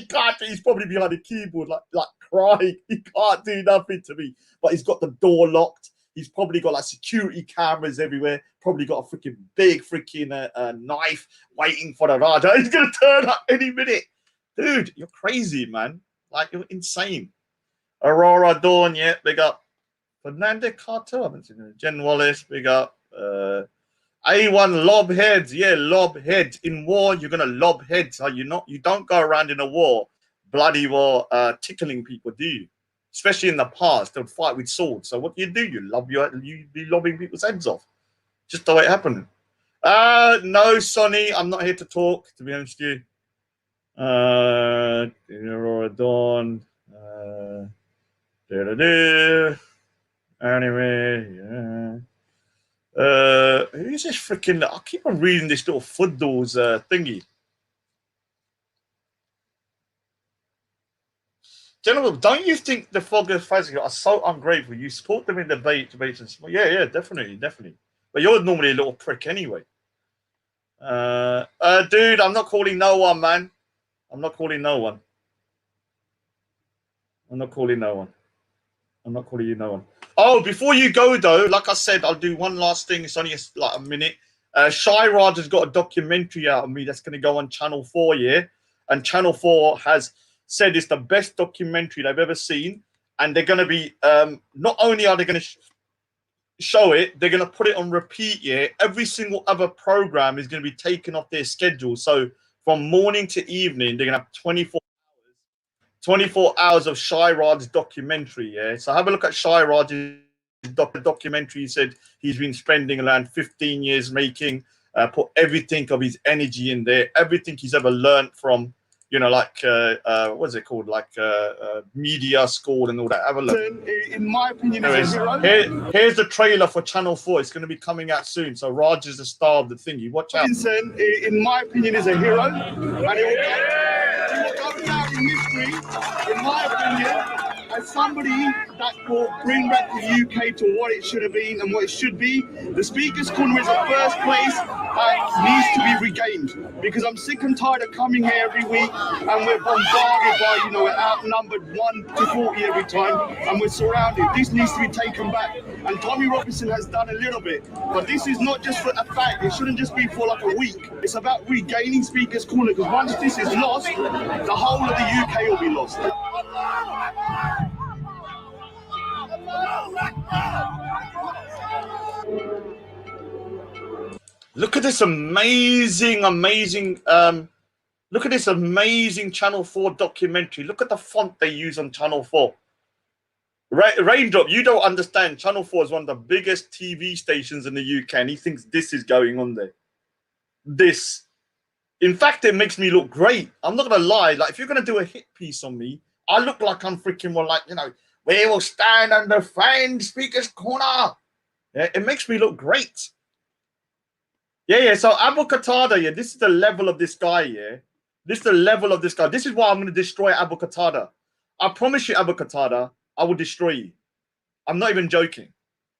A: can't. He's probably behind the keyboard, like crying. He can't do nothing to me. But he's got the door locked. He's probably got like security cameras everywhere. Probably got a freaking big freaking knife waiting for the Raja. He's gonna turn up any minute, dude. You're crazy, man. Like, you're insane. Aurora Dawn, yeah, big up. Fernando Carter, I haven't seen it. Jen Wallace, big up. A1 lob heads, yeah, lob heads. In war, you're gonna lob heads. Are you not? You don't go around in a war, bloody war, tickling people, do you? especially in the past, they would fight with swords. So what do? You be lobbing people's heads off. Just the way it happened. No, Sonny, I'm not here to talk, to be honest with you. Aurora Dawn. Anyway, yeah. Who's this freaking? I keep on reading this little Fuddles thingy. Gentlemen, don't you think the Fogger Fazs are so ungrateful? You support them in debates and yeah, definitely. But you're normally a little prick anyway. Dude, I'm not calling no one, man. I'm not calling no one. I'm not calling you no one. Oh, before you go though, like I said, I'll do one last thing. It's only like a minute. Shy Raj has got a documentary out of me that's going to go on Channel 4, yeah? And Channel 4 has said it's the best documentary they've ever seen. And they're going to be, not only are they going to show it, they're going to put it on repeat, yeah? Every single other program is going to be taken off their schedule. So from morning to evening, they're going to have 24 hours of Shy Raj's documentary, yeah? So have a look at Shy Raj's documentary. He said he's been spending around 15 years making, put everything of his energy in there, everything he's ever learned from, you know, like, what's it called? Like media school and all that. Have a look.
B: In my opinion,
A: here's the trailer for Channel 4. It's going to be coming out soon. So Raj is the star of the thingy. Watch out.
B: In my opinion, is a hero. And it will go down in history, in my opinion, as somebody that will bring back the UK to what it should have been and what it should be. The Speaker's Corner is the first place that needs to be regained, because I'm sick and tired of coming here every week and we're bombarded by, you know, we're outnumbered 1 to 40 every time and we're surrounded. This needs to be taken back, and Tommy Robinson has done a little bit, but this is not just for a fact. It shouldn't just be for like a week. It's about regaining Speaker's Corner, because once this is lost, the whole of the UK will be lost.
A: Look at this amazing look at this amazing Channel 4 documentary. Look at the font they use on Channel 4. Raindrop, you don't understand. Channel 4 is one of the biggest TV stations in the UK, and he thinks this is going on there. This. In fact, it makes me look great. I'm not going to lie. Like, if you're going to do a hit piece on me, I look like I'm freaking more like, you know, we will stand and defend Speaker's Corner. Yeah, it makes me look great. Yeah. So Abu Qatada, yeah, this is the level of this guy, yeah. This is the level of this guy. This is why I'm going to destroy Abu Qatada. I promise you, Abu Qatada, I will destroy you. I'm not even joking.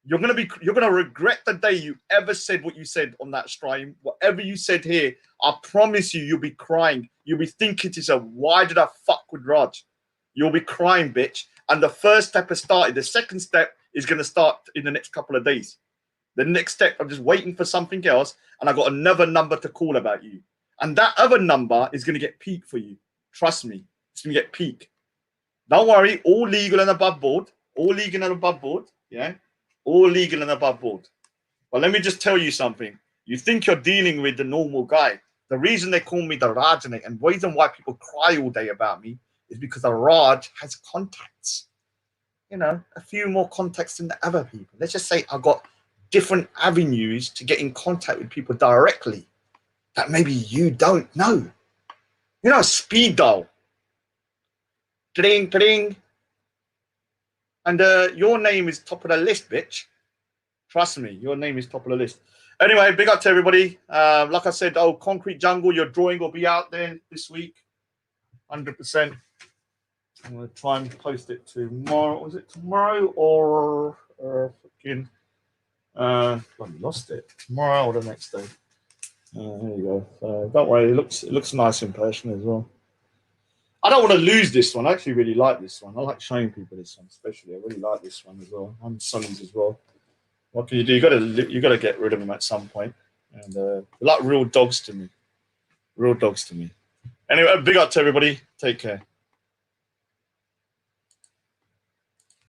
A: You're gonna regret the day you ever said what you said on that stream. Whatever you said here, I promise you, you'll be crying. You'll be thinking to yourself, why did I fuck with Raj? You'll be crying, bitch. And the first step has started. The second step is going to start in the next couple of days. The next step, I'm just waiting for something else, and I got another number to call about you. And that other number is going to get peak for you. Trust me, it's going to get peak. Don't worry, all legal and above board. All legal and above board, yeah? All legal and above board. But let me just tell you something. You think you're dealing with the normal guy. The reason they call me the Rajnik, and the reason why people cry all day about me, is because the Raj has contacts. You know, a few more contacts than the other people. Let's just say I've got different avenues to get in contact with people directly that maybe you don't know. You know, speed dial. Ding, ding. And your name is top of the list, bitch. Trust me, your name is top of the list. Anyway, big up to everybody. Like I said, Concrete Jungle, your drawing will be out there this week. 100%. I'm going to try and post it tomorrow. Was it tomorrow or fucking... I lost it. Tomorrow or the next day. There you go. Don't worry, it looks nice in person as well. I don't want to lose this one. I actually really like this one. I like showing people this one, especially. I really like this one as well. I'm Sonny's as well. What can you do? You got to get rid of them at some point. And they're like real dogs to me. Real dogs to me. Anyway, big up to everybody. Take care.